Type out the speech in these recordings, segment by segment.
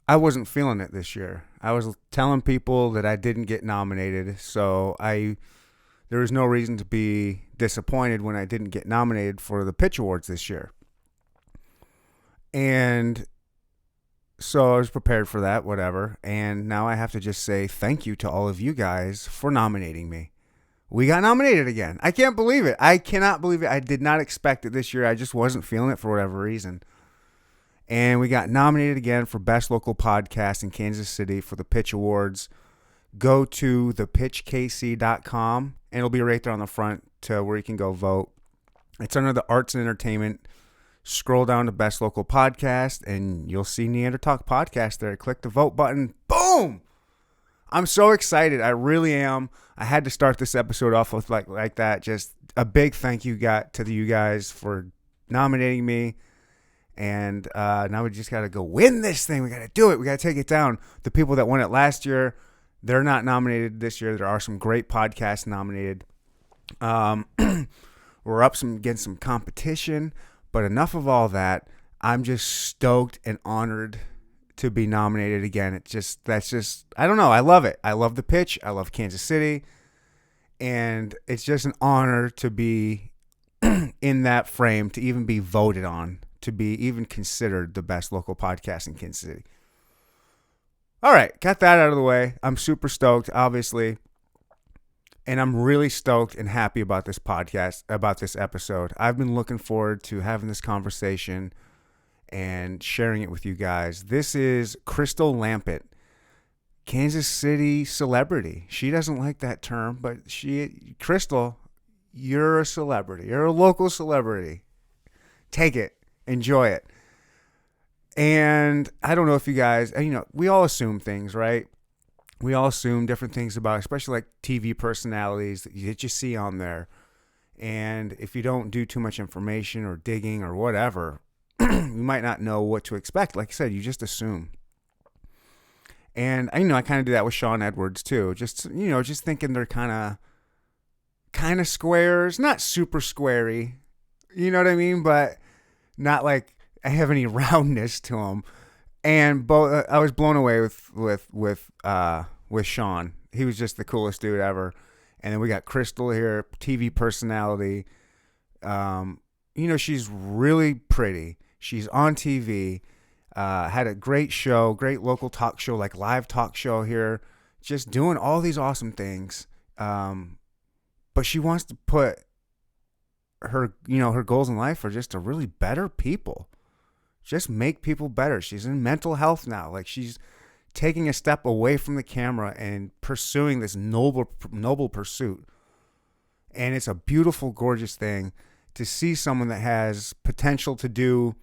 I wasn't feeling it this year. I was telling people that I didn't get nominated, so there was no reason to be disappointed when I didn't get nominated for the Pitch Awards this year. And so I was prepared for that, whatever. And now I have to just say thank you to all of you guys for nominating me. We got nominated again. I can't believe it. I cannot believe it. I did not expect it this year. I just wasn't feeling it for whatever reason. And we got nominated again for Best Local Podcast in Kansas City for the Pitch Awards. Go to thepitchkc.com, and it'll be right there on the front to where you can go vote. It's under the Arts and Entertainment. Scroll down to Best Local Podcast, and you'll see Neander Talk Podcast there. Click the vote button. Boom! I'm so excited. I really am. I had to start this episode off with like that. Just a big thank you to you guys for nominating me. And now we just got to go win this thing. We got to do it. We got to take it down. The people that won it last year, they're not nominated this year. There are some great podcasts nominated. We're up against some competition. But enough of all that. I'm just stoked and honored to be nominated again. I don't know. I love it. I love the pitch. I love Kansas City. And it's just an honor to be in that frame, to even be voted on, to be even considered the best local podcast in Kansas City. All right, got that out of the way. I'm super stoked, obviously. And I'm really stoked and happy about this podcast, about this episode. I've been looking forward to having this conversation and sharing it with you guys. This is Crystle Lampitt, Kansas City celebrity. She doesn't like that term, but Crystle, you're a celebrity. You're a local celebrity. Take it. Enjoy it. And I don't know if you guys, we all assume things, right? We all assume different things about, especially like TV personalities that you see on there. And if you don't do too much information or digging or whatever, you might not know what to expect. Like I said, you just assume. And I kind of do that with Sean Edwards too. Just thinking they're kind of squares, not super squarey. You know what I mean? But not like I have any roundness to them. And I was blown away with Sean. He was just the coolest dude ever. And then we got Crystle here, TV personality. She's really pretty. She's on TV. Had a great show, great local talk show, like live talk show here. Just doing all these awesome things. But she wants to put her goals in life are just to really better people. Just make people better. She's in mental health now. Like she's taking a step away from the camera and pursuing this noble pursuit. And it's a beautiful, gorgeous thing to see someone that has potential to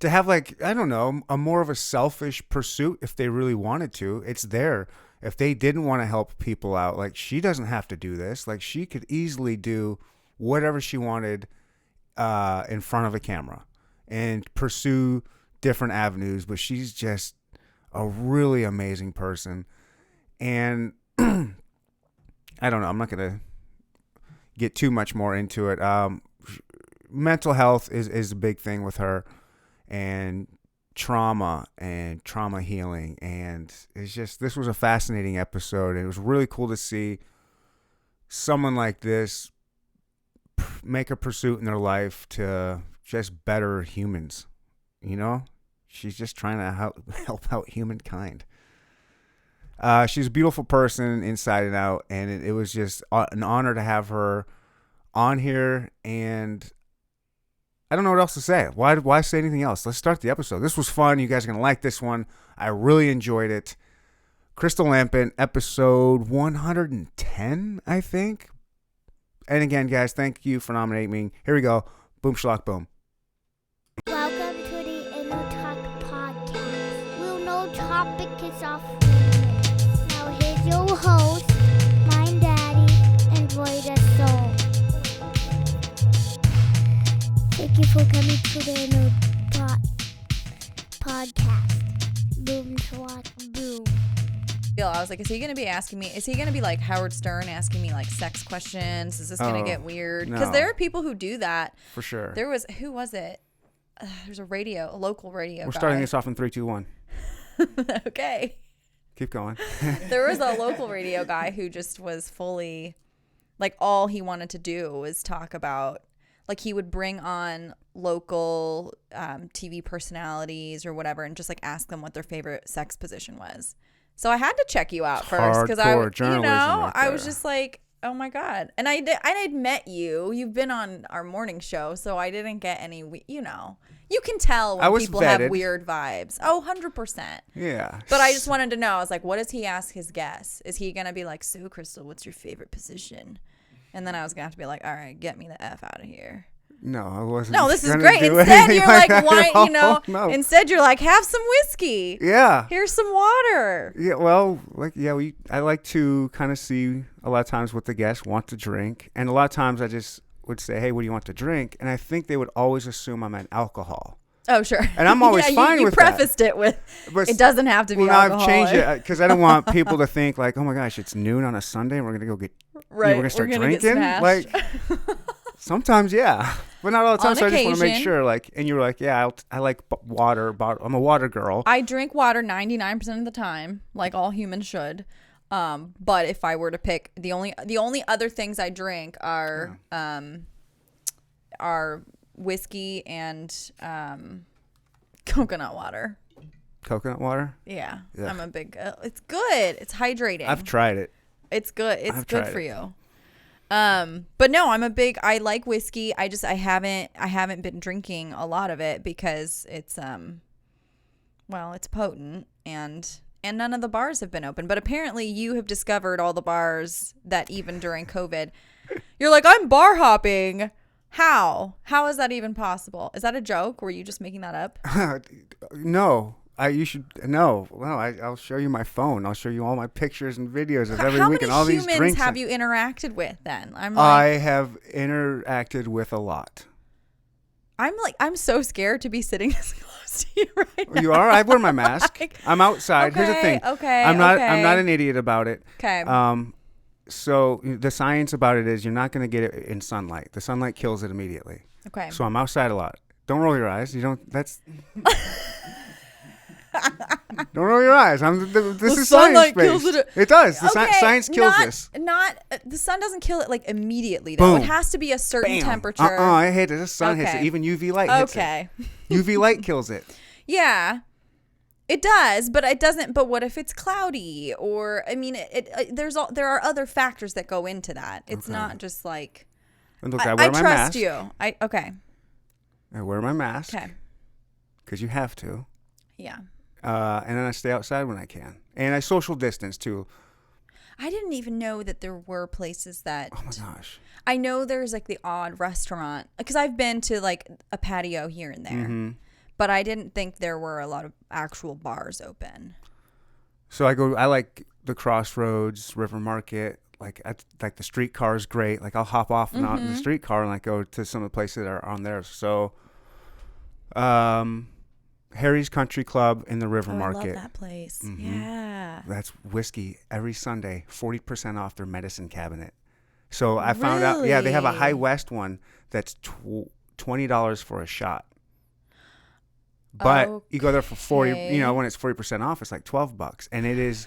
have a more of a selfish pursuit if they really wanted to. It's there. If they didn't want to help people out, like she doesn't have to do this. Like she could easily do whatever she wanted in front of a camera and pursue different avenues, but she's just a really amazing person. And I don't know, I'm not going to get too much more into it. Mental health is a big thing with her, and trauma healing. And this was a fascinating episode. And it was really cool to see someone like this make a pursuit in their life to just better humans. She's just trying to help out humankind. She's a beautiful person inside and out, and it was just an honor to have her on here. And I don't know what else to say. Why say anything else? Let's start the episode. This was fun. You guys are going to like this one. I really enjoyed it. Crystle Lampitt, episode 110, I think. And again, guys, thank you for nominating me. Here we go. Boom, schlock, boom. Welcome to the Inner Talk Podcast. We'll no topic is off limits. Now here's your host, my daddy, and Roy the Soul. Thank you for coming to the Inner Talk Podcast. Boom, schlock, boom. I was like, is he going to be like Howard Stern asking me like sex questions? Is this going to get weird? Because there are people who do that. For sure. Who was it? There's a local radio We're guy. starting this off in 3, 2, 1. Okay. Keep going. There was a local radio guy who just was fully, like, all he wanted to do was talk about, like, he would bring on local TV personalities or whatever and just, like, ask them what their favorite sex position was. So I had to check you out first because I was just like, oh my God. And I'd met you. You've been on our morning show, so I didn't get any, you can tell when people have weird vibes. Oh, 100%. Yeah. But I just wanted to know, I was like, what does he ask his guests? Is he going to be like, so Crystle, what's your favorite position? And then I was going to have to be like, all right, get me the F out of here. No, I wasn't. No, this is great. Instead, you're like, why, No. Instead, you're like, have some whiskey. Yeah. Here's some water. Yeah, well, I like to kind of see a lot of times what the guests want to drink. And a lot of times I just would say, hey, what do you want to drink? And I think they would always assume I'm an alcohol. Oh, sure. And I'm always fine with that. You prefaced it with, it doesn't have to be alcohol. I've changed it because I don't want people to think like, oh my gosh, it's noon on a Sunday and we're going to go get, we're going to start drinking. Like, sometimes, yeah. But not all the time, so I just want to make sure. Like, and you were like, yeah, I like water. I'm a water girl. I drink water 99% of the time, like all humans should. But if I were to pick, the only other things I drink are whiskey and coconut water. Coconut water? Yeah. I'm a big. It's good. It's hydrating. I've tried it. It's good. It's good for you. But no, I like whiskey. I haven't been drinking a lot of it because it's it's potent and none of the bars have been open. But apparently you have discovered all the bars that even during COVID, you're like, I'm bar hopping. How is that even possible? Is that a joke? Were you just making that up? No. I'll show you my phone. I'll show you all my pictures and videos of every week and all these drinks. How many humans have you interacted with then? I have interacted with a lot. I'm so scared to be sitting this close to you right now. You are? I wear my mask. I'm outside. Okay, here's the thing. Okay. I'm not an idiot about it. Okay. So the science about it is you're not going to get it in sunlight. The sunlight kills it immediately. Okay. So I'm outside a lot. Don't roll your eyes. That's Don't roll your eyes. This is science based. It does. Science kills this. The sun doesn't kill it like immediately though. Boom. It has to be a certain temperature. I hate it. The sun hits it. Even UV light hits it. UV light kills it. Yeah. It does, but it doesn't. But what if it's cloudy? Or there are other factors that go into that. It's not just like. And look, I wear my mask. Trust you. I wear my mask. Okay. Because you have to. Yeah. And then I stay outside when I can, and I social distance too. I didn't even know that there were places that. Oh my gosh. I know there's like the odd restaurant because I've been to like a patio here and there. Mm-hmm. But I didn't think there were a lot of actual bars open. So I like the Crossroads, River Market. Like the streetcar is great. Like I'll hop off and out in the streetcar and like go to some of the places that are on there. So, Harry's Country Club in the River Market. I love that place. Mm-hmm. Yeah. That's whiskey every Sunday, 40% off their medicine cabinet. So I found out, they have a High West one that's $20 for a shot. But you go there for 40, when it's 40% off, it's like $12. And it is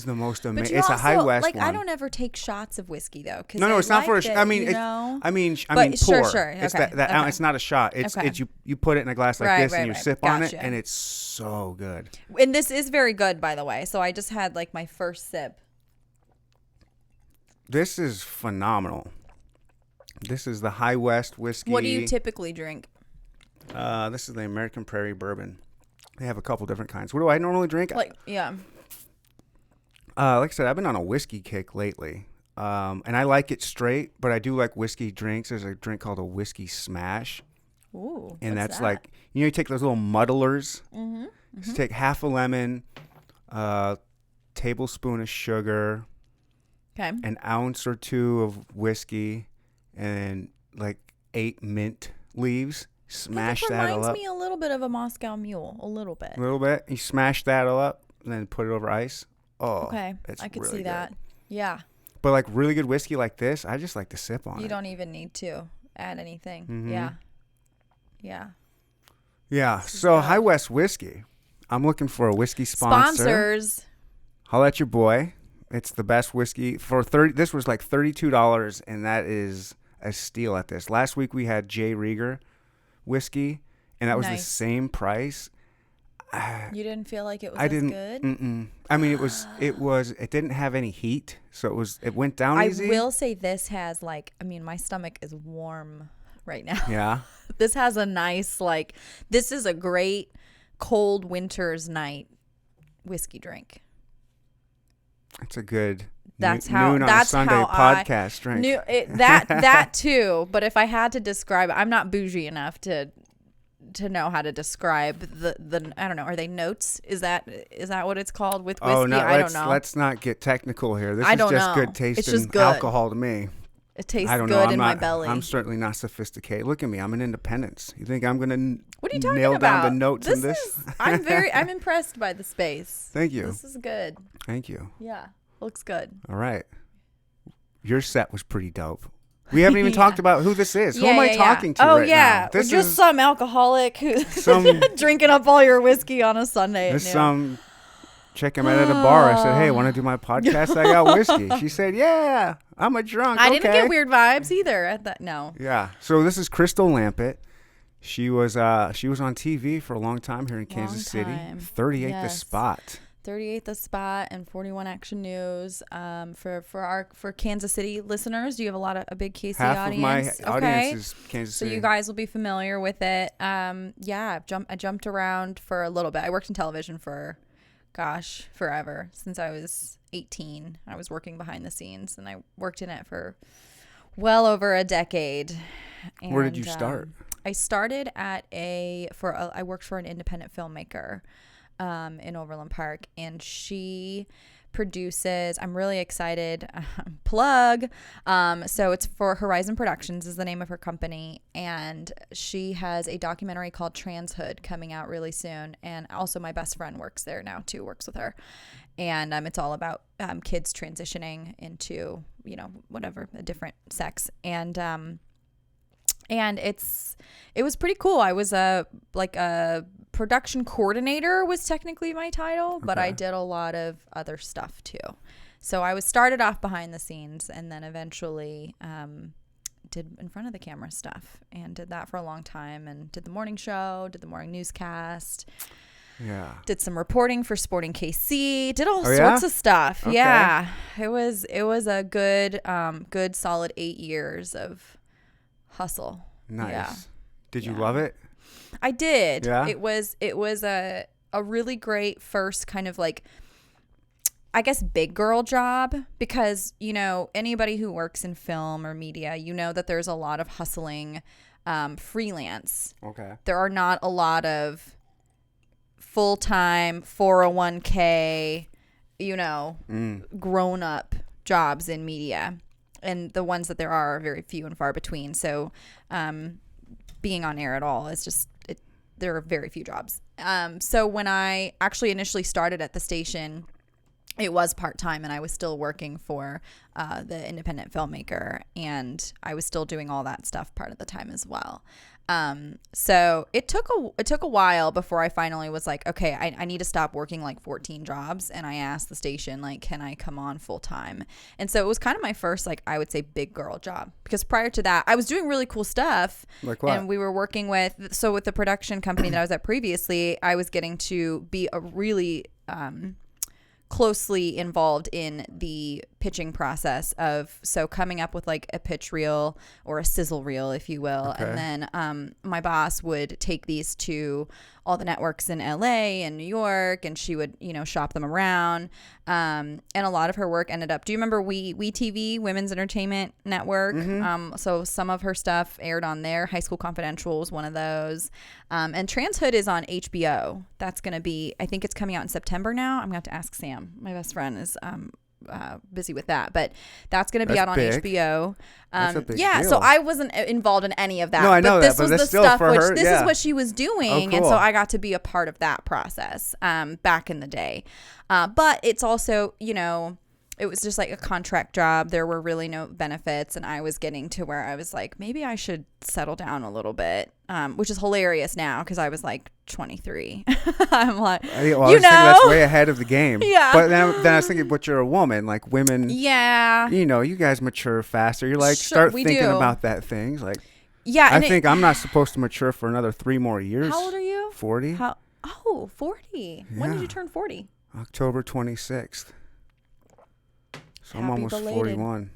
the most amazing. It's a High West one. I don't ever take shots of whiskey though. No, it's not for a shot. I mean, pour. Sure. It's it's not a shot. It's you put it in a glass like this and you sip on it and it's so good. And this is very good, by the way. So I just had like my first sip. This is phenomenal. This is the High West whiskey. What do you typically drink? This is the American Prairie Bourbon. They have a couple different kinds. What do I normally drink? Like I said, I've been on a whiskey kick lately. And I like it straight, but I do like whiskey drinks. There's a drink called a whiskey smash. Ooh. And that's like, you take those little muddlers. Mm-hmm. So take half a lemon, tablespoon of sugar, an ounce or two of whiskey, and like 8 mint leaves. Smash that all up. It reminds me a little bit of a Moscow Mule, a little bit. A little bit. You smash that all up and then put it over ice. Oh, okay. I could see that. Yeah. But like really good whiskey like this, I just like to sip on it. You don't even need to add anything. Mm-hmm. Yeah. Yeah. Yeah. So High West whiskey. I'm looking for a whiskey sponsor. Sponsors. Holla at your boy. It's the best whiskey for 30. This was like $32, and that is a steal at this. Last week we had J. Rieger whiskey, and that was the same price. You didn't feel like it was good? Mm-mm. I mean, it didn't have any heat, so it went down easy. I will say this has my stomach is warm right now. Yeah. This has a nice, this is a great cold winter's night whiskey drink. It's a good noon on a Sunday podcast drink. That too, but if I had to describe it, I'm not bougie enough to know how to describe the I don't know, are they notes? Is that what it's called with whiskey? I don't know. Let's not get technical here. This is just good tasting alcohol to me. It tastes I don't good know. in my belly. I'm certainly not sophisticated. Look at me. I'm an independence. You think I'm going what are you to talking nail about? down the notes in this? I'm impressed by the space. Thank you. This is good. Thank you. Yeah. Looks good. All right. Your set was pretty dope. We haven't even talked about who this is. Who am I talking to right now? This is some alcoholic who's drinking up all your whiskey on a Sunday. There's some chick I met at a bar. I said, hey, want to do my podcast? I got whiskey. She said, yeah, I'm a drunk. I didn't get weird vibes either at that. No. Yeah. So this is Crystle Lampitt. She was on TV for a long time here in Kansas City. 38 The Spot. 38 The Spot and 41 Action News. For Kansas City listeners, do you have a big KC Half audience? Of my audience is Kansas City. So you guys will be familiar with it. I jumped around for a little bit. I worked in television for, forever. Since I was 18, I was working behind the scenes, and I worked in it for well over a decade. And, where did you start? I started at I worked for an independent filmmaker in Overland Park, and she produces, I'm really excited, plug, so it's for Horizon Productions is the name of her company, and she has a documentary called Transhood coming out really soon, and also my best friend works there now too, works with her, and it's all about kids transitioning into, whatever, a different sex, and it was pretty cool. I was a production coordinator was technically my title, but I did a lot of other stuff too. So I started off behind the scenes, and then eventually did in front of the camera stuff, and did that for a long time, and did the morning show, did the morning newscast. Yeah. Did some reporting for Sporting KC, did all sorts of stuff. Okay. Yeah. It was a good solid 8 years of hustle. Nice. Yeah. Did you love it? I did. Yeah. It was a really great first kind of I guess big girl job, because anybody who works in film or media, that there's a lot of hustling freelance. Okay. There are not a lot of full-time 401k, grown up jobs in media. And the ones that there are very few and far between. So being on air at all is just, there are very few jobs. So when I actually initially started at the station, it was part-time, and I was still working for the independent filmmaker, and I was still doing all that stuff part of the time as well. So it took a while before I finally was like, okay, I need to stop working 14 jobs. And I asked the station, can I come on full time? And so it was kind of my first, I would say big girl job, because prior to that I was doing really cool stuff. Like what? And we were working with the production company that I was at previously, I was getting to be a really, closely involved in the pitching process of coming up with a pitch reel or a sizzle reel, if you will. Okay. And then my boss would take these to all the networks in LA and New York, and she would shop them around, and a lot of her work ended up, do you remember WeTV, Women's Entertainment Network? Mm-hmm. So some of her stuff aired on there. High School Confidential was one of those, and Transhood is on HBO. That's going to be, I think it's coming out in September now. I'm going to have to ask Sam, my best friend is busy with that, but that's going to be out on HBO. That's a big deal. So I wasn't involved in any of that. No, I know this that, was but the still stuff for which her, this is what she was doing. Oh, cool. And so I got to be a part of that process back in the day. But it's also, it was just like a contract job. There were really no benefits, and I was getting to where I was like, maybe I should settle down a little bit, which is hilarious now because I was like 23. I'm like, I was thinking that's way ahead of the game. Yeah. But then I was thinking, but you're a woman, like women. Yeah. You know, you guys mature faster. You're like, Sure, start thinking about that things. Like, yeah. I think I'm not supposed to mature for another 3 more years. How old are you? 40. 40. When did you turn 40? October 26th. So I'm Happy almost belated. 41.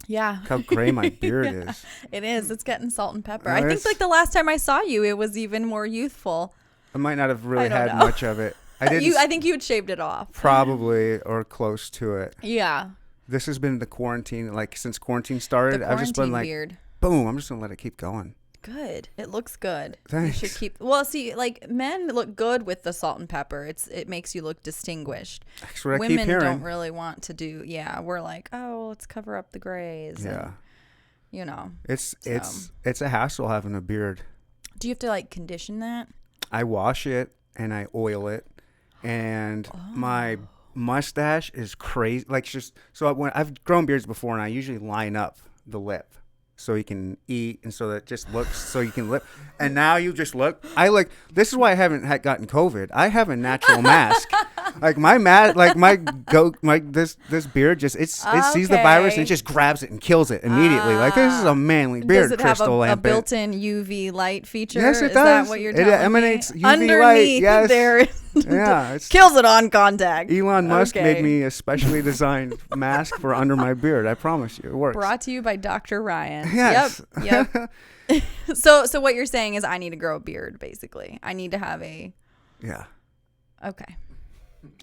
Yeah. Look how gray my beard is. It is. It's getting salt and pepper. Oh, I think like the last time I saw you, it was even more youthful. I might not have really I don't had know. much of it. I didn't. I think you had shaved it off. Probably or close to it. Yeah. This has been the quarantine. Like since quarantine started, The I've just been quarantine like, beard. boom. I'm just gonna let it keep going. Good. It looks good. Thanks. You should keep. Well, see, like men look good with the salt and pepper. It makes you look distinguished. That's what I Women keep hearing. don't really want to do. Yeah, we're like, oh, let's cover up the grays. Yeah. And, you know. It's a hassle having a beard. Do you have to like condition that? I wash it and I oil it, and my mustache is crazy. Like just so when I've grown beards before, and I usually line up the lip so you can eat, and so that it just looks so you can lip. And now you just look. This is why I haven't gotten COVID. I have a natural mask. Like this beard just it sees the virus and it just grabs it and kills it immediately. Like this is a manly beard. Does it have Crystle a Lampitt. built-in UV light feature? Yes, it is does. That what you're It telling emanates me? UV light, Underneath yes. there. Yeah, Kills it on contact. Elon Musk Okay. made me a specially designed mask for under my beard. I promise you, it works. Brought to you by Dr. Ryan. Yes. Yep. So what you're saying is I need to grow a beard, basically. I need to have a. Yeah. Okay.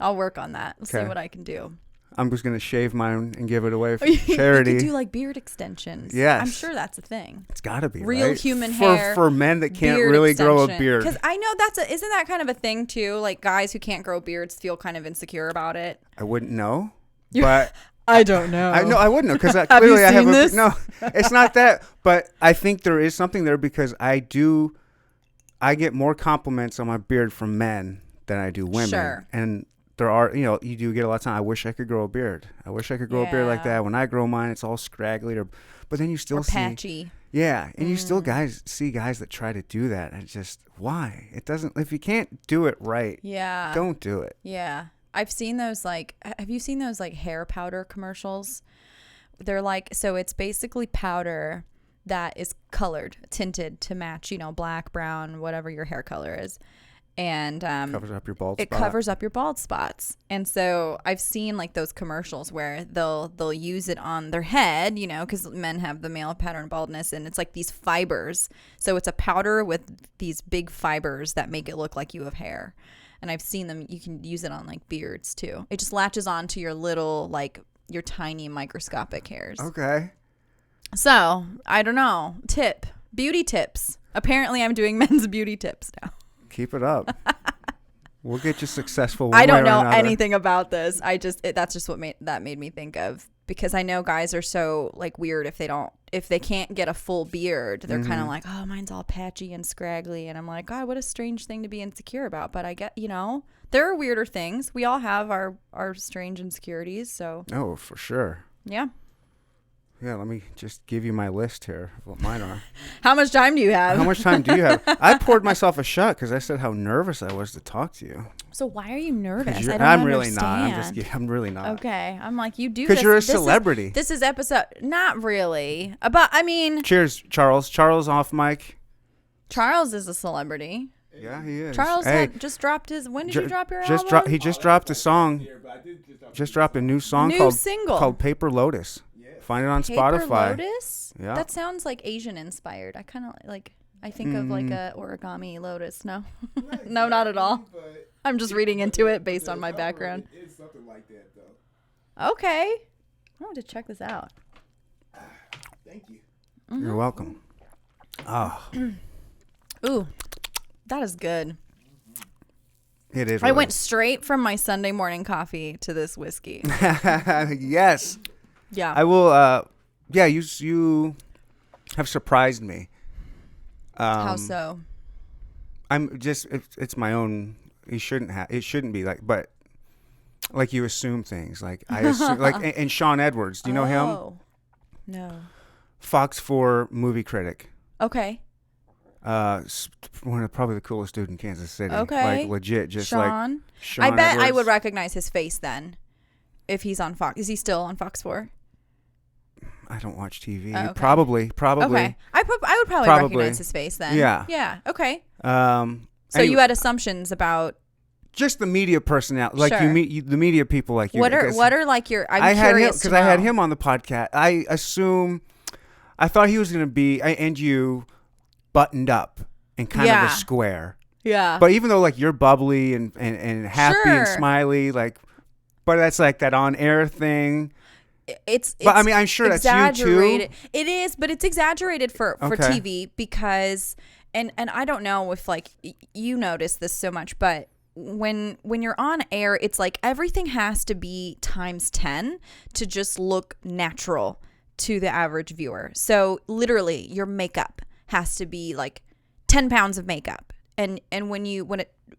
I'll work on that. See Okay. what I can do. I'm just gonna shave mine and give it away for You charity. could do like beard extensions. Yes. I'm sure that's a thing. It's gotta be Real right? human hair, for men that can't beard really grow a extension. beard. Because I know isn't that kind of a thing too? Like guys who can't grow beards feel kind of insecure about it. I wouldn't know, but I don't know. I know I wouldn't know because Have clearly you I have seen this? No, it's not that. But I think there is something there because I get more compliments on my beard from men than I do women. Sure. And there are, you do get a lot of time. I wish I could grow a beard. I wish I could grow a beard like Yeah. that. When I grow mine, it's all scraggly, but then you still see patchy. Yeah, and you still see guys that try to do that. And it's just why it doesn't. If you can't do it right, Yeah. don't do it. Yeah. I've seen those have you seen those like hair powder commercials? They're like, so it's basically powder that is tinted to match, black, brown, whatever your hair color is. And Covers up your bald it spot. covers up your bald spots. And so I've seen like those commercials where they'll use it on their head, because men have the male pattern baldness, and it's like these fibers. So it's a powder with these big fibers that make it look like you have hair. And I've seen them. You can use it on like beards too. It just latches onto your little your tiny microscopic hairs. Okay. So I don't know. Beauty tips. Apparently, I'm doing men's beauty tips now. Keep it up. We'll get you successful. I don't know another. anything about this. That's just what made me think of, because I know guys are so like weird if they can't get a full beard. They're kind of like, oh, mine's all patchy and scraggly, and I'm like, God, what a strange thing to be insecure about. But I get, there are weirder things. We all have our strange insecurities. So Oh, for sure. yeah. Yeah, let me just give you my list here of what mine are. How much time do you have? How much time do you have? I poured myself a shot because I said how nervous I was to talk to you. So why are you nervous? I don't I'm really not. understand. I'm really not. Okay, I'm like, you do Because this. you're a this is- celebrity. This is episode, not really, but I mean, Cheers, Charles. Charles off mic. Charles is a celebrity. Yeah, he is. Charles Hey, just dropped his. When did you drop your album? He just dropped a song. Just dropped a new song New called single. called Paper Lotus. Find it on Paper Spotify. Lotus? Yeah. That sounds like Asian inspired. I kind of I think of like a origami lotus. No, no, not at all. I'm just reading into it based on my background. It's something like that, though. Okay, I want to check this out. Thank you. You're welcome. Oh, Ooh, that is good. it is. I really- went straight from my Sunday morning coffee to this whiskey. Yes. Yeah. I will. Yeah, you have surprised me. How so? I'm just. It's my own. It shouldn't be like. But like you assume things. Like I assume, like and Sean Edwards. Do you know him? No. Fox 4 movie critic. Okay. One of probably the coolest dude in Kansas City. Okay. Like legit, just Sean. like Sean I bet Edwards. I would recognize his face then, if he's on Fox. Is he still on Fox 4? I don't watch TV. Oh, okay. Probably. Okay. I would probably recognize his face then. Yeah. Yeah. Okay. So So you had assumptions about just the media personality, like Sure. you meet the media people, like you. what are like your? I'm had him curious because I had him on the podcast. I thought he was going to be and you buttoned up and kind of a square. Yeah. But even though like you're bubbly and happy and Sure. smiley, like, but that's like that on air thing. It's But I mean, I'm sure that's you exaggerated. too. It is, but it's exaggerated for Okay. TV because, and I don't know if like you notice this so much, but when you're on air, it's like everything has to be times 10 to just look natural to the average viewer. So literally, your makeup has to be like 10 pounds of makeup, and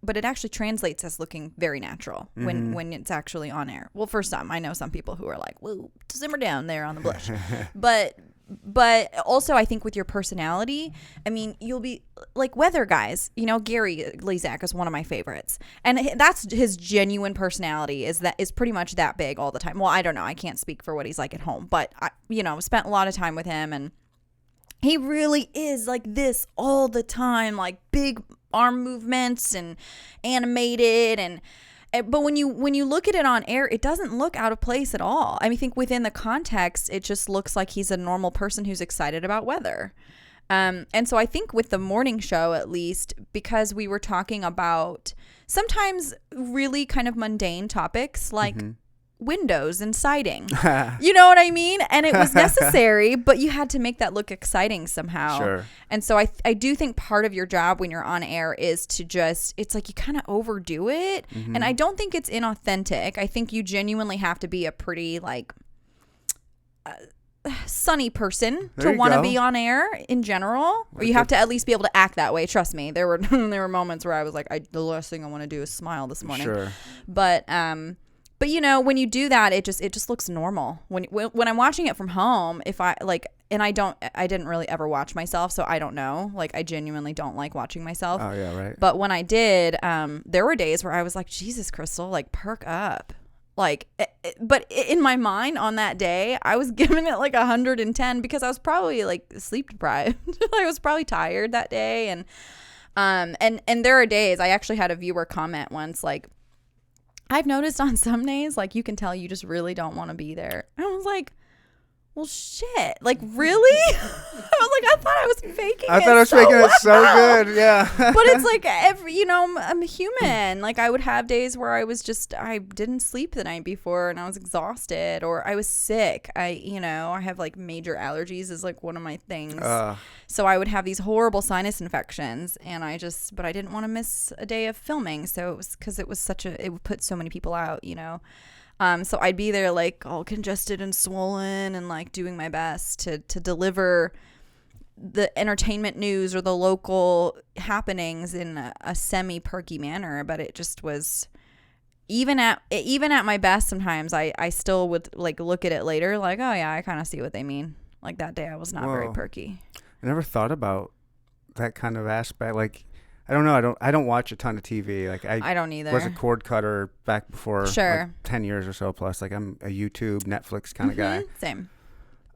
but it actually translates as looking very natural when it's actually on air. Well, for some, I know some people who are like, "Whoa, simmer down there on the blush," but also I think with your personality, I mean, you'll be like weather guys. You know, Gary Lezak is one of my favorites, and that's his genuine personality is pretty much that big all the time. Well, I don't know, I can't speak for what he's like at home, but I spent a lot of time with him, and he really is like this all the time, like big arm movements and animated but when you look at it on air, it doesn't look out of place at all. I mean, I think within the context, it just looks like he's a normal person who's excited about weather. And so I think with the morning show, at least, because we were talking about sometimes really kind of mundane topics like windows and siding. You know what I mean? And it was necessary, but you had to make that look exciting somehow. Sure. And so I do think part of your job when you're on air is to just, it's like you kind of overdo it. And I don't think it's inauthentic. I think you genuinely have to be a pretty like sunny person There to you want to go. be on air in general, or you have to at least be able to act that way. Trust me, there were moments where I was like, the last thing I want to do is smile this morning. Sure. But you know, when you do that, it just looks normal. When I'm watching it from home, if I like, and I didn't really ever watch myself, so I don't know. Like, I genuinely don't like watching myself. Oh yeah, right. But when I did, there were days where I was like, Jesus, Crystle, like perk up. Like, but in my mind on that day, I was giving it like 110 because I was probably like sleep deprived. I was probably tired that day, and there are days I actually had a viewer comment once like, I've noticed on some days, like, you can tell you just really don't want to be there. And I was like, well, shit. Like, really? I was like, I thought I was faking it. I thought I was faking it so good. Yeah. But it's like, I'm human. Like, I would have days where I didn't sleep the night before and I was exhausted, or I was sick. I have like major allergies is like one of my things. So I would have these horrible sinus infections, and but I didn't want to miss a day of filming. So it was because it would put so many people out, so I'd be there like all congested and swollen and like doing my best to deliver the entertainment news or the local happenings in a semi-perky manner. But it just was, even at my best, sometimes I still would like look at it later like, oh yeah, I kind of see what they mean. Like that day I was not very perky. I never thought about that kind of aspect. Like, I don't know. I don't watch a ton of TV. Like I don't either. Was a cord cutter back before Sure. like 10 years or so plus. Like I'm a YouTube, Netflix kind of guy. Same.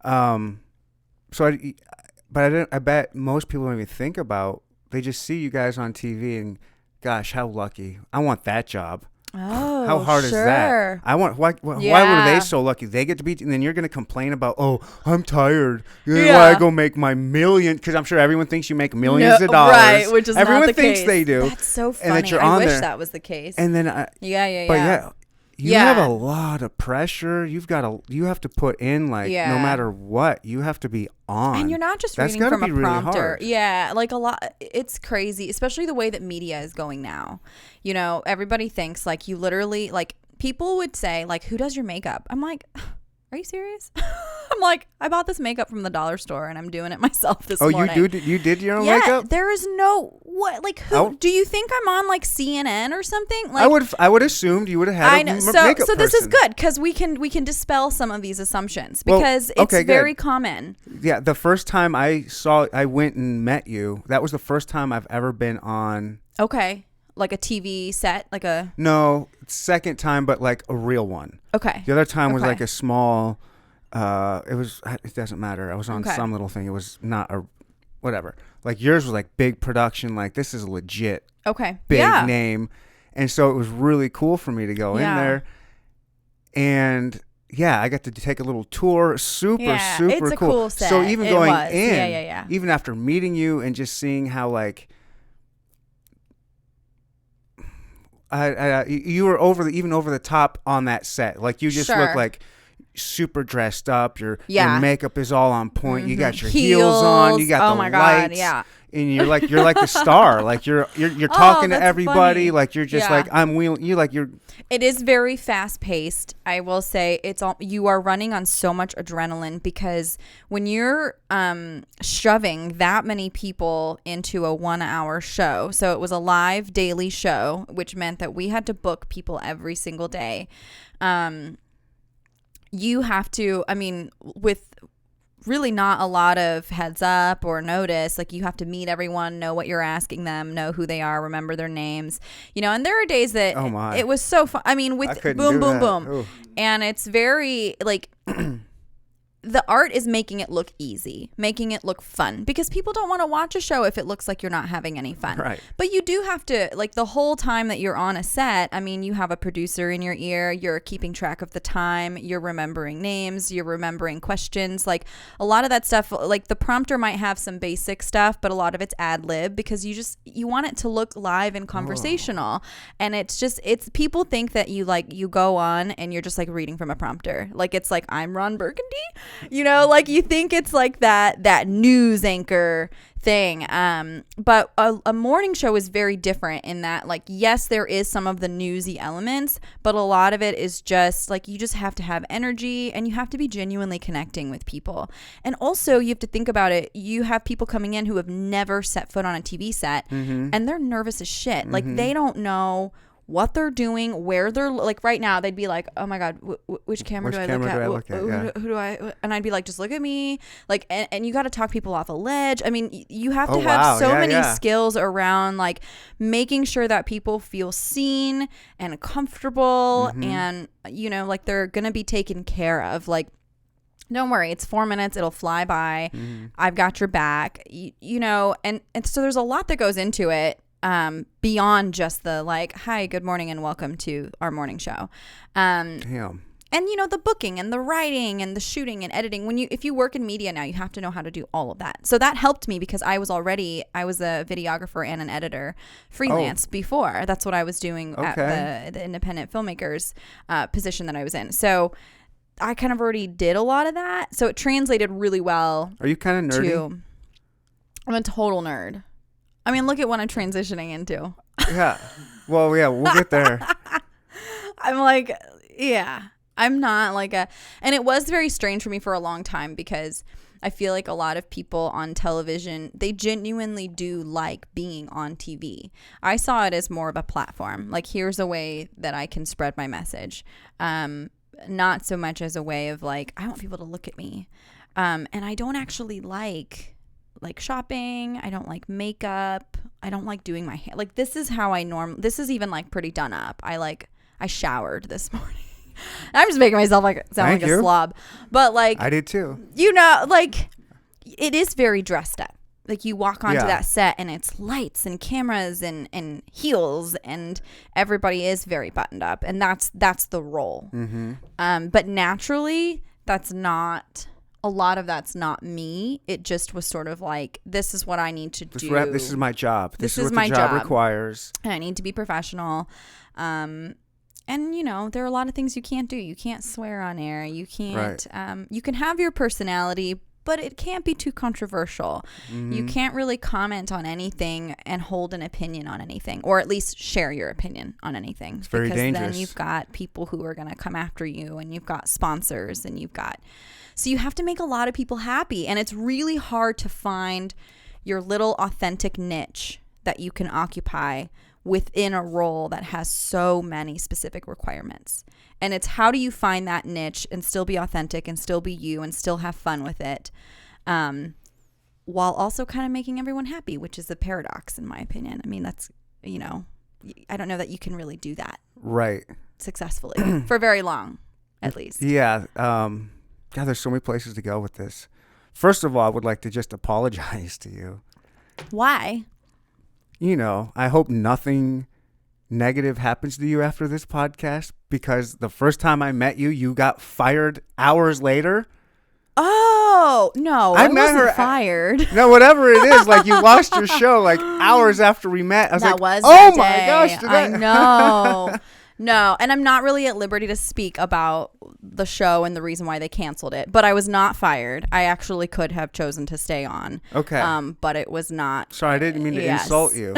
So I bet most people don't even think about, they just see you guys on TV and gosh, how lucky. I want that job. Oh, how hard is that? I want why were they so lucky? They get to be, and then you're going to complain about, oh, I'm tired. Why I go make my million? Because I'm sure everyone thinks you make millions of dollars. Right, which is everyone not the thinks case. they do. That's so funny. And that you're I on wish there. that was the case. And then you have a lot of pressure. You have to put in like no matter what, you have to be on. And you're not just That's reading from a really prompter. hard. Yeah, like a lot. It's crazy, especially the way that media is going now. Everybody thinks like you literally, like, people would say like, who does your makeup? I'm like, are you serious? I'm like, I bought this makeup from the dollar store and I'm doing it myself this morning. Oh, you did your own makeup? There is no what like who do you think I'm on like CNN or something? Like I would assumed you would have had a makeup so this is person. good because we can dispel some of these assumptions because it's very common. Yeah, the first time I went and met you, that was the first time I've ever been on. Okay. Like a TV set, like a... No, second time, but like a real one. Okay. The other time was like a small, it doesn't matter. I was on some little thing. It was not a, whatever. Like yours was like big production, like this is legit. Okay. Big name. And so it was really cool for me to go in there. And I got to take a little tour. Super it's a cool set. So even going in, yeah. even after meeting you and just seeing how like, you were over the top on that set. Like you just look like super dressed up. Your makeup is all on point. You got your heels on. You got the lights. And you're like the star. Like you're talking to everybody. Funny. Like you're just like I'm wheeling you. Like you're. It is very fast paced. I will say you are running on so much adrenaline because when you're shoving that many people into a 1 hour show, so it was a live daily show, which meant that we had to book people every single day. You have to. I mean, with really not a lot of heads up or notice, like you have to meet everyone, know what you're asking them, know who they are, remember their names, and there are days that it was so fun. I mean, with boom Ooh. And it's very like the art is making it look easy, making it look fun, because people don't want to watch a show if it looks like you're not having any fun. Right. But you do have to, like, the whole time that you're on a set, I mean, you have a producer in your ear, you're keeping track of the time, you're remembering names, you're remembering questions, like a lot of that stuff. Like the prompter might have some basic stuff, but a lot of it's ad lib because you want it to look live and conversational. And it's people think that you go on and you're just like reading from a prompter. Like it's like, I'm Ron Burgundy. Like you think it's like that news anchor thing. But a morning show is very different in that, like, yes, there is some of the newsy elements, but a lot of it is just like, you just have to have energy and you have to be genuinely connecting with people. And also you have to think about it. You have people coming in who have never set foot on a TV set and they're nervous as shit. Like they don't know what they're doing, where they're like right now, they'd be like, oh my God, which camera do I look at? Who do I? And I'd be like, just look at me. Like, and you got to talk people off a ledge. I mean, you have to have so many skills around like making sure that people feel seen and comfortable and, like they're going to be taken care of. Like, don't worry, it's 4 minutes. It'll fly by. I've got your back, and so there's a lot that goes into it. Beyond just the like, hi, good morning and welcome to our morning show. Damn. And the booking and the writing and the shooting and editing. If you work in media now, you have to know how to do all of that. So that helped me because I was a videographer and an editor freelance before. That's what I was doing at the independent filmmakers position that I was in. So I kind of already did a lot of that. So it translated really well. Are you kind of nerdy? I'm a total nerd. I mean, look at what I'm transitioning into. Yeah. Well, yeah, we'll get there. I'm like, I'm not like and it was very strange for me for a long time because I feel like a lot of people on television, they genuinely do like being on TV. I saw it as more of a platform. Like, here's a way that I can spread my message. Not so much as a way of like, I want people to look at me. And I don't actually like shopping. I don't like makeup. I don't like doing my hair. Like, this is how this is even like pretty done up. I showered this morning. I'm just making myself sound like a slob, but like, I did too. Like, it is very dressed up. Like, you walk onto that set and it's lights and cameras and heels and everybody is very buttoned up, and that's the role. But naturally, a lot of that's not me. It just was sort of like, this is what I need to do. This is my job. This is what my the job requires. And I need to be professional. And there are a lot of things you can't do. You can't swear on air. You can't, you can have your personality, but it can't be too controversial. You can't really comment on anything and hold an opinion on anything, or at least share your opinion on anything. It's very dangerous. Then you've got people who are going to come after you, and you've got sponsors, and so you have to make a lot of people happy. And it's really hard to find your little authentic niche that you can occupy within a role that has so many specific requirements. And it's how do you find that niche and still be authentic and still be you and still have fun with it, while also kind of making everyone happy, which is a paradox in my opinion. I mean, that's, I don't know that you can really do that right successfully for very long, at least. Yeah. God, there's so many places to go with this. First of all, I would like to just apologize to you. Why? I hope nothing negative happens to you after this podcast, because the first time I met you, you got fired hours later. Oh, no, I wasn't fired. No, whatever it is, like you lost your show like hours after we met. I was that like, was oh that my day. gosh. I know. No, and I'm not really at liberty to speak about the show and the reason why they canceled it. But I was not fired. I actually could have chosen to stay on. Okay. But it was not. Sorry, I didn't mean to insult you.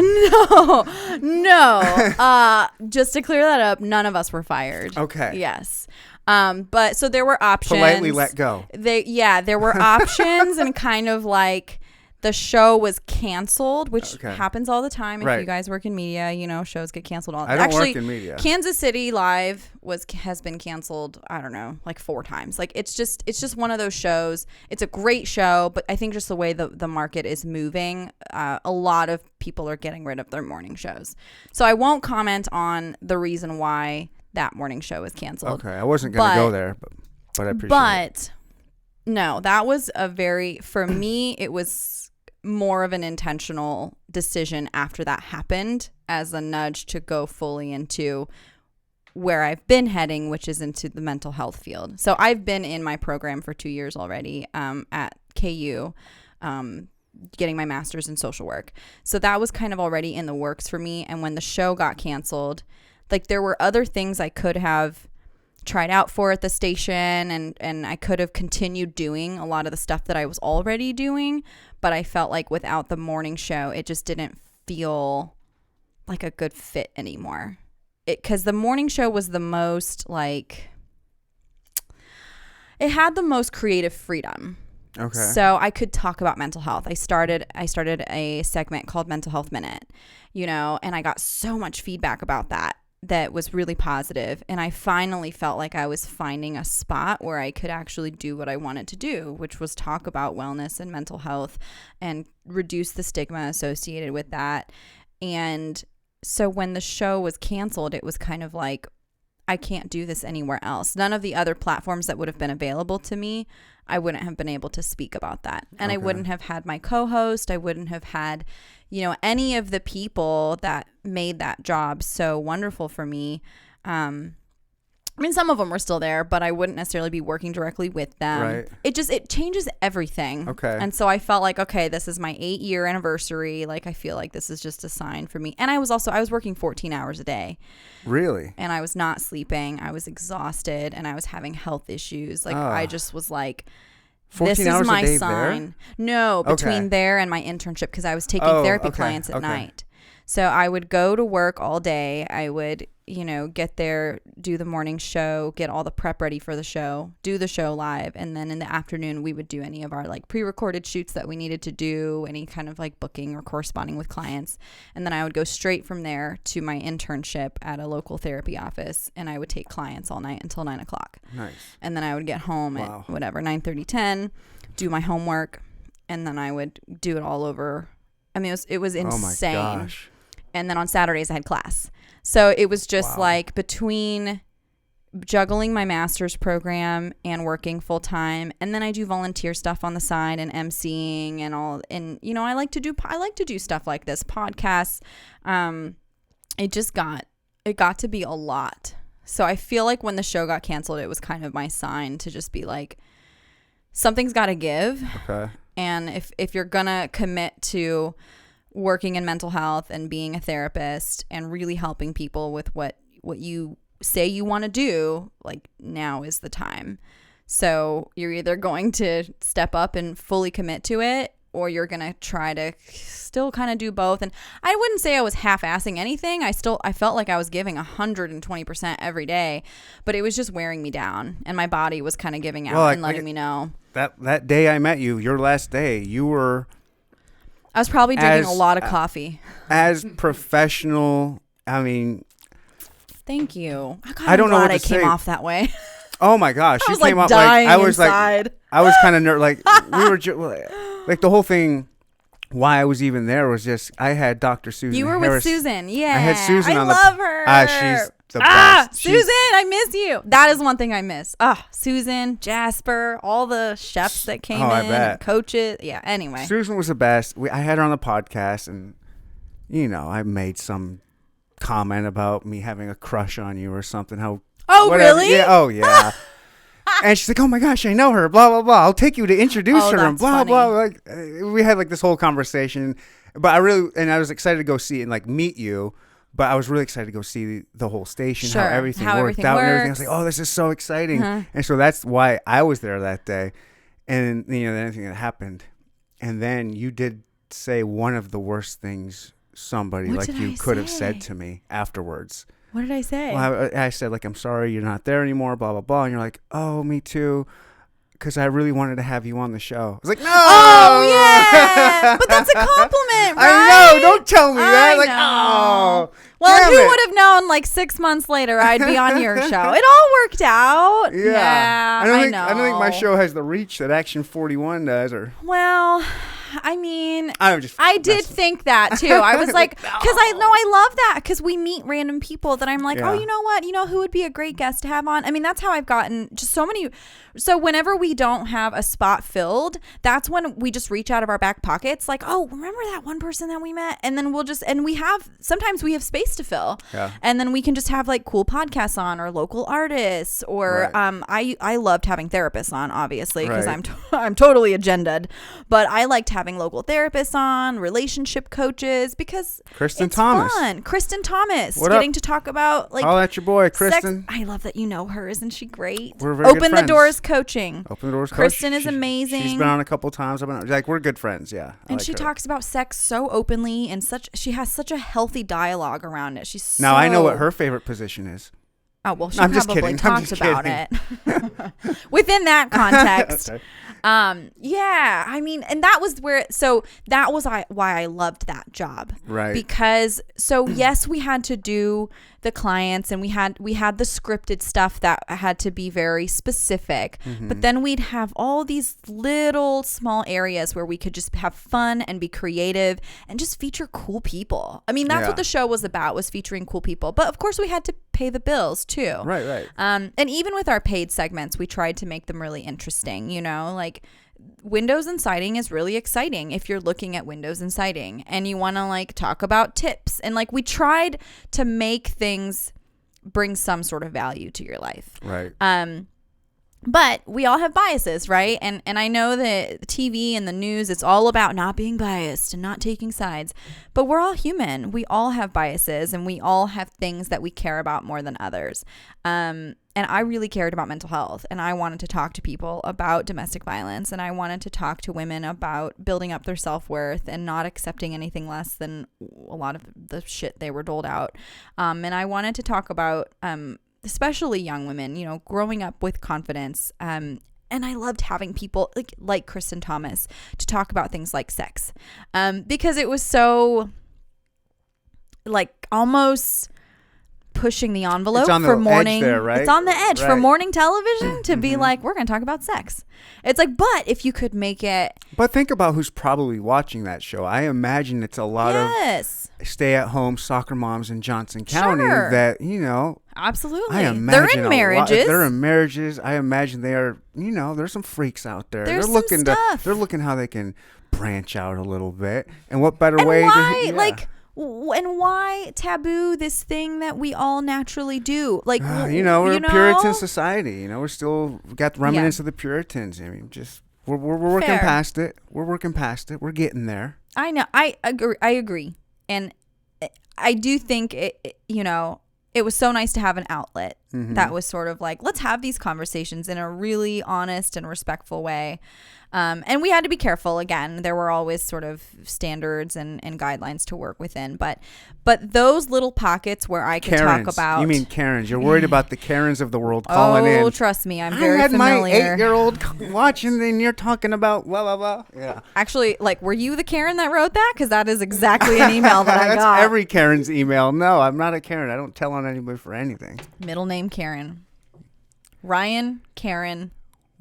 No. Just to clear that up, none of us were fired. Okay. Yes. But so there were options. Politely let go. There were options, and kind of like the show was canceled, which happens all the time. If you guys work in media, shows get canceled all the time. I don't work in media. Kansas City Live has been canceled, I don't know, like 4 times. Like it's just one of those shows. It's a great show, but I think just the way the market is moving, a lot of people are getting rid of their morning shows. So I won't comment on the reason why that morning show was canceled. Okay, I wasn't going to go there, but I appreciate it. No, that was for me, it was more of an intentional decision after that happened, as a nudge to go fully into where I've been heading, which is into the mental health field. So I've been in my program for 2 years already, at KU, getting my master's in social work. So that was kind of already in the works for me. And when the show got canceled, like there were other things I could have tried out for at the station, and I could have continued doing a lot of the stuff that I was already doing, but I felt like without the morning show, it just didn't feel like a good fit anymore. Because the morning show was the most it had the most creative freedom. Okay. So I could talk about mental health. I started a segment called Mental Health Minute, and I got so much feedback about that was really positive. And I finally felt like I was finding a spot where I could actually do what I wanted to do, which was talk about wellness and mental health and reduce the stigma associated with that. And so when the show was canceled, it was kind of like, I can't do this anywhere else. None of the other platforms that would have been available to me, I wouldn't have been able to speak about that. And I wouldn't have had my co-host. I wouldn't have had, any of the people that made that job so wonderful for me. I mean, some of them were still there, but I wouldn't necessarily be working directly with them. Right. It changes everything. Okay. And so I felt like, okay, this is my 8-year anniversary. Like, I feel like this is just a sign for me. And I was working 14 hours a day. Really? And I was not sleeping. I was exhausted, and I was having health issues. Like, I just was like, 14 this hours is my a day sign. there? No, between there and my internship, because I was taking therapy clients at night. So I would go to work all day. I would, get there, do the morning show, get all the prep ready for the show, do the show live. And then in the afternoon, we would do any of our pre-recorded shoots that we needed to do, any kind of booking or corresponding with clients. And then I would go straight from there to my internship at a local therapy office. And I would take clients all night until 9 o'clock. Nice. And then I would get home at 9:30, 10, do my homework. And then I would do it all over. I mean, it was insane. Oh my gosh. And then on Saturdays I had class. So it was just between juggling my master's program and working full time. And then I do volunteer stuff on the side and emceeing and all. And, I like to do stuff like this, podcasts. It got to be a lot. So I feel like when the show got canceled, it was kind of my sign to just be like, something's got to give. Okay. And if you're going to commit to working in mental health and being a therapist and really helping people with what you say you want to do, now is the time. So you're either going to step up and fully commit to it, or you're going to try to still kind of do both. And I wouldn't say I was half-assing anything. I felt like I was giving 120% every day, but it was just wearing me down, and my body was kind of giving out and letting me know. That day I met you, your last day, you were... I was probably drinking a lot of coffee. As professional, I mean... Thank you. I don't know what to I say. came off that way. Oh my gosh, I you was came like up dying like I was inside. like I was kind of like we were like the whole thing. Why I was even there was just I had Dr. Susan. You were Harris. with Susan, yeah. I had Susan. I on love the, her. She's the best. Susan, I miss you. That is one thing I miss. Susan, Jasper, all the chefs that came in, and coaches. Yeah. Anyway, Susan was the best. I had her on the podcast, and I made some comment about me having a crush on you or something. Whatever. Really? Yeah. Oh, yeah. And she's like, "Oh my gosh, I know her." Blah blah blah. I'll take you to introduce her. And blah funny. blah. Like we had like this whole conversation, but I was excited to go see it and like meet you. But I was really excited to go see the whole station, how everything worked out, and everything. I was like, "Oh, this is so exciting!" And so that's why I was there that day. And anything that happened, and then you did say one of the worst things somebody like you could have said to me afterwards. What did I say? Well, I said, like, "I'm sorry you're not there anymore, blah, blah, blah." And you're like, "Oh, me too, because I really wanted to have you on the show." I was like, "No!" Oh, yeah. But that's a compliment, right? I know. Don't tell me that. Like, know. oh. Well, who would have known like 6 months later I'd be on your show? It all worked out. Yeah. I don't think my show has the reach that Action 41 does. Well, I mean, I did think that too. I was like, because I love that because we meet random people that I'm like, oh, you know what? You know who would be a great guest to have on? I mean, that's how I've gotten just so many. So whenever we don't have a spot filled, that's when we just reach out of our back pockets like, oh, remember that one person that we met? And then sometimes we have space to fill. Yeah. And then we can just have like cool podcasts on or local artists or I loved having therapists on, obviously, because I'm totally agended. But I liked having local therapists on, relationship coaches, because Kristen it's Thomas. fun. Kristen Thomas. What getting up? to talk about like all at your boy, Kristen. Sex. I love that you know her. Isn't she great? We're very good Open the friends. Doors Coaching. Open the Doors Coaching. Kristen is amazing. She's been on a couple times. We're good friends, yeah. And she talks about sex so openly and she has such a healthy dialogue around it. Now I know what her favorite position is. Oh, well, she I'm just probably kidding. talked about it. Within that context. Okay. Yeah, I mean, and that was why I loved that job. Right. Because yes, we had to do the clients and we had the scripted stuff that had to be very specific, but then we'd have all these little small areas where we could just have fun and be creative and just feature cool people. I mean, that's what the show was about, was featuring cool people. But of course we had to pay the bills too. Right. And even with our paid segments, we tried to make them really interesting, like windows and siding is really exciting if you're looking at windows and siding and you want to like talk about tips, and like we tried to make things bring some sort of value to your life. Right. But we all have biases, right? And I know that TV and the news, it's all about not being biased and not taking sides. But we're all human. We all have biases and we all have things that we care about more than others. And I really cared about mental health, and I wanted to talk to people about domestic violence, and I wanted to talk to women about building up their self-worth and not accepting anything less than a lot of the shit they were doled out. And I wanted to talk about especially young women, growing up with confidence. And I loved having people like Kristen Thomas to talk about things like sex, because it was so like almost pushing the envelope for morning. It's on the edge for morning television to be like, we're going to talk about sex. It's like, but if you could make it. But think about who's probably watching that show. I imagine it's a lot of stay-at-home soccer moms in Johnson County that, Absolutely. I imagine they're in marriages. They're in marriages. I imagine they are, there's some freaks out there. There's they're looking some stuff. They're looking how they can branch out a little bit. And what better and way why, to and why taboo this thing that we all naturally do? Like, we're a Puritan society. We got the remnants of the Puritans. I mean, just we're working past it. We're working past it. We're getting there. I know. I agree. And I do think it was so nice to have an outlet that was sort of like, let's have these conversations in a really honest and respectful way. And we had to be careful. Again, there were always sort of standards and guidelines to work within. But those little pockets where I could Karens. talk about. You mean Karens? You're worried about the Karens of the world calling in. Oh, trust me, I'm very I had familiar. my 8-year-old watching, and you're talking about blah blah blah. Yeah. Actually, like, were you the Karen that wrote that? Because that is exactly an email that I That's got. every Karen's email. No, I'm not a Karen. I don't tell on anybody for anything. Middle name Karen. Ryan Karen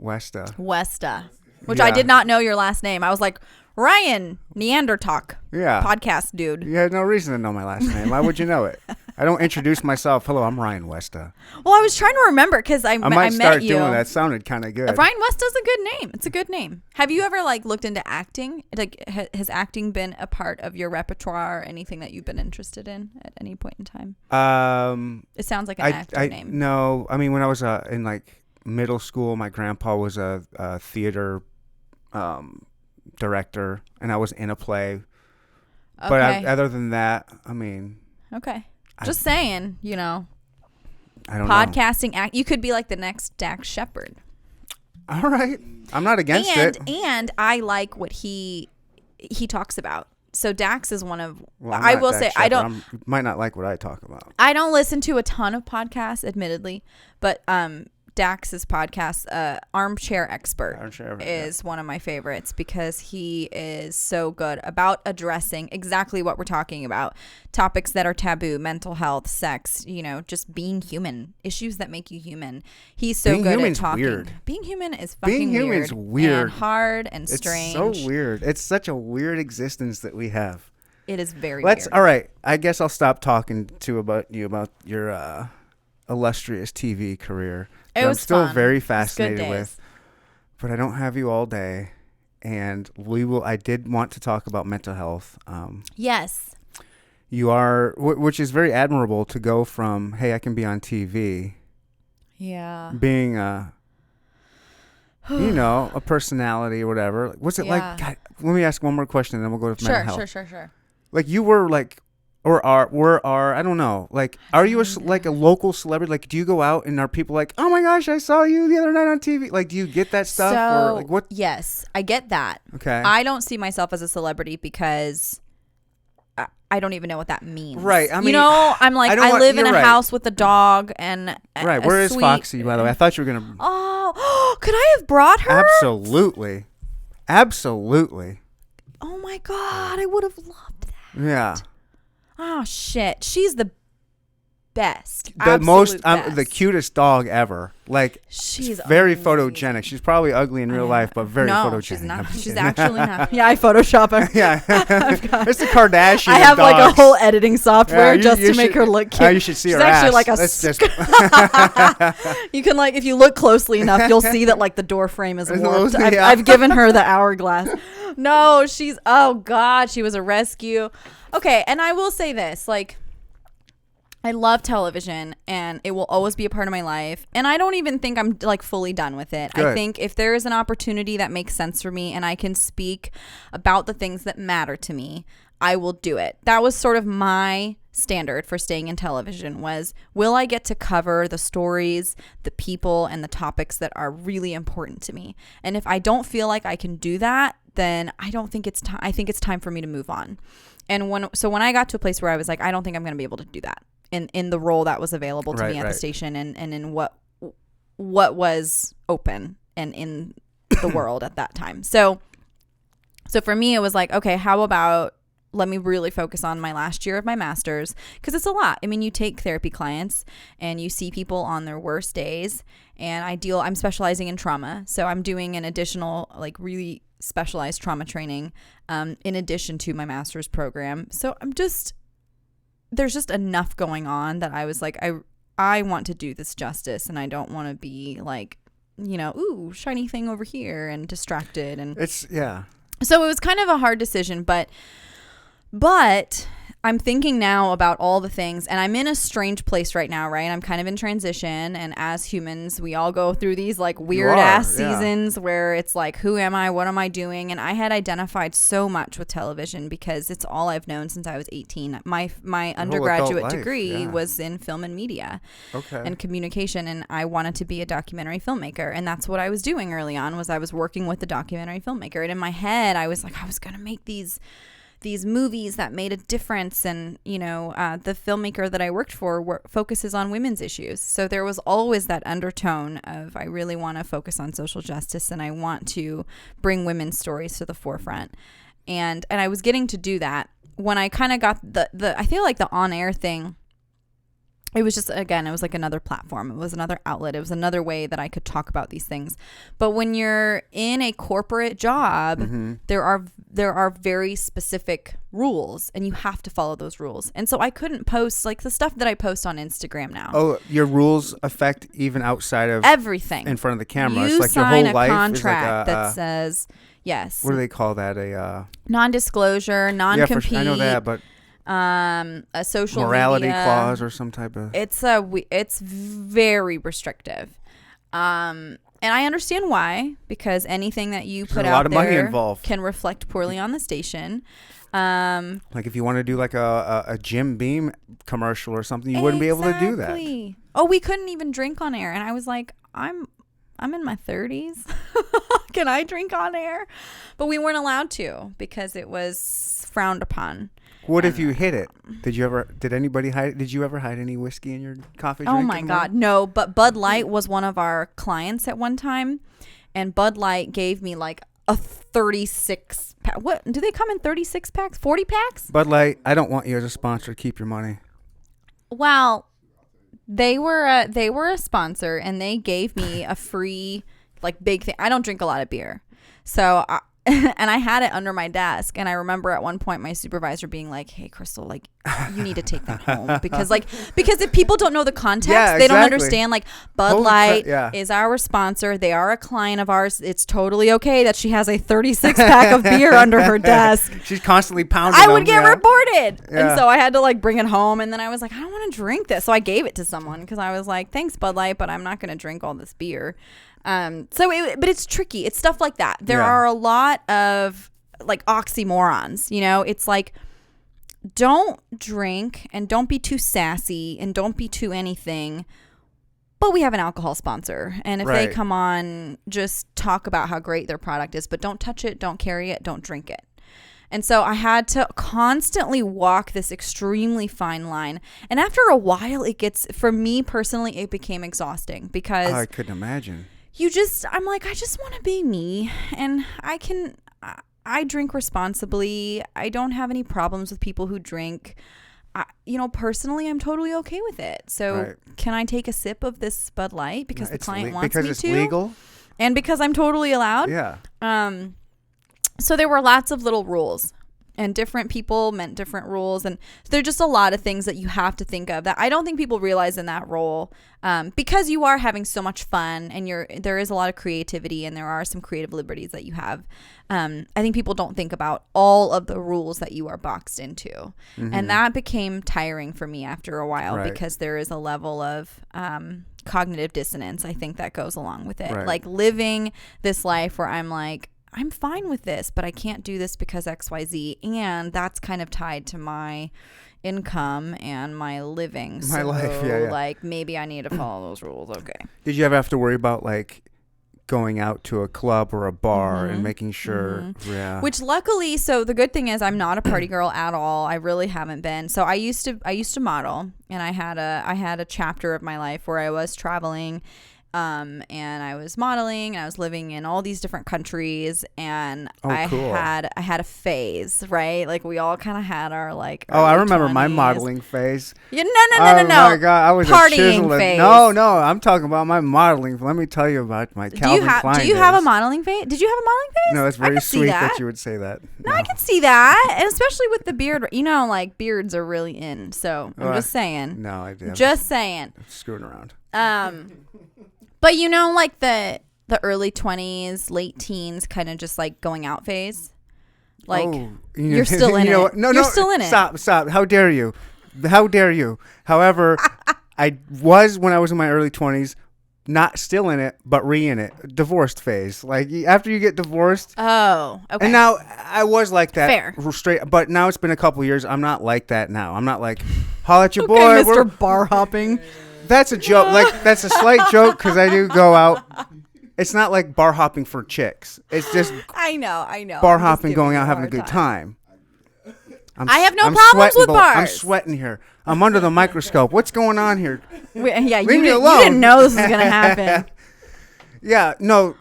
Westa. Which Yeah. I did not know your last name. I was like, Ryan Neanderthal. Yeah. Podcast dude. You had no reason to know my last name. Why would you know it? I don't introduce myself. Hello, I'm Ryan Westa. Well, I was trying to remember because I might met start you. doing that. Sounded kind of good. Ryan Westa's a good name. It's a good name. Have you ever like looked into acting? Like, has acting been a part of your repertoire or anything that you've been interested in at any point in time? It sounds like an actor name. No, I mean, when I was in like middle school, my grandpa was a theater director, and I was in a play. Okay. But other than that, I mean, okay. Just saying, you know. I don't know. Podcasting, you could be like the next Dax Shepard. All right, I'm not against it. And I like what he talks about. So Dax is one of. Well, I'm I not will Dax say Shepard. I don't. You might not like what I talk about. I don't listen to a ton of podcasts, admittedly, but Dax's podcast, Armchair Expert, is one of my favorites because he is so good about addressing exactly what we're talking about. Topics that are taboo, mental health, sex, you know, just being human, issues that make you human. He's so good at talking. Weird. Being human is fucking Being human's weird. and hard and strange. It's so weird. It's such a weird existence that we have. It is very weird. All right. I guess I'll stop talking about your illustrious TV career. I'm still fun. very fascinated with, but I don't have you all day, and I did want to talk about mental health. Yes. You are, which is very admirable to go from, hey, I can be on TV. Yeah. Being a personality or whatever. What's it like? God, let me ask one more question, and then we'll go to mental health. Sure. Like you were like. Or I don't know. Like, are you like a local celebrity? Like, do you go out and are people like, oh my gosh, I saw you the other night on TV? Like, do you get that stuff? Or like what? Yes, I get that. Okay. I don't see myself as a celebrity because I don't even know what that means. Right. I mean, I'm like, I live in a house with a dog and right. Where is Foxy, by the way? I thought you were gonna. Oh, could I have brought her? Absolutely. Oh my God, I would have loved that. Yeah. Oh shit, she's the best. The cutest dog ever. Like, she's very amazing. photogenic. She's probably ugly in real life, but very photogenic. She's not. She's actually not. Yeah, I Photoshop her. Yeah, it's the Kardashian. I have dogs. like a whole editing software you to should, make her look cute. You should see she's her actually ass. like a. You can like if you look closely enough, you'll see that like the door frame is warped. I've given her the hourglass. No, oh God, she was a rescue. Okay, and I will say this, like, I love television, and it will always be a part of my life, and I don't even think I'm, like, fully done with it. Good. I think if there is an opportunity that makes sense for me, and I can speak about the things that matter to me, I will do it. That was sort of my standard for staying in television was, will I get to cover the stories, the people, and the topics that are really important to me? And if I don't feel like I can do that, then I don't think it's time. I think it's time for me to move on. And when I got to a place where I was like, I don't think I'm going to be able to do that in the role that was available to me at the station and in what was open and in the world at that time. So for me, it was like, okay, how about let me really focus on my last year of my master's, because it's a lot. I mean, you take therapy clients and you see people on their worst days, and I'm specializing in trauma. So I'm doing an additional, like, really specialized trauma training in addition to my master's program. So there's just enough going on that I was like, I want to do this justice, and I don't want to be like, ooh, shiny thing over here and distracted. And so it was kind of a hard decision, but I'm thinking now about all the things, and I'm in a strange place right now, right? I'm kind of in transition, and as humans, we all go through these like weird ass seasons where it's like, who am I? What am I doing? And I had identified so much with television because it's all I've known since I was 18. My undergraduate degree was in film and media and communication, and I wanted to be a documentary filmmaker, and that's what I was doing early on. Was I was working with the documentary filmmaker, and in my head, I was like, I was gonna make these movies that made a difference, and the filmmaker that I worked for focuses on women's issues, so there was always that undertone of I really want to focus on social justice and I want to bring women's stories to the forefront, and I was getting to do that when I kind of got the I feel like the on-air thing. It was just, again, it was like another platform. It was another outlet. It was another way that I could talk about these things. But when you're in a corporate job, there are very specific rules, and you have to follow those rules. And so I couldn't post like the stuff that I post on Instagram now. Oh, your rules affect even outside of everything in front of the camera. You it's like sign your whole life contract is like that says yes. What do they call that? A non-disclosure, non-compete. I know that, but a social morality media clause or some type of. It's very restrictive. And I understand why, because anything that you put out there can reflect poorly on the station. Like if you want to do like a Jim Beam commercial or something, you wouldn't be able to do that. Oh, we couldn't even drink on air, and I was like, I'm in my 30s. Can I drink on air? But we weren't allowed to because it was frowned upon. What if you hid it? Did anybody hide? Did you ever hide any whiskey in your coffee drink? Oh my God, no. But Bud Light was one of our clients at one time, and Bud Light gave me like a 36 pack. What do they come in 36 packs, 40 packs? Bud Light, I don't want you as a sponsor. Keep your money. Well, they were a sponsor, and they gave me a free like big thing. I don't drink a lot of beer, so and I had it under my desk, and I remember at one point my supervisor being like, "Hey, Crystle, like you need to take that home because if people don't know the context, they don't understand. Like Bud Light is our sponsor; they are a client of ours. It's totally okay that she has a 36 pack of beer under her desk. She's constantly pounding. I would get reported, and so I had to like bring it home. And then I was like, I don't want to drink this, so I gave it to someone because I was like, thanks, Bud Light, but I'm not going to drink all this beer. But it's tricky. It's stuff like that. There are a lot of like oxymorons, it's like, don't drink and don't be too sassy and don't be too anything, but we have an alcohol sponsor. And if they come on, just talk about how great their product is, but don't touch it, don't carry it, don't drink it. And so I had to constantly walk this extremely fine line. And after a while, for me personally, it became exhausting because I couldn't imagine. I'm like, I just want to be me, and I drink responsibly. I don't have any problems with people who drink. Personally, I'm totally okay with it. So can I take a sip of this Bud Light because the client wants me to? Because it's legal? And because I'm totally allowed? Yeah. So there were lots of little rules. And different people meant different rules. And there are just a lot of things that you have to think of that I don't think people realize in that role, because you are having so much fun and there is a lot of creativity and there are some creative liberties that you have. I think people don't think about all of the rules that you are boxed into. Mm-hmm. And that became tiring for me after a while because there is a level of cognitive dissonance, I think, that goes along with it. Like living this life where I'm like, I'm fine with this, but I can't do this because XYZ. And that's kind of tied to my income and my living. My life, yeah. Like maybe I need to follow those rules. Okay. Did you ever have to worry about like going out to a club or a bar and making sure? Mm-hmm. Yeah. Which luckily, so the good thing is I'm not a party girl at all. I really haven't been. So I used to model, and I had a chapter of my life where I was traveling. And I was modeling, and I was living in all these different countries, and I had a phase, right? Like we all kind of had our like. Oh, I remember 20s. My modeling phase. Yeah, no. Oh my God, I was partying phase. No, I'm talking about my modeling. Let me tell you about my Calvin Klein. Do you have a modeling phase? Did you have a modeling phase? No, it's very sweet that you would say that. No, I can see that, and especially with the beard. Like beards are really in. So I'm just saying. No, I did. Just saying. I'm screwing around. But like the early 20s, late teens, kind of just like going out phase. Like, Oh, you're still in it. No, You're still in it. Stop. How dare you? How dare you? However, I was, when I was in my early 20s, not still in it, but in it. Divorced phase. Like, after you get divorced. Oh, okay. And now I was like that. Fair. Straight. But now it's been a couple years. I'm not like that now. I'm not like, holla at your Okay, boy. Mr. Bar hopping. That's a joke. Like, that's a slight joke because I do go out. It's not like bar hopping for chicks. It's just I know. bar I'm just hopping, giving going you out, a having a hard good time. time. I have no I'm problems with sweating, I'm bars. sweating here. I'm under the microscope. What's going on here? Yeah, you me didn't, alone. you didn't know this was going to happen. Yeah, no,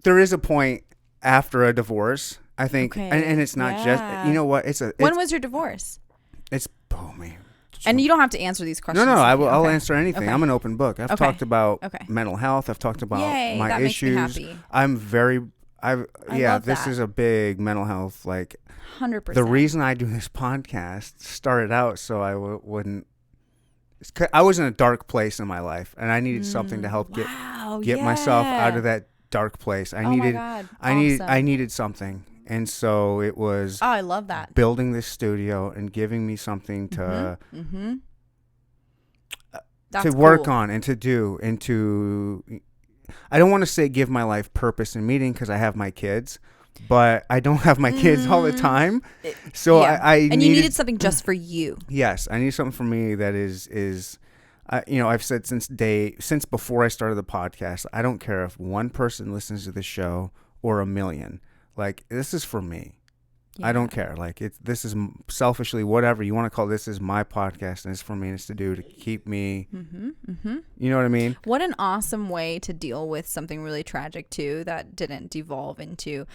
there is a point after a divorce, I think, Okay, and it's not just, you know what? When was your divorce? Oh man. And you don't have to answer these questions. No, I'll Okay. answer anything. Okay. I'm an open book. I've Okay. talked about Okay. mental health. I've talked about Yay, my that makes me issues. happy. I'm very, love this that. is a big mental health, like, 100%. the reason I do this podcast started out so I wouldn't. I was in a dark place in my life, and I needed something to help get myself out of that dark place. I needed, my God. I needed something, and so it was. Oh, I love that. Building this studio and giving me something to That's work cool. on and to do and to. I don't want to say give my life purpose and meaning because I have my kids. But I don't have my kids all the time, so Yeah. I and you needed something just for you. Yes, I need something for me that is, I've said since before I started the podcast, I don't care if one person listens to the show or a million. Like, this is for me. I don't care. Like, this is selfishly, whatever you want to call it, this is my podcast, and it's for me, and it's to do to keep me. You know what I mean? What an awesome way to deal with something really tragic too that didn't devolve into.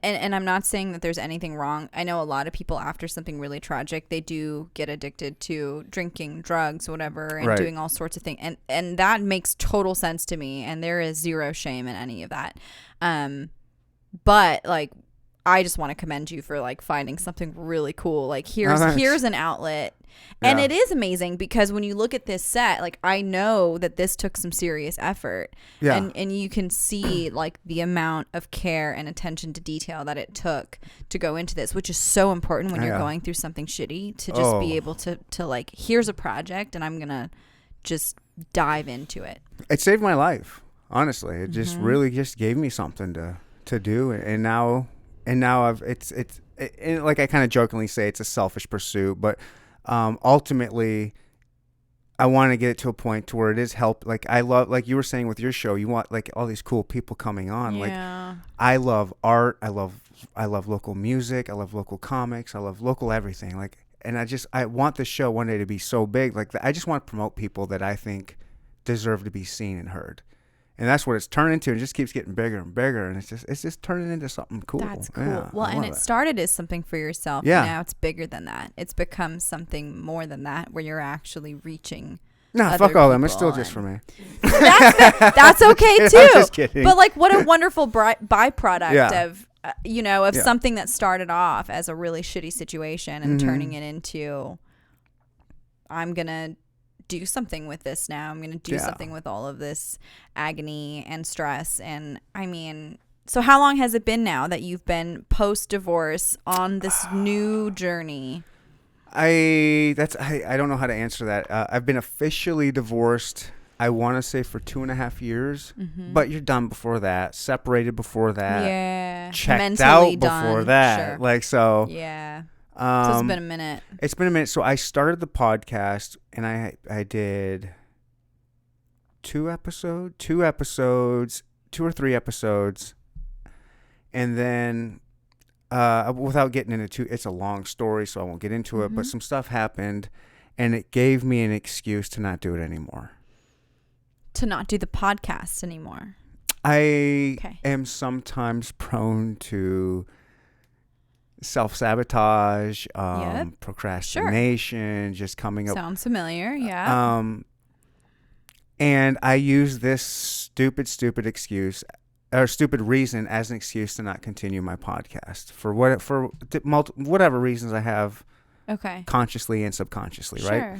And I'm not saying that there's anything wrong. I know a lot of people after something really tragic, they do get addicted to drinking, drugs, whatever, and Right. doing all sorts of things. And that makes total sense to me. And there is zero shame in any of that. But like, I just want to commend you for like finding something really cool. Like, here's an outlet. And Yeah. it is amazing because when you look at this set, like, I know that this took some serious effort. Yeah. And you can see like the amount of care and attention to detail that it took to go into this, which is so important when you're going through something shitty, to just be able to like, here's a project and I'm going to just dive into it. It saved my life, honestly. It just really just gave me something to do, and now I've it's like I kind of jokingly say it's a selfish pursuit, but ultimately I want to get it to a point to where it is help. Like, I love, like you were saying with your show, you want like all these cool people coming on. Like, I love art. I love local music. I love local comics. I love local everything. Like, and I want the show one day to be so big. Like, I just want to promote people that I think deserve to be seen and heard. And that's what it's turned into. It just keeps getting bigger and bigger, and it's just turning into something cool. That's cool. Yeah, well, I and love it started as something for yourself. Yeah. And now it's bigger than that. It's become something more than that, where you're actually reaching. Nah, fuck all them. It's still just for me. That's okay too. I'm just kidding. But like, what a wonderful byproduct Yeah. of something that started off as a really shitty situation and turning it into, I'm gonna do something with this now. I'm going to do something with all of this agony and stress. And I mean, so how long has it been now that you've been post-divorce on this new journey? I don't know how to answer that. I've been officially divorced, I want to say, for 2.5 years, but you're done before that, separated before that, checked mentally out before done. that. Sure. Like, so. Yeah. So it's been a minute. It's been a minute. So I started the podcast, and I did 2 or 3 episodes, and then without getting into it's a long story, so I won't get into it. But some stuff happened, and it gave me an excuse to not do it anymore. To not do the podcast anymore. I am sometimes prone to self-sabotage, procrastination, just coming up. Sounds familiar, yeah. And I use this stupid excuse or stupid reason as an excuse to not continue my podcast for whatever reasons I have, consciously and subconsciously, right?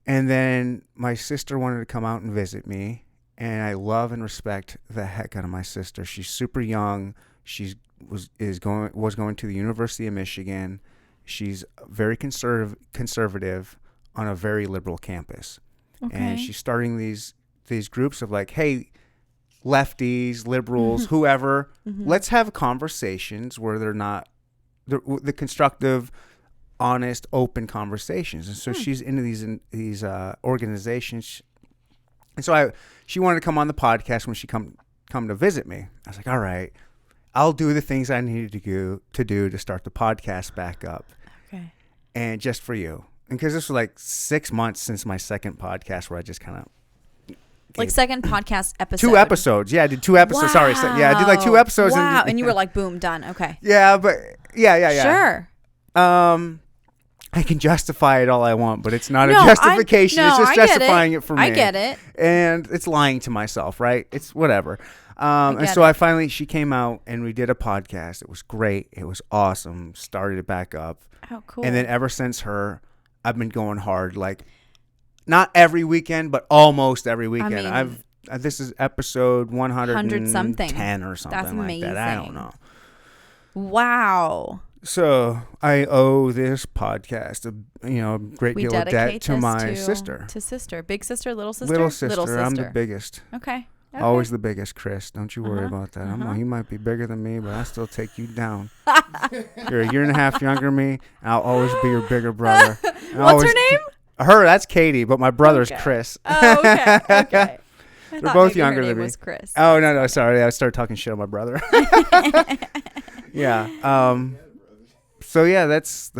And then my sister wanted to come out and visit me, and I love and respect the heck out of my sister. She's super young. She's was going to the University of Michigan. She's very conservative on a very liberal campus, and she's starting these groups of like, hey, lefties, liberals, whoever, let's have conversations where they're not the constructive, honest, open conversations. And so she's into these organizations, and so she wanted to come on the podcast when she come to visit me. I was like, all right, I'll do the things I needed to do to start the podcast back up. Okay. And just for you. And because this was like 6 months since my second podcast where I just kind of... Like second podcast episode. 2 episodes. Yeah, I did 2 episodes. Wow. Sorry. Yeah, I did like 2 episodes. Wow. And you were like, boom, done. Okay. Yeah, but... Yeah. Sure. I can justify it all I want, but it's not a justification. It's just justifying it for me. I get it. And it's lying to myself, right? It's whatever. And so she came out and we did a podcast. It was great. It was awesome. Started it back up. Oh, cool. And then ever since I've been going hard, like not every weekend, but almost every weekend. I mean, this is episode 110 something or something. That's amazing. Like that. I don't know. Wow. So I owe this podcast a great deal of debt to my sister. To sister. Big sister, little sister? Little sister. I'm the biggest. Okay. Always the biggest, Chris. Don't you worry about that. You might be bigger than me, but I still take you down. You're 1.5 years younger than me. I'll always be your bigger brother. What's her name? That's Katie, but my brother's Chris. Oh, okay. They're both younger than me. Was Chris. Oh, no, sorry. I started talking shit on my brother. Yeah. So yeah, that's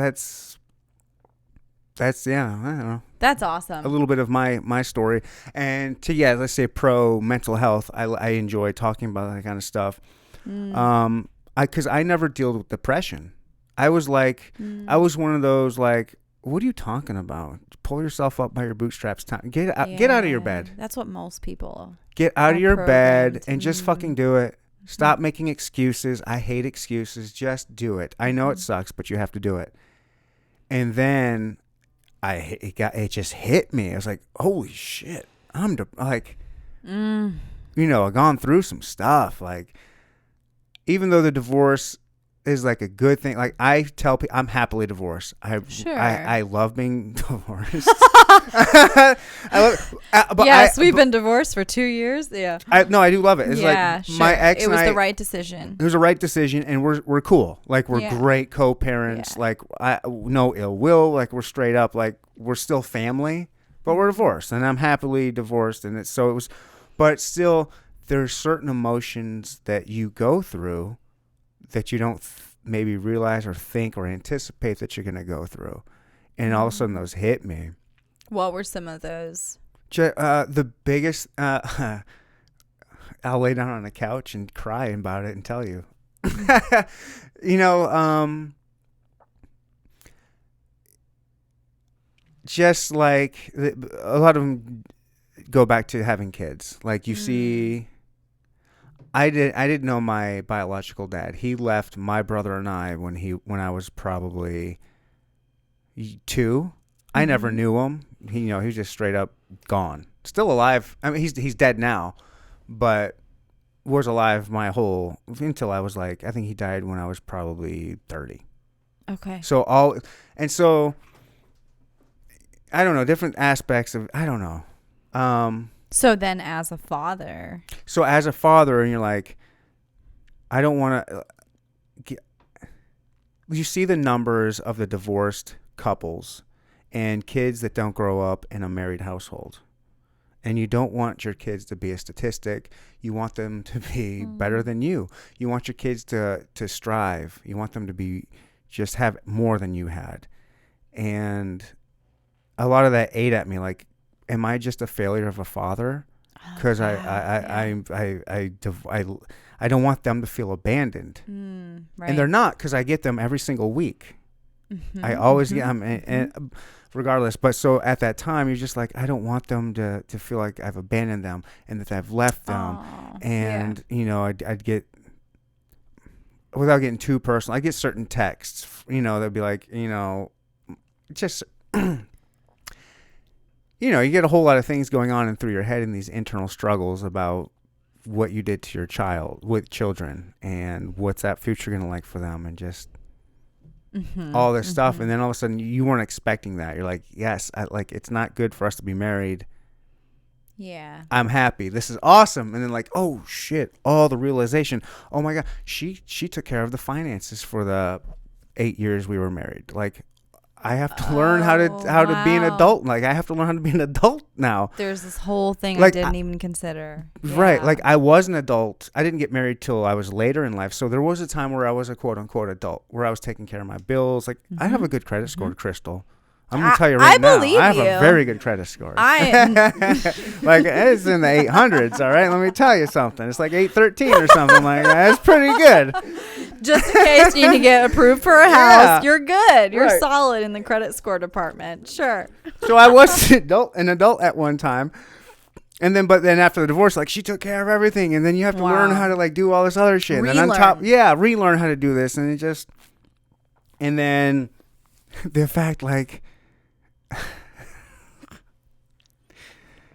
I don't know. That's awesome. A little bit of my story, and let's say pro mental health. I enjoy talking about that kind of stuff. Because I never dealt with depression. I was like, I was one of those like, what are you talking about? Pull yourself up by your bootstraps. Get out of your bed. That's what most people. Get out of your bed and just fucking do it. Stop making excuses. I hate excuses. Just do it. I know it sucks, but you have to do it. And then it just hit me. I was like, holy shit. I've gone through some stuff. Like, even though the divorce is like a good thing, like I tell people I'm happily divorced. I love being divorced. We've been divorced for 2 years. Yeah. I do love it. It's like sure. My ex. It was the right decision. It was the right decision, and we're cool. Like we're great co-parents. Yeah. Like no ill will. Like we're straight up. Like we're still family, but we're divorced, and I'm happily divorced. And but still, there's certain emotions that you go through that you don't maybe realize or think or anticipate that you're going to go through. And all of a sudden those hit me. What were some of those? The biggest, I'll lay down on a couch and cry about it and tell you. Just like a lot of them go back to having kids. Like you see... I didn't know my biological dad. He left my brother and I when I was probably 2. I never knew him. He was just straight up gone. Still alive. I mean, he's dead now, but was alive until I was like, I think he died when I was probably 30. Okay. So I don't know, different aspects of, I don't know. So then as a father, and you're like, I don't want to, you see the numbers of the divorced couples and kids that don't grow up in a married household. And you don't want your kids to be a statistic. You want them to be better than you. You want your kids to strive. You want them to just have more than you had. And a lot of that ate at me, like, am I just a failure of a father? Because I don't want them to feel abandoned, right. And they're not, because I get them every single week. I always get them, and regardless. But so at that time, you're just like, I don't want them to feel like I've abandoned them and that I've left them. And I'd get, without getting too personal, I get certain texts. They'd be like, just. You get a whole lot of things going on through your head and these internal struggles about what you did to your child with children and what's that future going to like for them and just all this stuff. And then all of a sudden you weren't expecting that. You're like, yes, like it's not good for us to be married. Yeah. I'm happy. This is awesome. And then like, oh shit, all the realization. Oh my God. She took care of the finances for the 8 years we were married. Like I have to learn how to be an adult. Like I have to learn how to be an adult now. There's this whole thing like, I didn't even consider. Right. Yeah. Like I was an adult. I didn't get married till I was later in life. So there was a time where I was a quote unquote adult, where I was taking care of my bills. Like I have a good credit score, Crystal. I'm gonna tell you right now. I have a very good credit score. Like it's in the 800s. All right, let me tell you something. It's like 813 or something like that. It's pretty good. Just in case you need to get approved for a house, Yeah. you're good. You're Right. solid in the credit score department. Sure. So I was an adult at one time. And then, but then after the divorce, like she took care of everything, and then you have to learn how to like do all this other shit. And then on top, relearn how to do this, and it just, and then the fact like,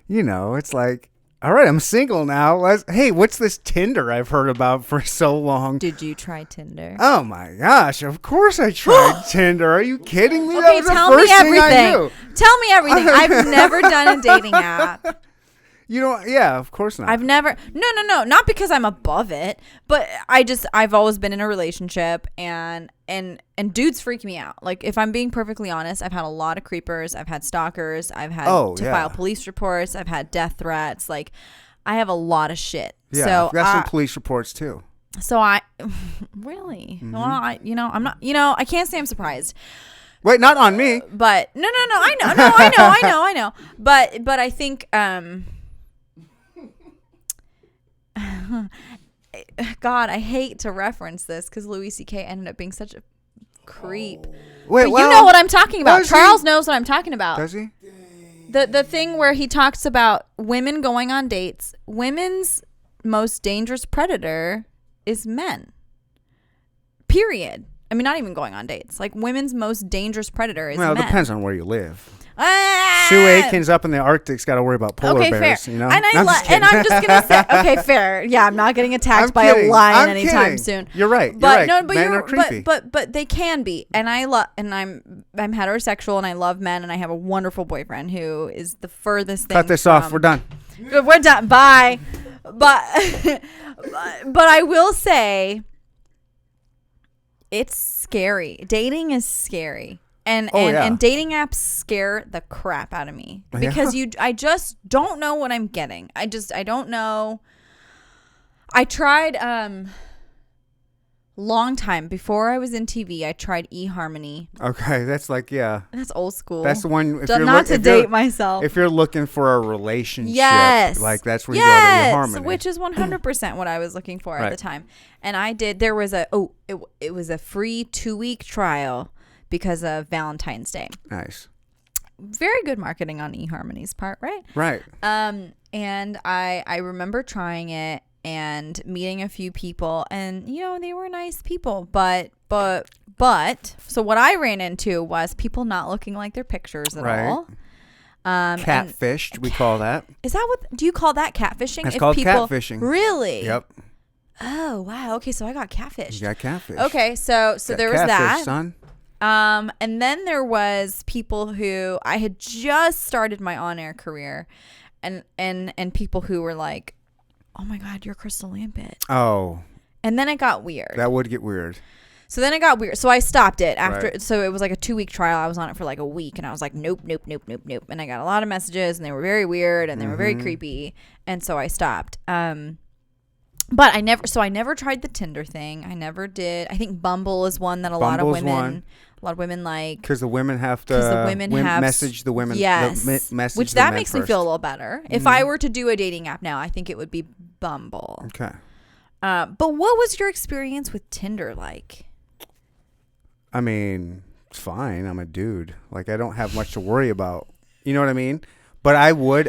you know, it's like, all right, I'm single now. Hey, what's this Tinder I've heard about for so long? Did you try Tinder? Oh my gosh! Of course I tried Tinder. Are you kidding me? Okay, That was the tell me first thing I everything. knew. Tell me everything. I've never done a dating app. You don't. Yeah, of course not. I've never. No. Not because I'm above it, but I've always been in a relationship, and dudes freak me out. Like if I'm being perfectly honest, I've had a lot of creepers. I've had stalkers. I've had to file police reports. I've had death threats. Like I have a lot of shit. Yeah, so I've got some police reports too. So I really, well, I'm not. I can't say I'm surprised. Wait, not on me. But no. I know. But I think God, I hate to reference this because Louis C.K. ended up being such a creep. Wait, but you know what I'm talking about. Charles knows what I'm talking about. Does he? The thing where he talks about women going on dates. Women's most dangerous predator is men. Period. I mean, not even going on dates. Like women's most dangerous predator is men. Well, it depends on where you live. Sue Aiken's up in the Arctic's got to worry about polar bears. Fair. You know, and I'm just gonna say, okay, fair. Yeah, I'm not getting attacked by a lion anytime soon. You're right. But you're right. no, but men are creepy. but they can be. And I'm heterosexual and I love men and I have a wonderful boyfriend who is the furthest thing. Cut this off. We're done. We're done. Bye. But I will say, it's scary. Dating is scary. And dating apps scare the crap out of me because I just don't know what I'm getting. I don't know. I tried long time before I was in TV. I tried eHarmony. Okay, that's like that's old school. That's the one. Not to date myself. If you're looking for a relationship, like that's where you go to eHarmony, which is 100% what I was looking for at the time. And I did. There was it was a free 2-week trial. Because of Valentine's Day. Nice. Very good marketing on eHarmony's part, right? Right. And I remember trying it and meeting a few people, and they were nice people, but so what I ran into was people not looking like their pictures at all. Catfished, we call that. Is that do you call that catfishing? It's called catfishing. Really? Yep. Oh wow. Okay, so I got catfished. You got catfished. Okay, so there was that. Son. And then there was people who I had just started my on-air career, and people who were like, "Oh my God, you're Crystle Lampitt." Oh. And then it got weird. That would get weird. So then it got weird. So I stopped it after. Right. So it was like a 2-week trial. I was on it for like a week, and I was like, nope. And I got a lot of messages, and they were very weird, and they were very creepy, and so I stopped. But I never tried the Tinder thing. I never did. I think Bumble is one that a lot of women like. Because the women have to message the women. Yes. Message which that makes me feel a little better. Mm-hmm. If I were to do a dating app now, I think it would be Bumble. Okay. But what was your experience with Tinder like? I mean, it's fine. I'm a dude. Like, I don't have much to worry about. You know what I mean? But I would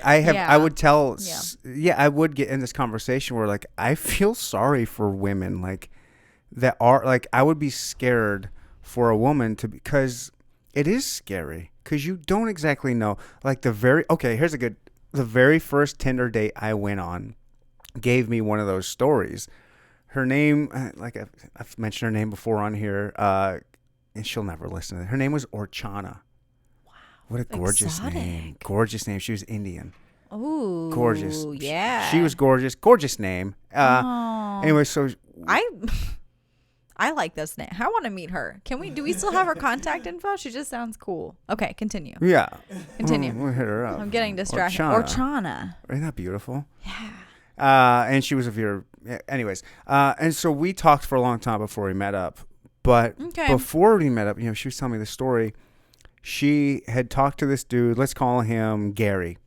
get in this conversation where like, I feel sorry for women like that are like, I would be scared for a woman because it is scary because you don't exactly know like the very first Tinder date I went on gave me one of those stories. Her name, like I've mentioned her name before on here, and she'll never listen to it. Her name was Orchana. Wow. What a gorgeous name. Gorgeous name. She was Indian. Ooh. Gorgeous. Yeah. She was gorgeous. Gorgeous name. Anyway, so I like this name. I want to meet her. Do we still have her contact info? She just sounds cool. Okay, continue. Yeah. Continue. We'll hit her up. I'm getting distracted. Orchana. Isn't that beautiful? Yeah. And she was anyways. And so we talked for a long time before we met up. But before we met up, she was telling me the story. She had talked to this dude. Let's call him Gary.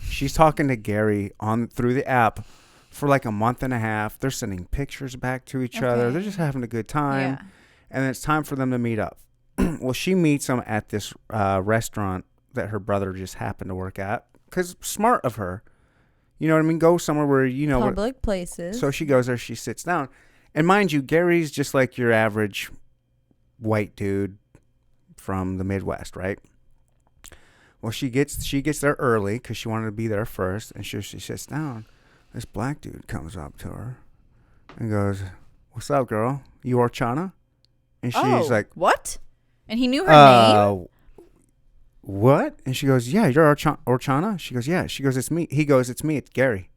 She's talking to Gary through the app for like a month and a half. They're sending pictures back to each other. They're just having a good time. Yeah. And then it's time for them to meet up. Well, she meets him at this restaurant that her brother just happened to work at. Because smart of her. You know what I mean? Go somewhere where, Public places. So she goes there. She sits down. And mind you, Gary's just like your average white dude from the Midwest, right? Well, she gets there early because she wanted to be there first. And she sits down. This black dude comes up to her and goes, "What's up, girl? You Orchana?" And she's like, "What?" And he knew her name. What? And she goes, "Yeah, you're Orchana." She goes, "Yeah." She goes, "It's me." He goes, "It's me. It's Gary."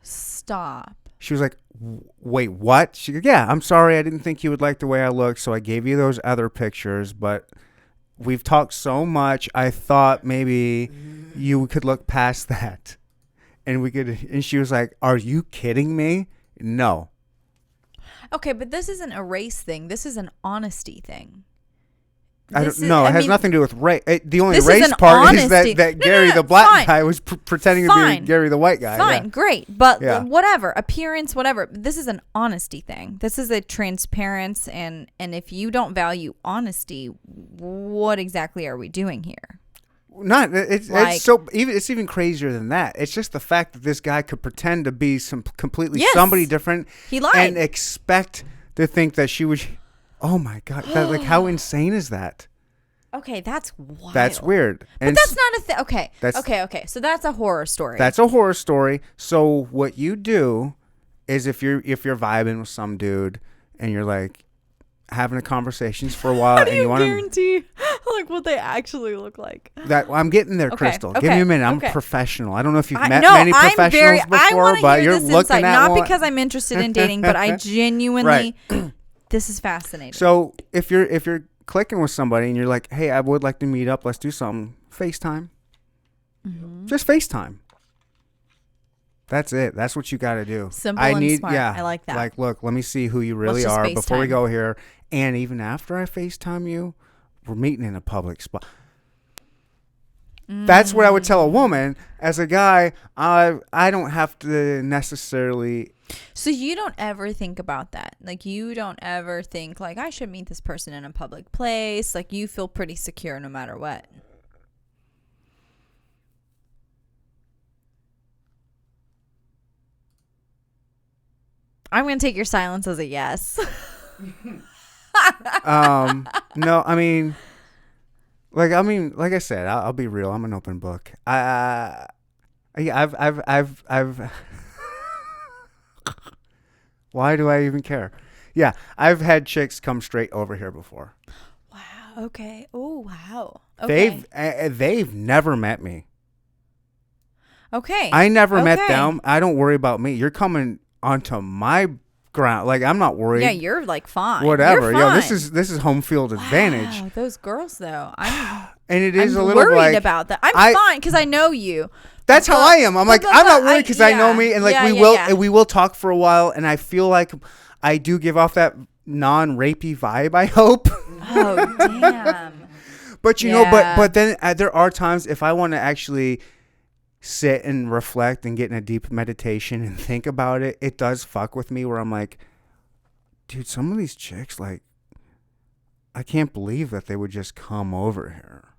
Stop. She was like, "Wait, what?" She goes, "Yeah, I'm sorry. I didn't think you would like the way I look, so I gave you those other pictures, but we've talked so much, I thought maybe you could look past that." And she was like, "Are you kidding me?" No. Okay, but this isn't a race thing. This is an honesty thing. It has nothing to do with race. The only race part is that Gary the black guy was pretending to be Gary the white guy. Fine, great. But whatever, appearance, whatever. This is an honesty thing. This is a transparency. And if you don't value honesty, what exactly are we doing here? It's even crazier than that. It's just the fact that this guy could pretend to be completely somebody different. He lied and expect to think that she was. Oh my God! How insane is that? Okay, that's wild. That's weird. But that's not a thing. Okay. So that's a horror story. That's a horror story. So what you do is if you're vibing with some dude and you're like having a conversations for a while, how do and you want to guarantee like what they actually look like? That I'm getting there, Crystal. Give me a minute. I'm a professional. I don't know if you've met no, many professionals before, but you're looking at not one. Because I'm interested in dating, but I genuinely this is fascinating. So if you're clicking with somebody and you're like, "Hey, I would like to meet up. Let's do something." FaceTime. Mm-hmm. Just FaceTime. That's it. That's what you got to do. Simple and smart. Yeah, I like that. Like, look, let me see who you really are before we go here. And even after I FaceTime you, we're meeting in a public spot. That's what I would tell a woman. As a guy, I don't have to necessarily. So you don't ever think about that? Like, you don't ever think, like, I should meet this person in a public place? Like, you feel pretty secure no matter what? I'm going to take your silence as a yes. No, I mean, like I said, I'll be real. I'm an open book. I've why do I even care? Yeah, I've had chicks come straight over here before. Wow. Okay. Oh, wow. Okay. They've never met me. Okay. I never met them. I don't worry about me. You're coming onto my ground. Like, I'm not worried. Yeah, you're like fine. Whatever. You're fine. Yo, this is home field advantage. Wow, those girls though. I'm a little worried about that. I'm fine because I know you. That's how I am. I'm like, I'm not worried because I know me, and like we will talk for a while, and I feel like I do give off that non-rapey vibe. I hope. Oh damn. But you know, but then there are times if I want to actually sit and reflect and get in a deep meditation and think about it, it does fuck with me where I'm like, dude, some of these chicks, like, I can't believe that they would just come over here.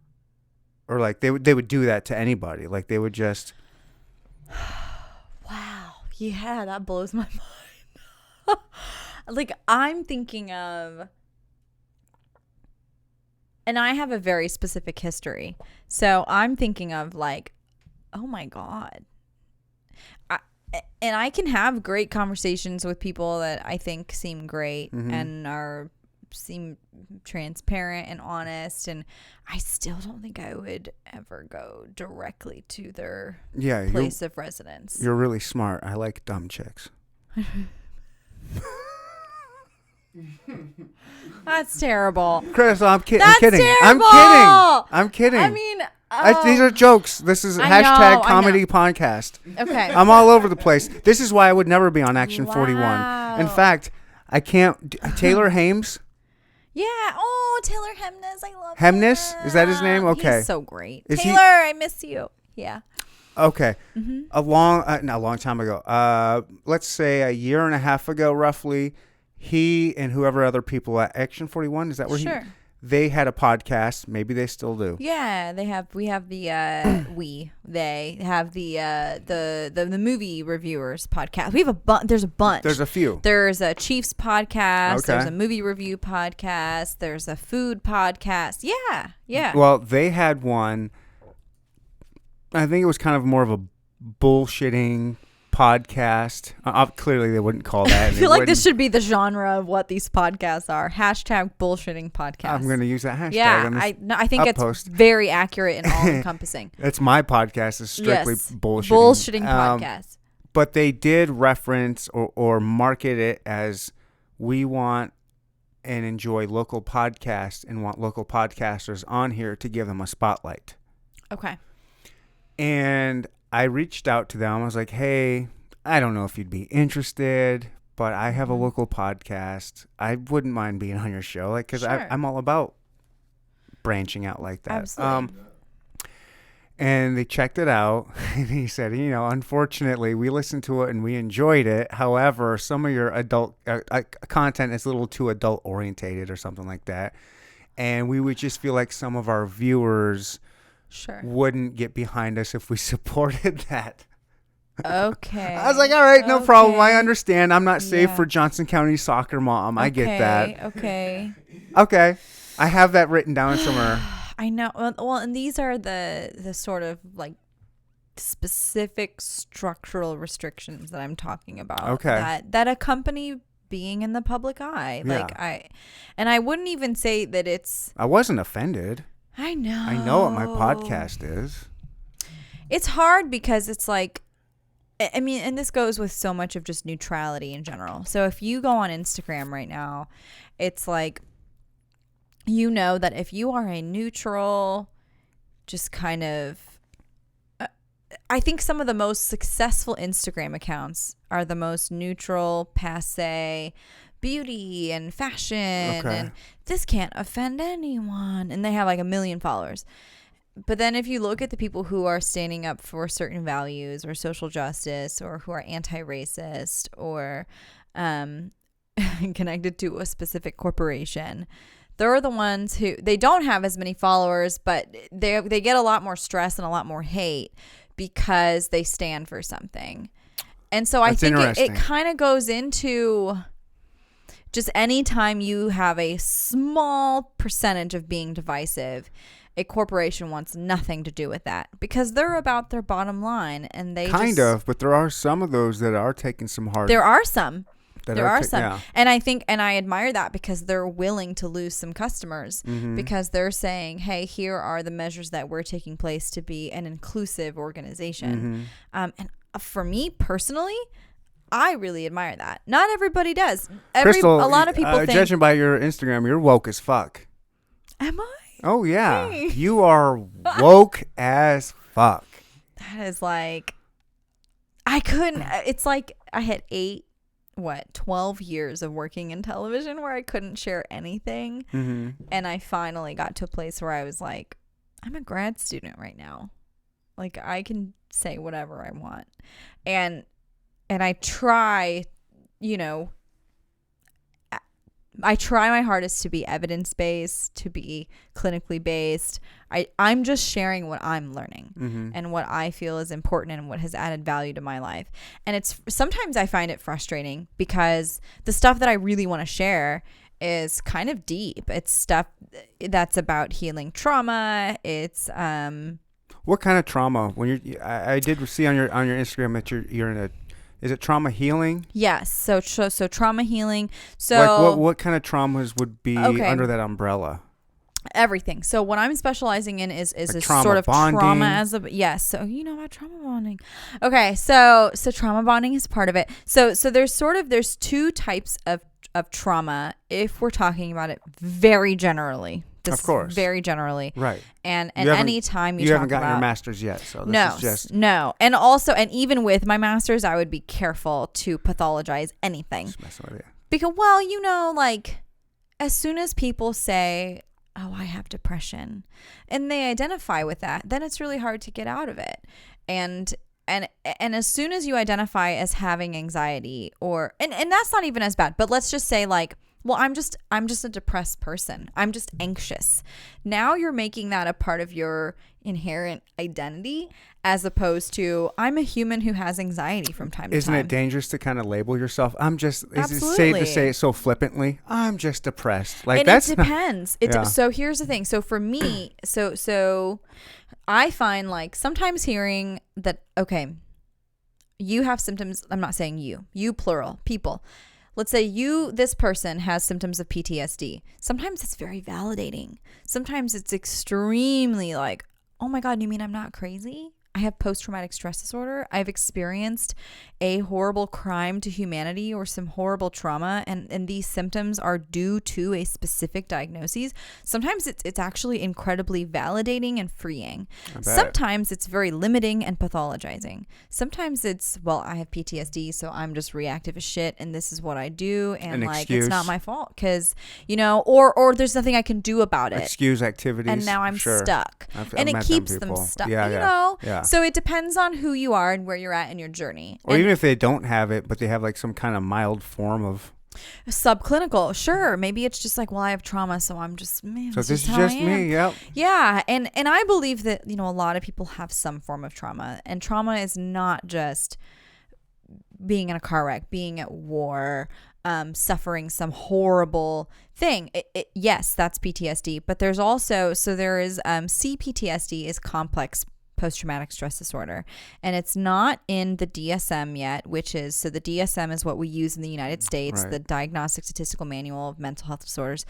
Or like they would do that to anybody. Like they would just. Wow. Yeah, that blows my mind. Like I'm thinking of, and I have a very specific history. So I'm thinking of like, oh my God. and I can have great conversations with people that I think seem great Mm-hmm. and seem transparent and honest, and I still don't think I would ever go directly to their place of residence. You're really smart. I like dumb chicks. That's terrible. Crystle, I'm kidding. That's I'm kidding. terrible. I'm kidding. I mean, These are jokes. This is I hashtag know, I comedy podcast. okay. I'm all over the place. This is why I would never be on Action 41. In Wow. fact, I can't. Taylor Hames? Yeah. Oh, Taylor Hemnes. I love Hemnes? him. Is that his name? Okay. He's so great. Is he- Taylor, I miss you. Yeah. Okay. Mm-hmm. A long time ago. Let's say a year and a half ago, roughly. He and whoever other people at Action 41, is that where Sure. they had a podcast. Maybe they still do. Yeah, they have. We have the. They have the movie reviewers podcast. We have a bunch. There's a bunch. There's a few. There's a Chiefs podcast. Okay. There's a movie review podcast. There's a food podcast. Yeah, yeah. Well, they had one. I think it was kind of more of a bullshitting podcast. Clearly, they wouldn't call that. I feel like this should be the genre of what these podcasts are. Hashtag bullshitting podcast. I'm going to use that hashtag. Yeah, on this I think it's post. very accurate and all encompassing. That's my podcast. Is strictly Yes, bullshitting. bullshitting podcast. But they did reference or market it as we want and enjoy local podcasts and want local podcasters on here to give them a spotlight. Okay. And I reached out to them. I was like, hey, I don't know if you'd be interested, but I have a local podcast. I wouldn't mind being on your show, like, because Sure. I'm all about branching out like that. Absolutely. And they checked it out, and he said, unfortunately, we listened to it and we enjoyed it. However, some of your adult content is a little too adult orientated or something like that. And we would just feel like some of our viewers Sure. wouldn't get behind us if we supported that. Okay. I was like, all right, no problem. I Okay. understand. I'm not safe Yeah. for Johnson County soccer mom. I get that. Okay. Okay. I have that written down somewhere. I know. Well, and these are the sort of like specific structural restrictions that I'm talking about. Okay. That accompany being in the public eye. Yeah. Like I wouldn't even say that it's. I wasn't offended. I know. I know what my podcast is. It's hard because it's like, I mean, and this goes with so much of just neutrality in general. So if you go on Instagram right now, it's like, that if you are a neutral, just kind of, I think some of the most successful Instagram accounts are the most neutral, passe, beauty and fashion, and this can't offend anyone, and they have like 1 million followers. But then if you look at the people who are standing up for certain values or social justice, or who are anti-racist, or connected to a specific corporation, they're the ones who, they don't have as many followers, but they get a lot more stress and a lot more hate because they stand for something. And so I think it kind of goes into just anytime you have a small percentage of being divisive, a corporation wants nothing to do with that because they're about their bottom line, and they but there are some of those that are taking some hard. There are some. Yeah. And I think, and I admire that because they're willing to lose some customers because they're saying, hey, here are the measures that we're taking place to be an inclusive organization. And for me personally, I really admire that. Not everybody does. Crystle, a lot of people think. Judging by your Instagram, you're woke as fuck. Am I? Oh, yeah. Hey. You are woke as fuck. That is like, I couldn't, it's like I had 12 years of working in television where I couldn't share anything. And I finally got to a place where I was like, I'm a grad student right now. Like, I can say whatever I want. And I try, I try my hardest to be evidence-based, to be clinically based. I'm just sharing what I'm learning and what I feel is important and what has added value to my life. And it's sometimes I find it frustrating because the stuff that I really want to share is kind of deep. It's stuff that's about healing trauma. It's what kind of trauma? When I did see on your Instagram that you're in a Is it trauma healing? Yes. So trauma healing. So Like what kind of traumas would be under that umbrella? Everything. So what I'm specializing in is Like a trauma sort of bonding. trauma as a yes. So you know about trauma bonding. Okay, so trauma bonding is part of it. So there's two types of trauma if we're talking about it very generally. Of course. Very generally. Right. And any time you haven't gotten your master's yet, so this is just no. And also, and even with my master's, I would be careful to pathologize anything. just messing with you. Because, well, you know, like as soon as people say, oh, I have depression, and they identify with that, then it's really hard to get out of it. And as soon as you identify as having anxiety and that's not even as bad, but let's just say like, well, I'm just a depressed person. I'm just anxious. Now you're making that a part of your inherent identity as opposed to I'm a human who has anxiety from time to time. Isn't it dangerous to kind of label yourself? Absolutely. Is it safe to say it so flippantly? I'm just depressed. Like and that's it depends. Yeah. So here's the thing. So for me, so I find like sometimes hearing that, okay, you have symptoms. I'm not saying you plural, people. Let's say this person has symptoms of PTSD. Sometimes it's very validating. Sometimes it's extremely like, oh my God, you mean I'm not crazy? I have post-traumatic stress disorder. I've experienced a horrible crime to humanity or some horrible trauma, and these symptoms are due to a specific diagnosis. Sometimes it's actually incredibly validating and freeing. Sometimes it's very limiting and pathologizing. Sometimes it's, well, I have PTSD, so I'm just reactive as shit, and this is what I do, and An like excuse. it's not my fault because, you know, or there's nothing I can do about it. Excuse activities. And now I'm Sure. stuck. I've And it met keeps them them people. stuck. Yeah, you yeah, know? yeah. So it depends on who you are and where you're at in your journey. Or And even if they don't have it, but they have like some kind of mild form of. subclinical, sure. Maybe it's just like, well, I have trauma, so I'm just, man, So this this is how just I am. me. Yep. Yeah, and I believe that, you know, a lot of people have some form of trauma, and trauma is not just being in a car wreck, being at war, suffering some horrible thing. Yes, that's PTSD, but there's also, so there is CPTSD is complex post-traumatic stress disorder, and it's not in the DSM yet, which is, so the DSM is what we use in the United States, Right. the Diagnostic Statistical Manual of Mental Health Disorders.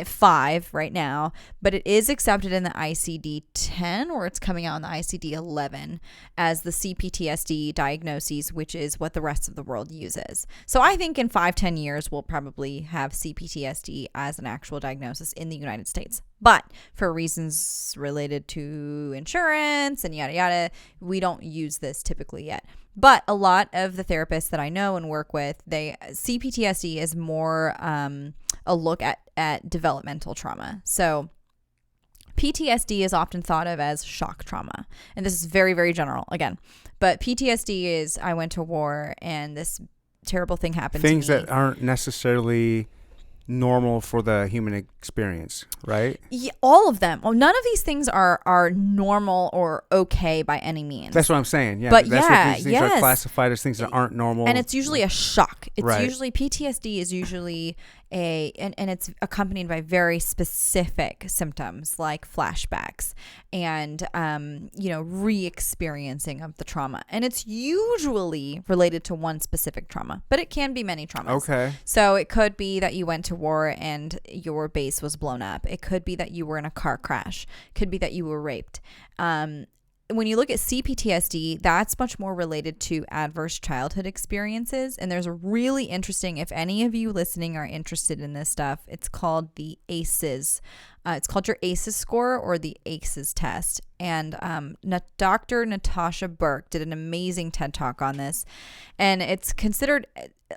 5 right now, but it is accepted in the ICD-10, or it's coming out in the ICD-11 as the CPTSD diagnoses, which is what the rest of the world uses. So I think in 5-10 years, we'll probably have CPTSD as an actual diagnosis in the United States. But for reasons related to insurance and yada yada, we don't use this typically yet. But a lot of the therapists that I know and work with, CPTSD is more a look at developmental trauma. So PTSD is often thought of as shock trauma. And this is very, very general again. But PTSD is, I went to war and this terrible thing happened to me. Things that aren't necessarily normal for the human experience, right? Yeah, all of them. Well, none of these things are normal or okay by any means. That's what I'm saying. Yeah, But that's yeah, what these things yes. are classified as things that aren't normal. And it's usually a shock. It's Right. usually, PTSD is usually and it's accompanied by very specific symptoms like flashbacks and re-experiencing of the trauma. And it's usually related to one specific trauma, but it can be many traumas. Okay. So it could be that you went to war and your base was blown up. It could be that you were in a car crash. It could be that you were raped. When you look at CPTSD, that's much more related to adverse childhood experiences. And there's a really interesting, if any of you listening are interested in this stuff, it's called the ACEs. It's called your ACEs score or the ACEs test. And Dr. Natasha Burke did an amazing TED Talk on this. And it's considered,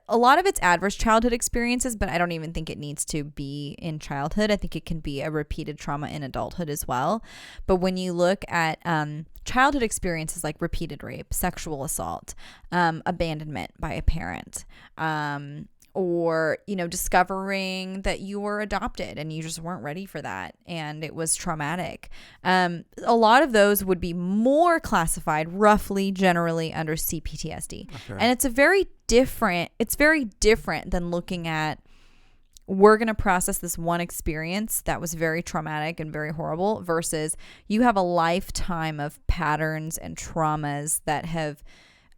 a lot of it's adverse childhood experiences, but I don't even think it needs to be in childhood. I think it can be a repeated trauma in adulthood as well. But when you look at childhood experiences like repeated rape, sexual assault, abandonment by a parent, or, discovering that you were adopted and you just weren't ready for that and it was traumatic. A lot of those would be more classified roughly generally under CPTSD. Okay. And it's very different than looking at, we're going to process this one experience that was very traumatic and very horrible versus you have a lifetime of patterns and traumas that have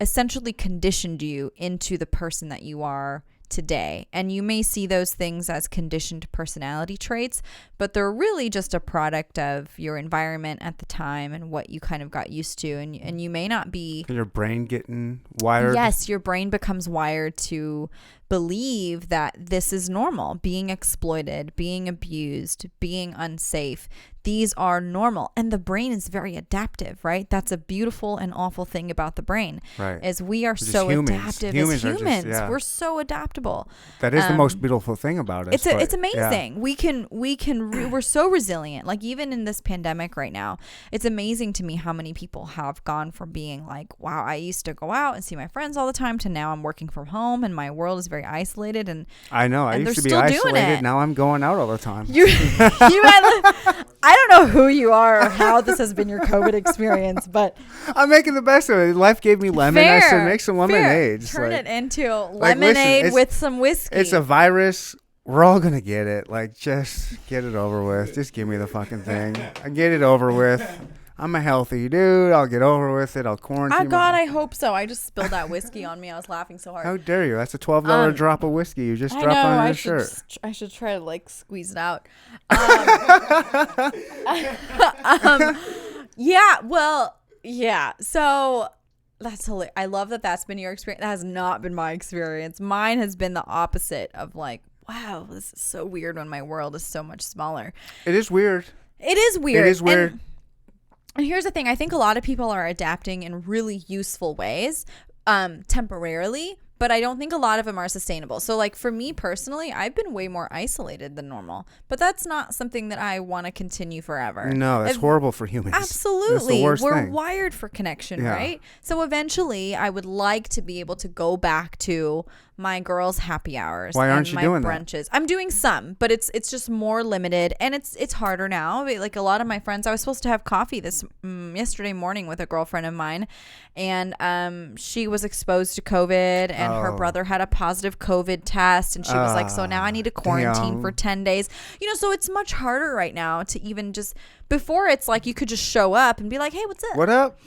essentially conditioned you into the person that you are today. And you may see those things as conditioned personality traits, but they're really just a product of your environment at the time and what you kind of got used to. And you may not be... Your brain getting wired. Yes, your brain becomes wired to believe that this is normal. Being exploited, being abused, being unsafe. These are normal. And the brain is very adaptive, right? That's a beautiful and awful thing about the brain. Right. Is we are We're just so humans. adaptive Humans as are just- humans. yeah. We're so adaptable. That is the most beautiful thing about us. It's amazing. We're so resilient. Like even in this pandemic right now, it's amazing to me how many people have gone from being like, wow, I used to go out and see my friends all the time to now I'm working from home and my world is very isolated. And I know. I and used to they're be still doing isolated. it. Now I'm going out all the time. you I don't know who you are or how this has been your COVID experience, but I'm making the best of it. Life gave me lemon. I said, make some lemonade. Turn it into like, lemonade listen, with some whiskey. It's a virus. We're all going to get it. Like, just get it over with. Just give me the fucking thing. I get it over with. I'm a healthy dude. I'll get over with it. I'll quarantine. Oh, God, I hope so. I just spilled that whiskey on me. I was laughing so hard. How dare you? That's a $12 drop of whiskey you just I dropped know, on I your should shirt. I should try to like squeeze it out. Yeah, well, yeah. So that's hilarious. I love that that's been your experience. That has not been my experience. Mine has been the opposite of like, wow, this is so weird when my world is so much smaller. It is weird. It is weird. It is weird. And here's the thing. I think a lot of people are adapting in really useful ways, temporarily, but I don't think a lot of them are sustainable. So like for me personally, I've been way more isolated than normal, but that's not something that I want to continue forever. No, that's horrible for humans. Absolutely. That's the worst We're thing. wired for connection, Yeah. right? So eventually I would like to be able to go back to my girls' happy hours. Why aren't and you my doing that? brunches. I'm doing some, but it's just more limited, and it's harder now. Like a lot of my friends, I was supposed to have coffee this yesterday morning with a girlfriend of mine, and she was exposed to COVID, and her brother had a positive COVID test, and she was like, so now I need to quarantine damn. for 10 days. So it's much harder right now to even just, before it's like you could just show up and be like, hey, what's up? What up?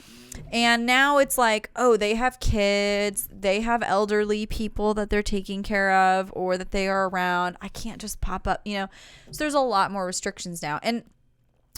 And now it's like, oh, they have kids, they have elderly people that they're taking care of or that they are around. I can't just pop up, So there's a lot more restrictions now. And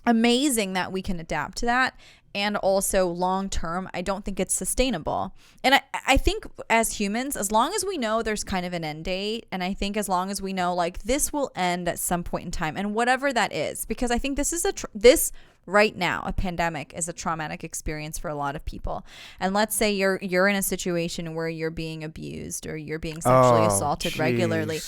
amazing that we can adapt to that. And also long term, I don't think it's sustainable. And I think as humans, as long as we know there's kind of an end date, and I think as long as we know like this will end at some point in time, and whatever that is, because I think this is right now, a pandemic is a traumatic experience for a lot of people. And let's say you're in a situation where you're being abused or you're being sexually assaulted regularly.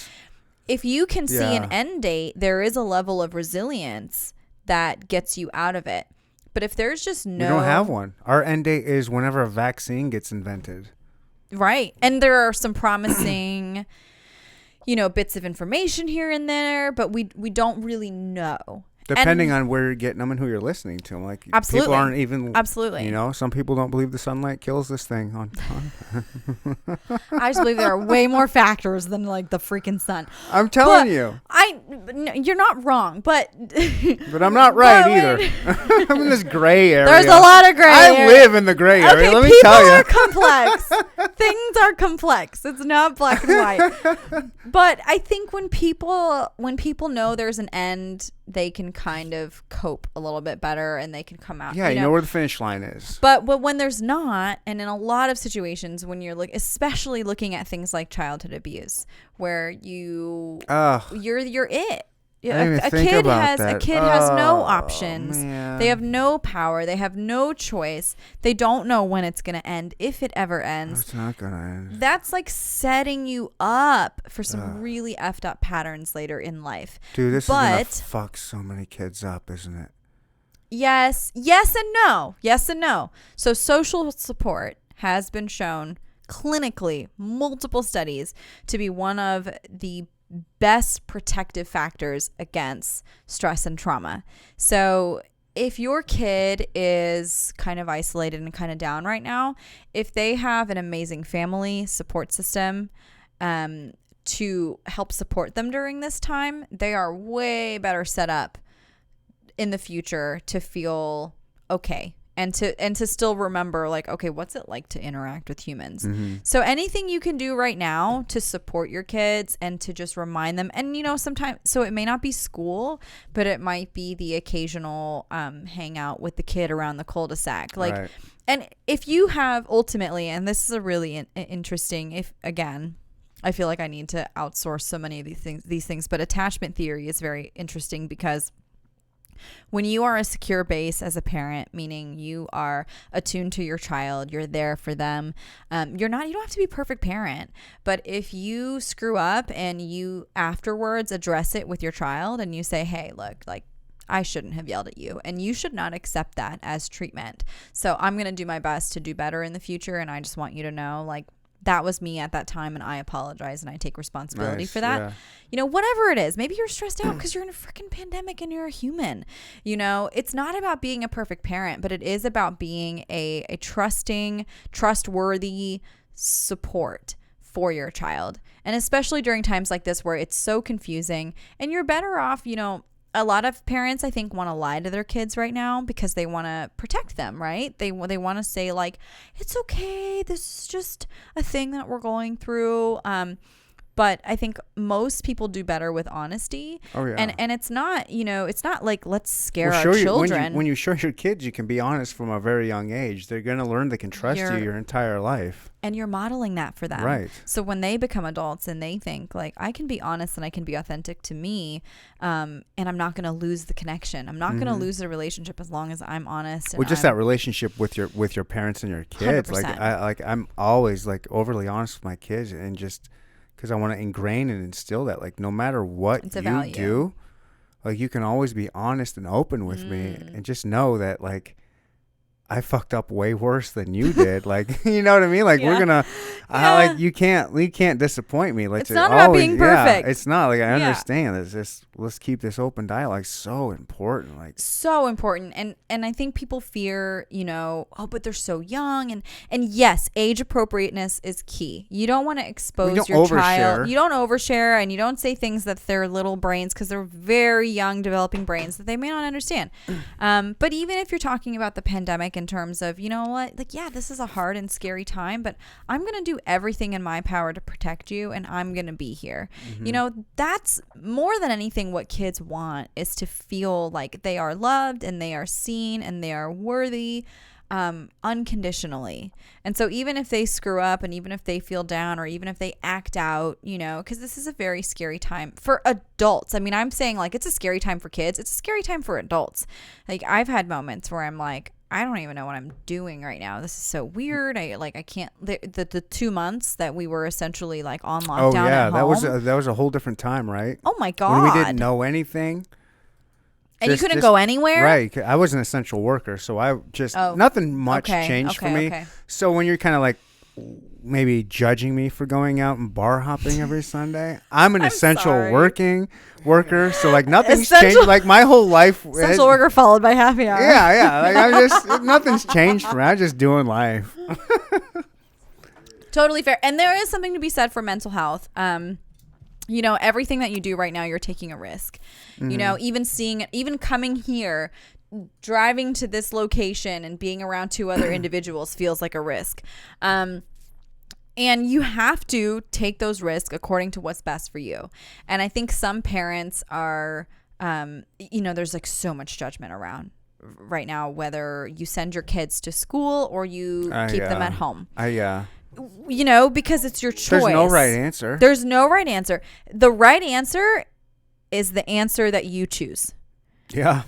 If you can see an end date, there is a level of resilience that gets you out of it. But if there's just no... We don't have one. Our end date is whenever a vaccine gets invented. Right. And there are some promising, bits of information here and there, but we don't really know. Depending on where you're getting them and who you're listening to. Like, absolutely. People aren't even... Absolutely. Some people don't believe the sunlight kills this thing. I just believe there are way more factors than like the freaking sun. I'm telling you. You're not wrong, but... But I'm not right either. I'm in this gray area. There's a lot of gray I area. live in the gray area. Okay, Let me tell you. people are complex. Things are complex. It's not black and white. But I think when people know there's an end, they can kind of cope a little bit better and they can come out. Yeah, you know where the finish line is. But when there's not, and in a lot of situations when you're especially looking at things like childhood abuse, where you're it. A kid has no options. Man. They have no power. They have no choice. They don't know when it's going to end, if it ever ends. It's not going to end. That's like setting you up for some really effed up patterns later in life. Dude, this is going to fuck so many kids up, isn't it? Yes and no. Yes and no. So social support has been shown clinically, multiple studies, to be one of the best protective factors against stress and trauma. So if your kid is kind of isolated and kind of down right now, if they have an amazing family support system to help support them during this time, they are way better set up in the future to feel okay and to still remember, like, okay, what's it like to interact with humans? So anything you can do right now to support your kids and to just remind them, and sometimes, so it may not be school, but it might be the occasional hangout with the kid around the cul-de-sac, like Right. And if you have ultimately, and this is a really interesting, if again, I feel like I need to outsource so many of these things, but attachment theory is very interesting, because when you are a secure base as a parent, meaning you are attuned to your child, you're there for them. You don't have to be a perfect parent, but if you screw up and you afterwards address it with your child and you say, hey, look, like, I shouldn't have yelled at you, and you should not accept that as treatment. So I'm going to do my best to do better in the future. And I just want you to know, like, that was me at that time, and I apologize and I take responsibility for that. Yeah. Whatever it is, maybe you're stressed out because you're in a freaking pandemic and you're a human. It's not about being a perfect parent, but it is about being a trusting, trustworthy support for your child. And especially during times like this where it's so confusing, and you're better off, a lot of parents, I think, want to lie to their kids right now because they want to protect them, right? They want to say, like, it's okay, this is just a thing that we're going through. But I think most people do better with honesty. Oh, yeah. And it's not, it's not like, let's scare our children. When you show your kids you can be honest from a very young age, they're going to learn they can trust you your entire life. And you're modeling that for them. Right. So when they become adults and they think, like, I can be honest and I can be authentic to me, and I'm not going to lose the connection. I'm not going to lose the relationship as long as I'm honest. Well, just that relationship with your parents and your kids. 100%. Like I'm always like overly honest with my kids, and just because I want to ingrain and instill that, like, no matter what It's a you value. do, like, you can always be honest and open with me, and just know that, like, I fucked up way worse than you did. Like, you know what I mean? Like, we're gonna, like, we can't disappoint me. Like, It's not about being perfect. Yeah, it's not. Like, I understand. It's just, let's keep this open dialogue. So important. Like, so important. And I think people fear, but they're so young, and yes, age appropriateness is key. You don't want to expose your child. You don't overshare, and you don't say things that their little brains, because they're very young developing brains, that they may not understand. But even if you're talking about the pandemic in terms of, this is a hard and scary time, but I'm going to do everything in my power to protect you, and I'm going to be here. That's more than anything what kids want, is to feel like they are loved and they are seen and they are worthy, unconditionally. And so even if they screw up, and even if they feel down, or even if they act out, because this is a very scary time for adults. I mean, I'm saying, like, it's a scary time for kids. It's a scary time for adults. Like, I've had moments where I'm like, I don't even know what I'm doing right now. This is so weird. I can't, the 2 months that we were essentially, like, on lockdown at home. that was a whole different time, right? Oh my God. When we didn't know anything. And you couldn't go anywhere? Right. I was an essential worker, so I just, nothing much changed for me. Okay. So when you're kind of like maybe judging me for going out and bar hopping every Sunday, I'm an essential worker, so, like, nothing's changed. Like, my whole life. Essential worker followed by happy hour. Yeah. Like, I'm just, nothing's changed for me. I'm just doing life. Totally fair. And there is something to be said for mental health. Everything that you do right now, you're taking a risk. Even seeing it, even coming here, driving to this location and being around two other individuals feels like a risk. And you have to take those risks according to what's best for you. And I think some parents are, there's, like, so much judgment around right now, whether you send your kids to school or you keep them at home. Because it's your choice. There's no right answer. There's no right answer. The right answer is the answer that you choose. Yeah.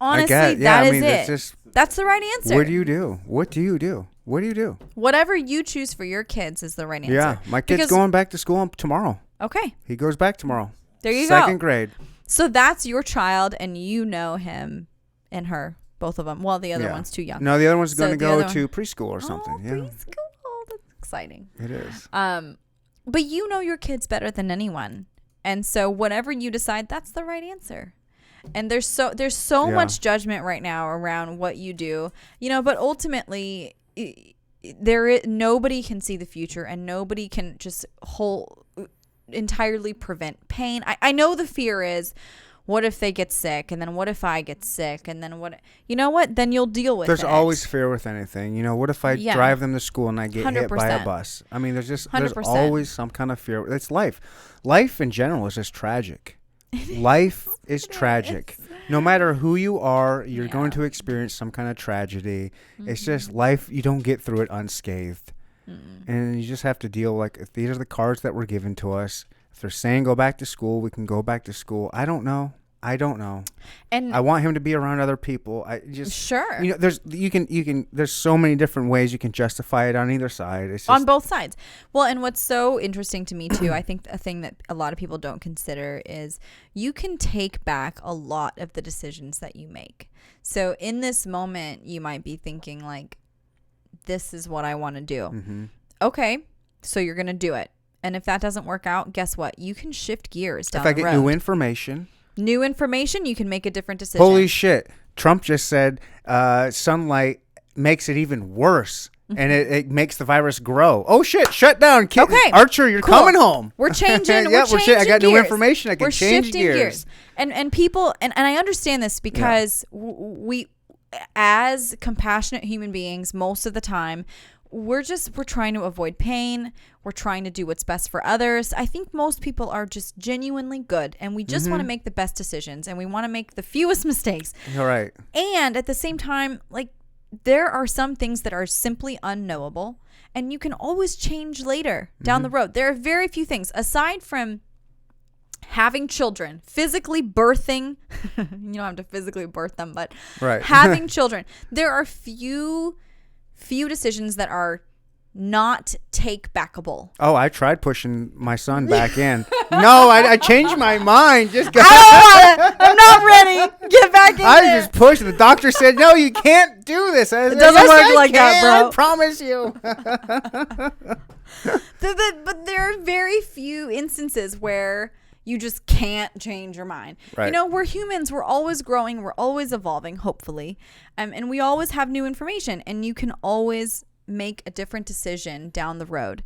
Honestly, that is it. That's the right answer. What do you do? What do you do? What do you do? Whatever you choose for your kids is the right answer. Yeah. My kid's going back to school tomorrow. Okay. He goes back tomorrow. There you go. Second grade. So that's your child, and you know him and her, both of them. Well, the other one's too young. No, the other one's going to go to preschool or something. Oh, preschool. That's exciting. It is. But you know your kids better than anyone. And so whatever you decide, that's the right answer. And there's so much judgment right now around what you do, but ultimately nobody can see the future, and nobody can just entirely prevent pain. I know the fear is, what if they get sick? And then what if I get sick? And then what? You know what? Then you'll deal with it. There's always fear with anything. You know, what if I drive them to school and I get hit by a 100%. bus? I mean, there's 100%. always some kind of fear. It's life. Life in general is just tragic. Life is tragic. No matter who you are, you're going to experience some kind of tragedy. It's just life. You don't get through it unscathed. And you just have to deal, like, if these are the cards that were given to us. If they're saying go back to school, we can go back to school. I don't know. And I want him to be around other people. I just you know, there's so many different ways you can justify it on either side. It's just, on both sides. Well, and what's so interesting to me too, I think a thing that a lot of people don't consider is you can take back a lot of the decisions that you make. So in this moment, you might be thinking like, this is what I want to do. Okay, so you're going to do it. And if that doesn't work out, guess what? You can shift gears down the road. If I get new information, you can make a different decision. Holy shit. Trump just said sunlight makes it even worse. And it makes the virus grow. Oh, shit. Shut down. Okay. Archer, you're coming home. We're changing. I got new information. I can we're change shifting gears. And people, and I understand this because we, as compassionate human beings, most of the time, we're trying to avoid pain. We're trying to do what's best for others. I think most people are just genuinely good, and we just want to make the best decisions, and we want to make the fewest mistakes. All right. And at the same time, like, there are some things that are simply unknowable, and you can always change later down the road. There are very few things aside from having children, physically birthing. You don't have to physically birth them, but having children. There are few decisions that are not take backable. Oh, I tried pushing my son back in. No, I changed my mind. Just go. I'm not ready. Get back in there. I just pushed. The doctor said, no, you can't do this. It doesn't work like that, bro. I promise you. But there are very few instances where you just can't change your mind. Right. You know, we're humans. We're always growing. We're always evolving, hopefully. And we always have new information. And you can always make a different decision down the road.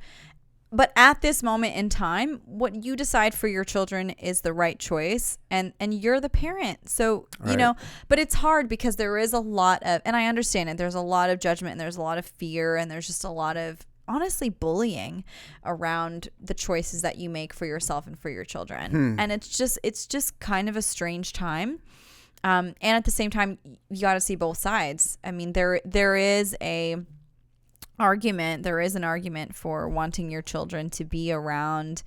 But at this moment in time, what you decide for your children is the right choice. And you're the parent. So, you know, but it's hard because there is a lot of, and I understand it, there's a lot of judgment and there's a lot of fear and there's just a lot of, honestly, bullying around the choices that you make for yourself and for your children. And it's just kind of a strange time. And at the same time, you got to see both sides. I mean, there is an argument for wanting your children to be around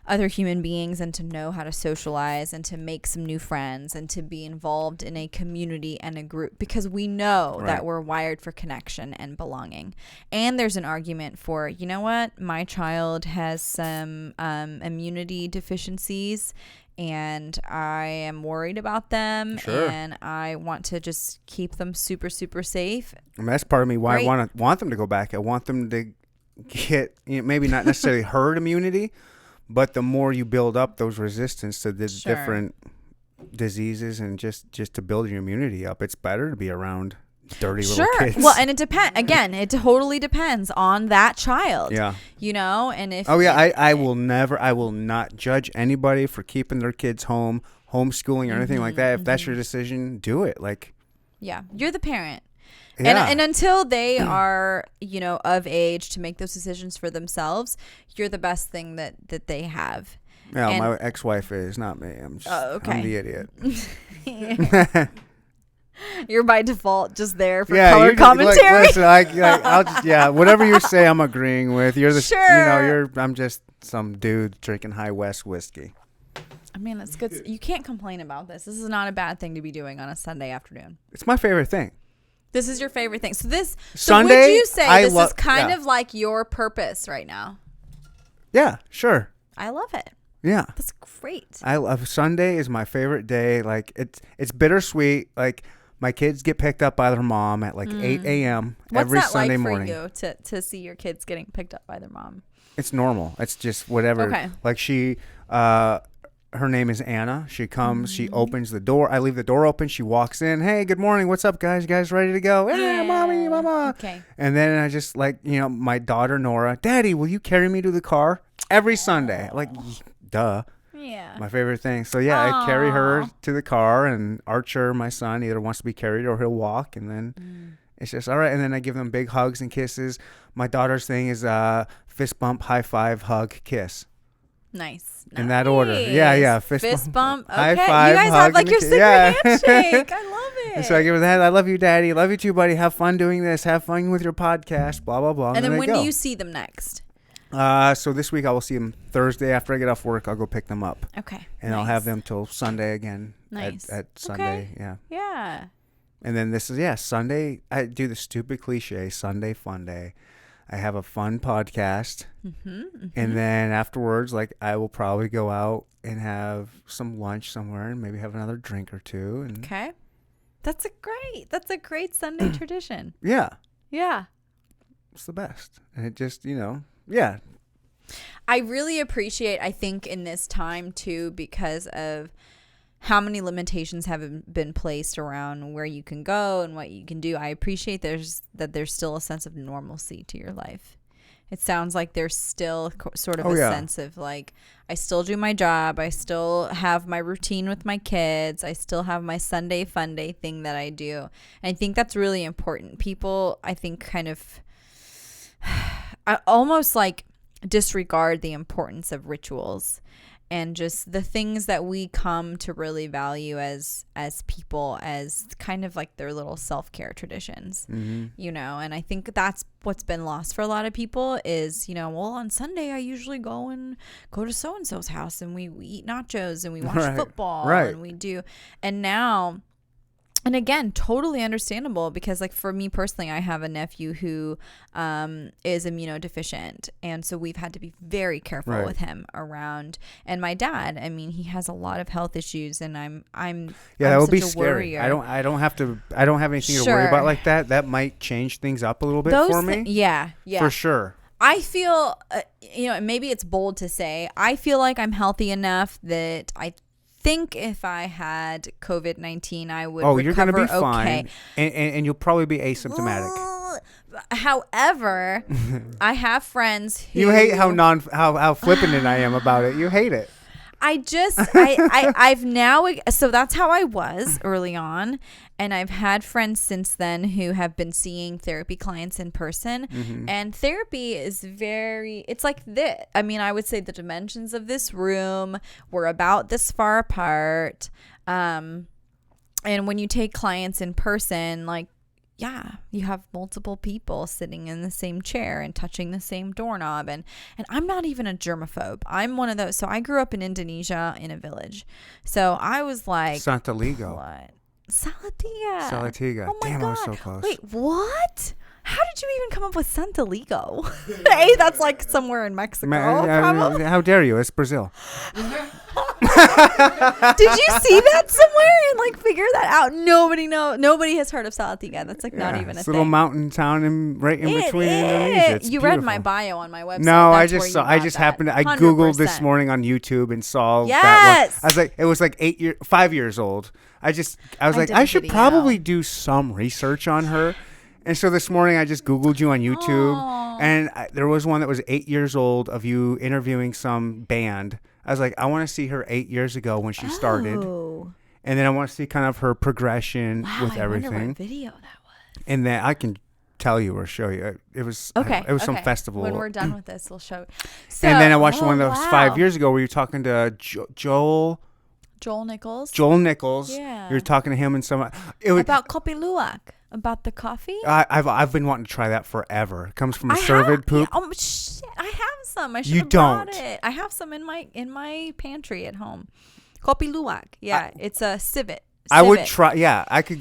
other human beings and to know how to socialize and to make some new friends and to be involved in a community and a group, because we know that we're wired for connection and belonging. And there's an argument for, you know what, my child has some immunity deficiencies and I am worried about them and I want to just keep them super, super safe. I mean, that's part of me why I want them to go back. I want them to get, maybe not necessarily herd immunity, but the more you build up those resistance to the different diseases and just to build your immunity up, it's better to be around dirty little kids. Well, and it depends. Again, it totally depends on that child. Yeah. You know, and if... I will not judge anybody for keeping their kids home, homeschooling or anything like that. If that's your decision, do it. Like... Yeah. You're the parent. Yeah. And until they are, you know, of age to make those decisions for themselves, you're the best thing that they have. Yeah, and my ex-wife is, not me. I'm the idiot. You're by default just there for color commentary. Listen, I'll just, whatever you say, I'm agreeing with. You're the, I'm just some dude drinking High West whiskey. I mean, it's good. You can't complain about this. This is not a bad thing to be doing on a Sunday afternoon. It's my favorite thing. This is your favorite thing. So Sunday, would you say this is kind of like your purpose right now? Yeah, sure. I love it. Yeah. That's great. I love Sunday is my favorite day. Like it's bittersweet. Like my kids get picked up by their mom at like 8 a.m. every Sunday morning. What's that like for you to see your kids getting picked up by their mom? It's normal. It's just whatever. Okay. Like her name is Anna. She comes, she opens the door. I leave the door open. She walks in. Hey, good morning. What's up, guys? You guys ready to go? Yeah, mommy, mama. Okay. And then I just my daughter, Nora, Daddy, will you carry me to the car? Every Sunday. Like, duh. Yeah. My favorite thing. So yeah, I carry her to the car, and Archer, my son, either wants to be carried or he'll walk, and then it's just all right. And then I give them big hugs and kisses. My daughter's thing is fist bump, high five, hug, kiss. Nice. In that order. Yeah. Fist bump. Okay. High five, you guys hug, have like and your secret handshake. I love it. And so I give her that. I love you, Daddy. Love you too, buddy. Have fun doing this. Have fun with your podcast. Blah blah blah. And then they when go. do you see them next? So this week I will see them Thursday after I get off work. I'll go pick them up. Okay. And I'll have them till Sunday again. Nice. At Sunday. Okay. Yeah. Yeah. And then this is Sunday. I do the stupid cliche Sunday fun day. I have a fun podcast, and then afterwards, like I will probably go out and have some lunch somewhere, and maybe have another drink or two. And okay, that's a great Sunday tradition. Yeah, it's the best, and it just yeah. I really appreciate. I think in this time too, because of how many limitations have been placed around where you can go and what you can do. I appreciate there's still a sense of normalcy to your life. It sounds like there's still sort of sense of like, I still do my job. I still have my routine with my kids. I still have my Sunday fun day thing that I do. And I think that's really important. People, I think, kind of almost like disregard the importance of rituals and just the things that we come to really value as people, as kind of like their little self-care traditions, and I think that's what's been lost for a lot of people is, well, on Sunday I usually go to so-and-so's house and we eat nachos and we watch football and we do, and now, and again, totally understandable because like for me personally, I have a nephew who is immunodeficient. And so we've had to be very careful with him around. And my dad, I mean, he has a lot of health issues and I'm that would be scary. I don't have anything to worry about like that. That might change things up a little bit for me. Yeah. For sure. I feel, maybe it's bold to say, I feel like I'm healthy enough that I think if I had COVID-19, I would recover. You're going to be okay. fine, and you'll probably be asymptomatic. However, I have friends who... You hate how flippant I am about it. You hate it. I've now... So that's how I was early on. And I've had friends since then who have been seeing therapy clients in person. And therapy is it's like this. I mean, I would say the dimensions of this room were about this far apart. And when you take clients in person, like, you have multiple people sitting in the same chair and touching the same doorknob. And I'm not even a germaphobe. I'm one of those. So I grew up in Indonesia in a village. So I was like... Santoligo. What? Salatiga. Oh my God. I was so close. Wait, what? How did you even come up with Santoligo? Hey, that's like somewhere in Mexico. How dare you? It's Brazil. Did you see that somewhere and like figure that out? Nobody has heard of Salatiga. That's like not even a thing. Little mountain town right in between Indonesia. It's you read my bio on my website. No, I just happened to, I 100%. Googled this morning on YouTube and saw that one. I was like, it was like 5 years old. I was like, I should probably do some research on her. And so this morning I just Googled you on YouTube. And there was one that was 8 years old of you interviewing some band. I was like, I want to see her 8 years ago when she started. And then I want to see kind of her progression with everything. I wonder what video that was. And then I can tell you or show you. It was some festival. When we're done with this, we'll show you. So, and then I watched one that was 5 years ago where you're talking to Joel Nichols. Yeah. You're talking to him and about Kopi Luwak. About the coffee? I've been wanting to try that forever. It comes from a cervid poop. Shit, I have some. I should have brought it. I have some in my pantry at home. Kopi Luwak. Yeah, it's a civet. I would try. Yeah, I could.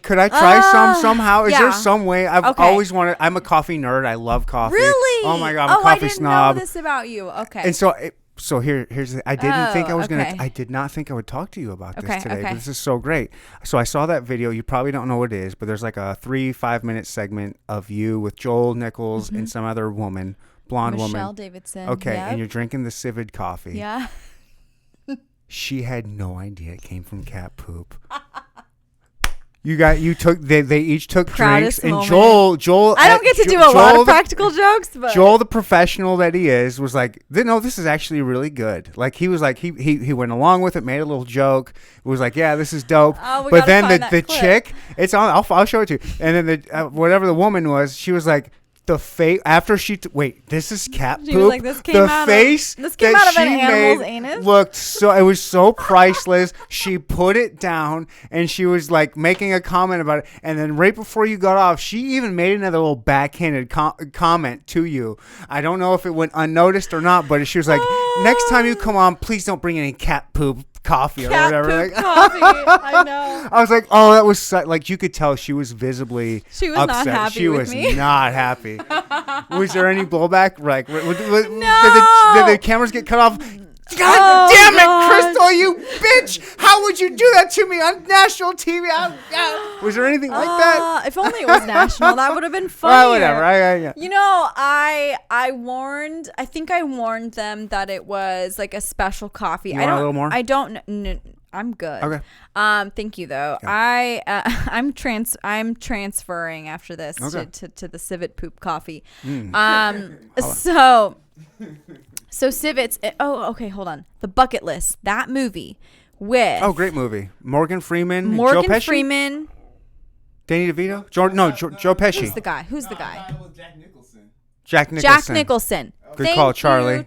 Could I try some somehow? Is there some way? I've always wanted. I'm a coffee nerd. I love coffee. Really? Oh my God, I'm a coffee snob. I didn't know this about you. Okay. And so here's I didn't think I was gonna. I did not think I would talk to you about this today. But this is so great. So I saw that video. You probably don't know what it is, but there's like a 3-5 minute segment of you with Joel Nichols and some other woman, blonde woman, Michelle Davidson. Okay, and you're drinking the civet coffee. Yeah. She had no idea it came from cat poop. They each took drinks, Proudest and moment. Joel. I don't get to do a lot of practical jokes, but Joel, the professional that he is, was like, no, this is actually really good. Like he was like, he went along with it, made a little joke. It was like, yeah, this is dope. Oh, we but gotta then find the that clip. chick, it's on. I'll show it to you. And then whatever the woman was, she was like, the face after she wait, this is cat poop. She was like, this came the out face of, this came that out of an she animal's made anus. looked so. It was so priceless. She put it down and she was like making a comment about it. And then right before you got off, she even made another little backhanded comment to you. I don't know if it went unnoticed or not, but she was like, next time you come on, please don't bring any cat poop coffee or whatever. Poop Like, coffee. I know. I was like, oh, that was like you could tell she was visibly She was upset. not happy She with was me. not happy. Was there any blowback? Like, No. did the cameras get cut off? God damn it, God. Crystle, you bitch! How would you do that to me on national TV? Was there anything like that? If only it was national, that would have been funny. Well, whatever. Yeah. You know, I think I warned them that it was like a special coffee. You want a little more? I don't. I'm good. Okay. Thank you though. Okay. I'm transferring after this to the Civet poop coffee. So Civets. Okay, hold on. The Bucket List. That movie with Great movie. Morgan Freeman. Morgan Joe Pesci? Freeman. Danny DeVito. Joe Pesci. Who's the guy? Who's the guy? That was Jack Nicholson. Jack Nicholson. Jack Nicholson. Good call, Charlie.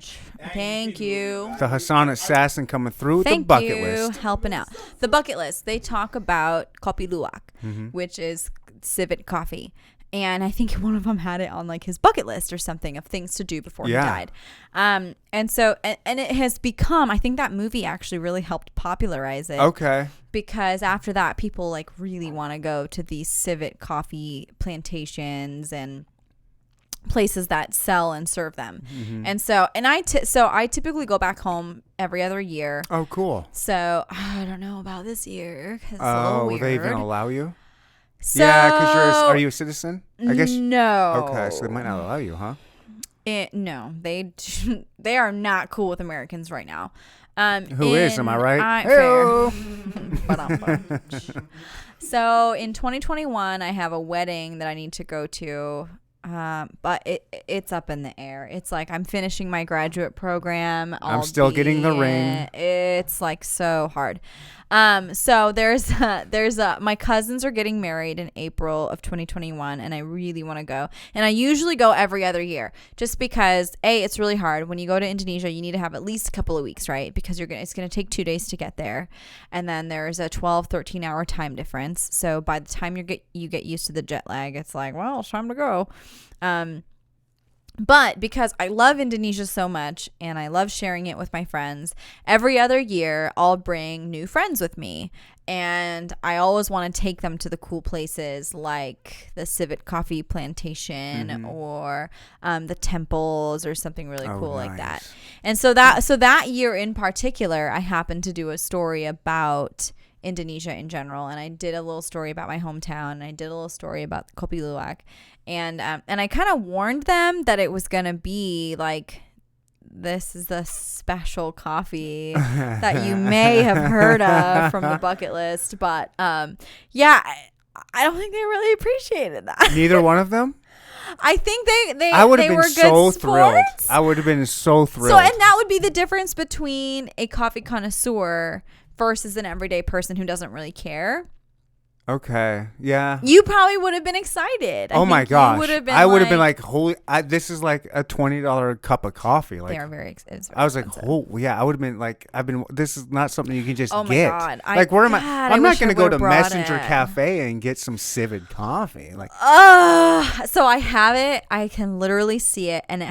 Thank you. The Hassan assassin coming through with the Thank bucket you. list. Helping out. The Bucket List. They talk about Kopi Luwak, Mm-hmm. which is civet coffee. And I think one of them had it on like his bucket list or something of things to do before he died. And it has become, I think that movie actually really helped popularize it. Okay. Because after that, people like really want to go to these civet coffee plantations and places that sell and serve them. Mm-hmm. And so I typically go back home every other year. Oh, cool. So I don't know about this year because it's a little Will weird. they even allow you? So, Yeah, because are you a citizen? I guess. No. Okay, so they might not allow you, huh? No, they are not cool with Americans right now. Who is? Am I right? Fair. So in 2021, I have a wedding that I need to go to. But it's up in the air. It's like I'm finishing my graduate program. I'm still getting the ring. It's like so hard. So there's my cousins are getting married in April of 2021, and I really want to go. And I usually go every other year, just because it's really hard. When you go to Indonesia, you need to have at least a couple of weeks, right? Because it's gonna take 2 days to get there, and then there's a 13 hour time difference. So by the time you get used to the jet lag, it's like, well, it's time to go. But because I love Indonesia so much and I love sharing it with my friends, every other year I'll bring new friends with me. And I always want to take them to the cool places like the Civet Coffee Plantation or the temples or something really cool like that. And so that year in particular, I happened to do a story about Indonesia in general, and I did a little story about my hometown, and I did a little story about Kopi Luwak, and I kind of warned them that it was gonna be like, this is the special coffee that you may have heard of from the bucket list, but I don't think they really appreciated that. Neither one of them? I think they I would have been were so good thrilled. sports. I would have been so thrilled. So, and that would be the difference between a coffee connoisseur versus an everyday person who doesn't really care. Okay. Yeah. You probably would have been excited. Oh my gosh. I would have been like, holy, this is like a $20 cup of coffee. Like, they are very expensive. I was like, oh yeah. I would have been like, this is not something you can just oh my get. God. Like, where am I? I'm not going to go to Messenger it. Cafe and get some Civet coffee. Like, so I have it. I can literally see it, and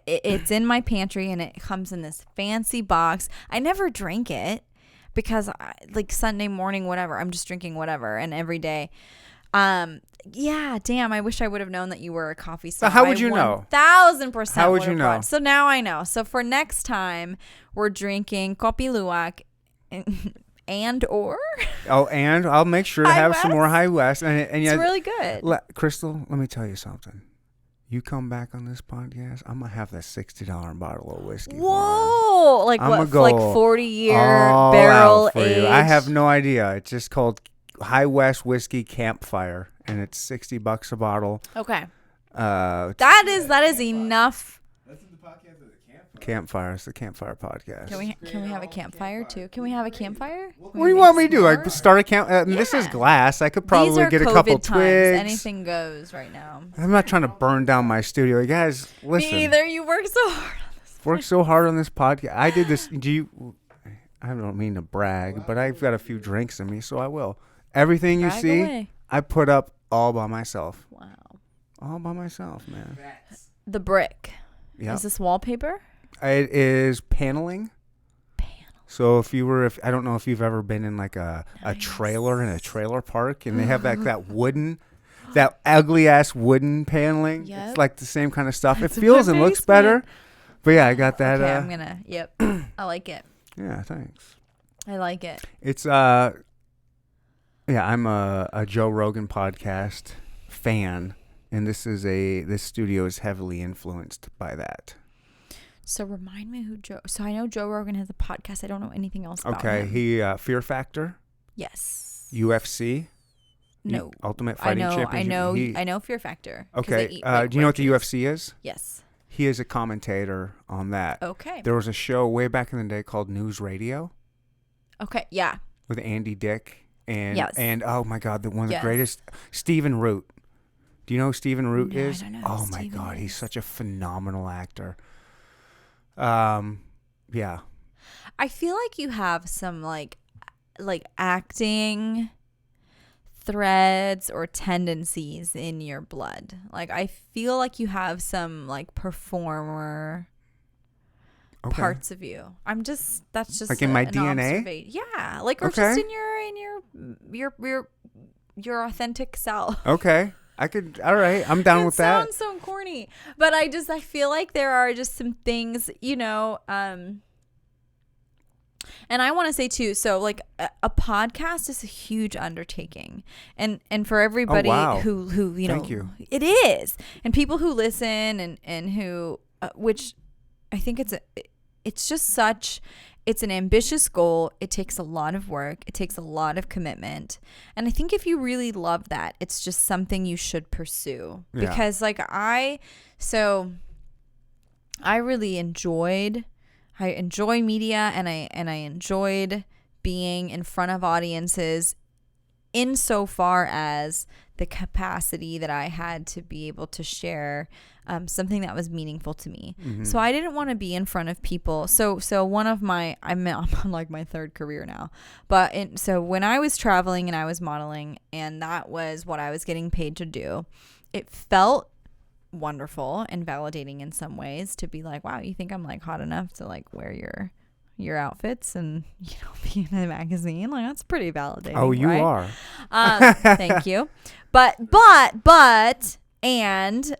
it's in my pantry, and it comes in this fancy box. I never drink it, because like Sunday morning, whatever, I'm just drinking whatever, and every day. Yeah, damn, I wish I would have known that you were a coffee snob. So how would you know? 1,000%. How would you know? So now I know. So for next time, we're drinking Kopi Luwak and I'll make sure to High have some West? more High West. And it's really good. Crystal, let me tell you something. You come back on this podcast, I'm gonna have that $60 bottle of whiskey. Whoa! Like I'm what? gonna go Like 40-year all barrel out for aged. you. I have no idea. It's just called High West Whiskey Campfire, and it's $60 a bottle. Okay. That is enough. Listen to the podcast of the Campfire. Campfire. It's the Campfire podcast. Can we have a campfire too? Can we have a campfire? What do you want me to do? Like start a camp? This is Yeah. glass. I could probably These are get a COVID couple times. twigs. Anything goes right now. I'm not trying to burn down my studio. You guys, listen. Me either. You work so hard. Worked so hard on this podcast. I did this. I don't mean to brag, but I've got a few drinks in me, so I will. Everything you Brag see, away. I put up all by myself. Wow. All by myself, man. The brick. Yeah. Is this wallpaper? It is paneling. So I don't know if you've ever been in like a trailer in a trailer park, and they have that ugly ass wooden paneling. Yep. It's like the same kind of stuff. That's It feels my and looks basement. better. But yeah, I got that. Okay, I'm gonna. Yep. I like it. Yeah, thanks. I like it. It's I'm a Joe Rogan podcast fan, and this studio is heavily influenced by that. So remind me who Joe. So I know Joe Rogan has a podcast. I don't know anything else about Okay, him. he Fear Factor, Yes. UFC, No. Ultimate I Fighting know. Championship. I know Fear Factor. 'cause Okay, they eat, like, do you know what the roaches. UFC is? Yes. He is a commentator on that. Okay. There was a show way back in the day called News Radio Okay. Yeah. with Andy Dick and Yes. and oh my God, one of the Yes. greatest, Stephen Root. Do you know who Stephen Root No, I is? don't know who Oh my Stephen God, he's is. such a phenomenal actor. Yeah. I feel like you have some like acting threads or tendencies in your blood. Like I feel like you have some like performer Okay. parts of you. That's just Like in my an DNA? Yeah, like or Okay. just in your authentic self. Okay. All right. I'm down with that. Sounds so corny, but I feel like there are just some things, and I want to say too, so like a podcast is a huge undertaking, and for everybody wow. who Thank you. it is, and people who listen and who which I think it's an ambitious goal. It takes a lot of work. It takes a lot of commitment. And I think if you really love that, it's just something you should pursue. Yeah. Because I really enjoy media, and I enjoyed being in front of audiences insofar as the capacity that I had to be able to share something that was meaningful to me. Mm-hmm. So I didn't want to be in front of people. So one of I'm on like my third career now. So when I was traveling and I was modeling, and that was what I was getting paid to do, it felt wonderful and validating in some ways to be like, wow, you think I'm like hot enough to like wear your outfits and be in a magazine? Like that's pretty validating. Oh, you right? are. Thank you. But and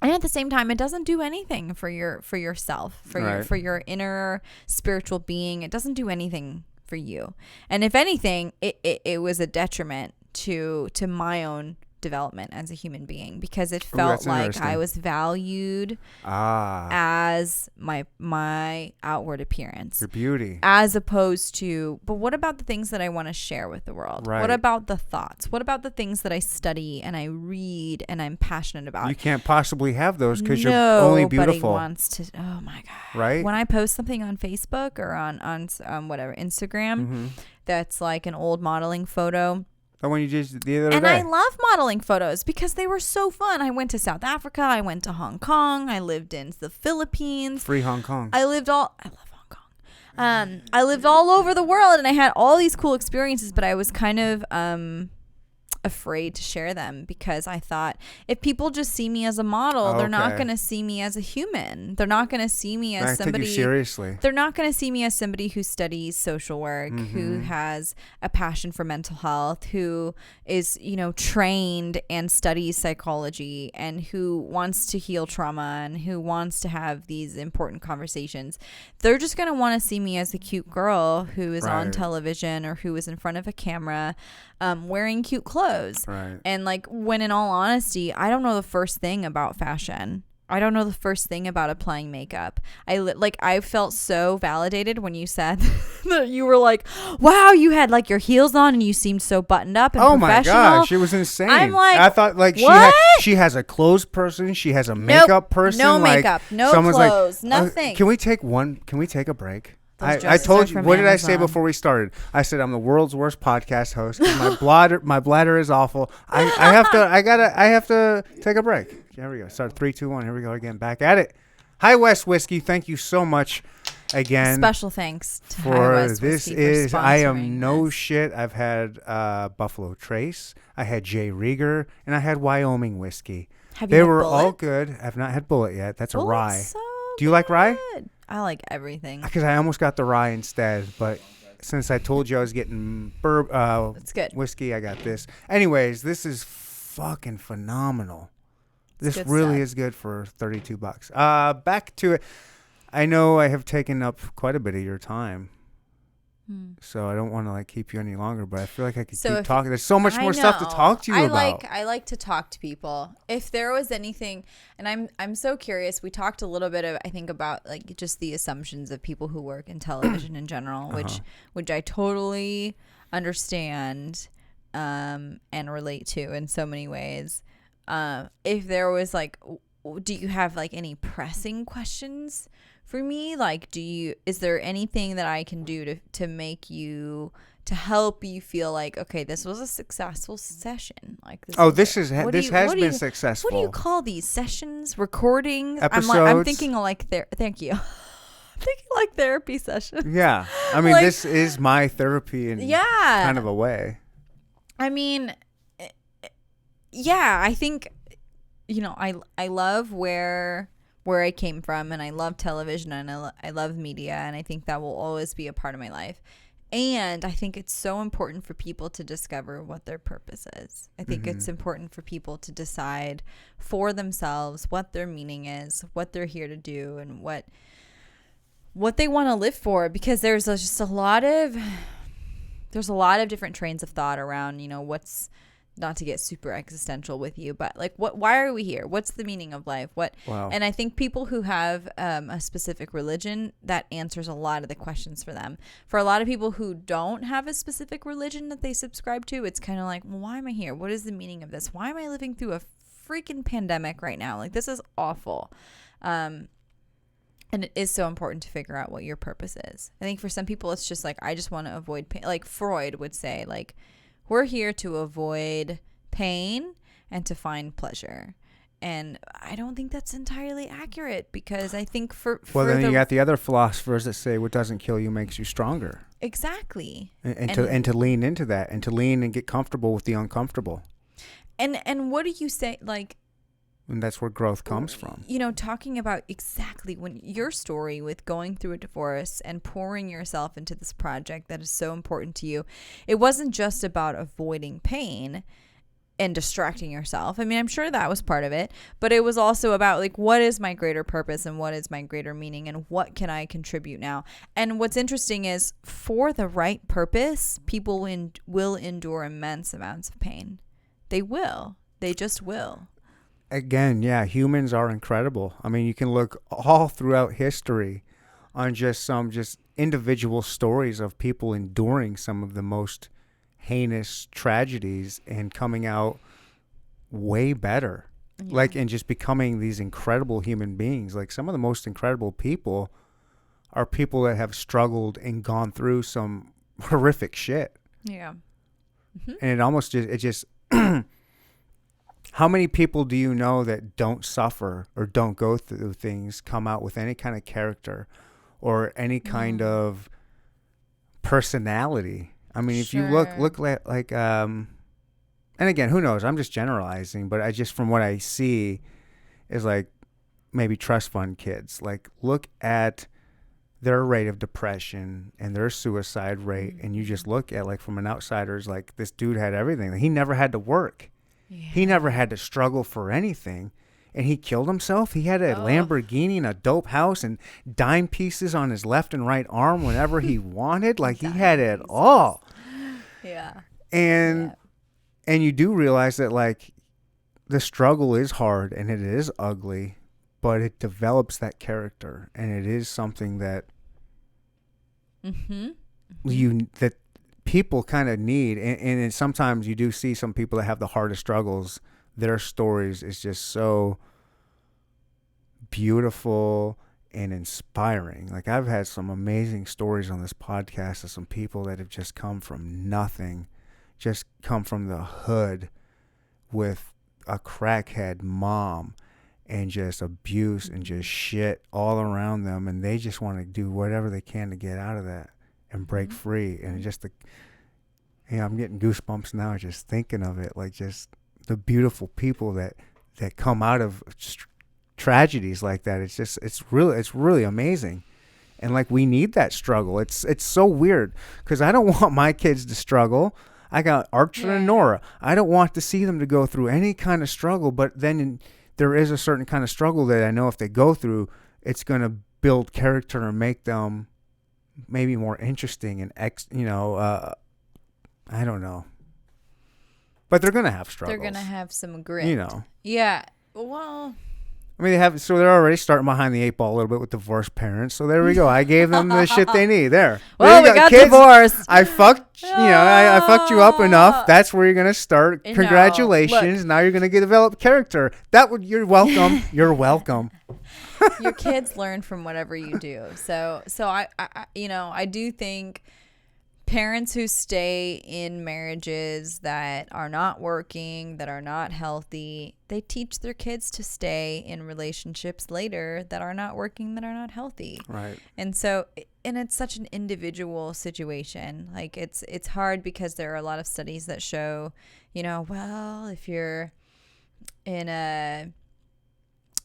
at the same time, it doesn't do anything for yourself, for your inner spiritual being. It doesn't do anything for you. And if anything, it was a detriment to my own development as a human being, because it felt like I was valued as my outward appearance, Your beauty, as opposed to, but what about the things that I want to share with the world? Right. What about the thoughts? What about the things that I study and I read and I'm passionate about? you can't possibly have those because you're only beautiful. Nobody wants to. Oh my God! Right? When I post something on Facebook or on whatever Instagram, that's like an old modeling photo. The one you did the other And day. I love modeling photos because they were so fun. I went to South Africa. I went to Hong Kong. I lived in the Philippines. Free Hong Kong. I love Hong Kong. I lived all over the world, and I had all these cool experiences, but I was kind of afraid to share them because I thought if people just see me as a model, they're not Okay. going to see me as a human. They're not going to see me as I somebody. take you seriously. They're not going to see me as somebody who studies social work, who has a passion for mental health, who is, trained and studies psychology, and who wants to heal trauma, and who wants to have these important conversations. They're just going to want to see me as a cute girl who is on Right. television or who is in front of a camera, wearing cute clothes. Right. And like, when in all honesty, I don't know the first thing about fashion. I don't know the first thing about applying makeup. I felt so validated when you said that you were like, wow, you had like your heels on and you seemed so buttoned up and professional. My gosh, it was insane. I'm like, I thought like what? she has a clothes person, she has a makeup person. No like, makeup, no someone's clothes, like, nothing. Can we take a break? Those I dresses told are you. from What did I say Amazon. before we started? I said I'm the world's worst podcast host. My bladder is awful. I have to take a break. Here we go. Start 3, 2, 1. Here we go again. Back at it. High West Whiskey. Thank you so much again. Special thanks to High for West this Whiskey is for I am sponsoring no this. shit. I've had Buffalo Trace. I had Jay Rieger, and I had Wyoming whiskey. Have you They had were all Bullet? good. I've not had Bullet yet. That's a Bullet's rye. so Do you like rye? good. I like everything. Because I almost got the rye instead, but since I told you I was getting It's good. whiskey, I got this. Anyways, this is fucking phenomenal. This good really stuff. is good for $32. Back to it. I know I have taken up quite a bit of your time, so I don't want to like keep you any longer. But I feel like I could keep talking. There's so much more stuff to talk to you about. I like to talk to people. If there was anything, and I'm so curious. We talked a little bit of I think about like just the assumptions of people who work in television in general, which I totally understand and relate to in so many ways. If there was like, do you have like any pressing questions for me? Like, is there anything that I can do to make you, to help you feel like, okay, this was a successful session. Like, this has been successful. What do you call these sessions? Recordings? Episodes? I'm thinking like thank you. I'm thinking like therapy sessions. Yeah. I mean, Like, this is my therapy in kind of a way. I mean, yeah, I think, I love where I came from, and I love television, and I love media, and I think that will always be a part of my life. And I think it's so important for people to discover what their purpose is. I think it's important for people to decide for themselves what their meaning is, what they're here to do, and what they want to live for, because there's just a lot of different trains of thought around, what's, not to get super existential with you, but like, why are we here? What's the meaning of life? Wow. And I think people who have a specific religion, that answers a lot of the questions for them. For a lot of people who don't have a specific religion that they subscribe to, it's kind of like, well, why am I here? What is the meaning of this? Why am I living through a freaking pandemic right now? Like, this is awful. And it is so important to figure out what your purpose is. I think for some people, it's just like, I just want to avoid pain. Like Freud would say, like, we're here to avoid pain and to find pleasure. And I don't think that's entirely accurate, because I think you got the other philosophers that say what doesn't kill you makes you stronger. Exactly. And to lean into that, and to lean and get comfortable with the uncomfortable. And what do you say, like, And that's where growth comes from. Talking about exactly when your story with going through a divorce and pouring yourself into this project that is so important to you, it wasn't just about avoiding pain and distracting yourself. I mean, I'm sure that was part of it, but it was also about like, what is my greater purpose and what is my greater meaning and what can I contribute now? And what's interesting is, for the right purpose, people will endure immense amounts of pain. They will. They just will. Again, yeah, humans are incredible. I mean, you can look all throughout history on just individual stories of people enduring some of the most heinous tragedies and coming out way better. Yeah. Like, and just becoming these incredible human beings. Like, some of the most incredible people are people that have struggled and gone through some horrific shit. Yeah. Mm-hmm. And it just how many people do you know that don't suffer or don't go through things come out with any kind of character or any kind of personality? I mean, if you look like and again, who knows? I'm just generalizing, but I just, from what I see, is like maybe trust fund kids. Like, look at their rate of depression and their suicide rate, and you just look at, like, from an outsider's, like, this dude had everything. He never had to work. Yeah. He never had to struggle for anything. And he killed himself. He had a Lamborghini and a dope house and dime pieces on his left and right arm whenever he wanted. Like, he had it all. Yeah. And you do realize that, like, the struggle is hard and it is ugly, but it develops that character, and it is something that that people kind of need, and sometimes you do see some people that have the hardest struggles. Their stories is just so beautiful and inspiring. Like, I've had some amazing stories on this podcast of some people that have just come from nothing, just come from the hood with a crackhead mom and just abuse and just shit all around them, and they just want to do whatever they can to get out of that and break free. And just I'm getting goosebumps now just thinking of it, like just the beautiful people that come out of tragedies like that. It's really amazing. And like, we need that struggle. It's so weird because I don't want my kids to struggle. I got Archer and Nora. I don't want to see them to go through any kind of struggle, but then there is a certain kind of struggle that I know if they go through, it's going to build character and make them maybe more interesting and I don't know. But they're going to have struggles. They're going to have some grit. Yeah. Well, I mean, they're already starting behind the 8 ball a little bit with divorced parents. So there we go. I gave them the shit they need. There. Well, we got kids. Divorced. I fucked, I fucked you up enough. That's where you're going to start. Congratulations. Look. Now you're going to develop character. You're welcome. You're welcome. Your kids learn from whatever you do. So I do think parents who stay in marriages that are not working, that are not healthy, they teach their kids to stay in relationships later that are not working, that are not healthy. Right. And it's such an individual situation. Like, it's hard because there are a lot of studies that show, well, if you're in a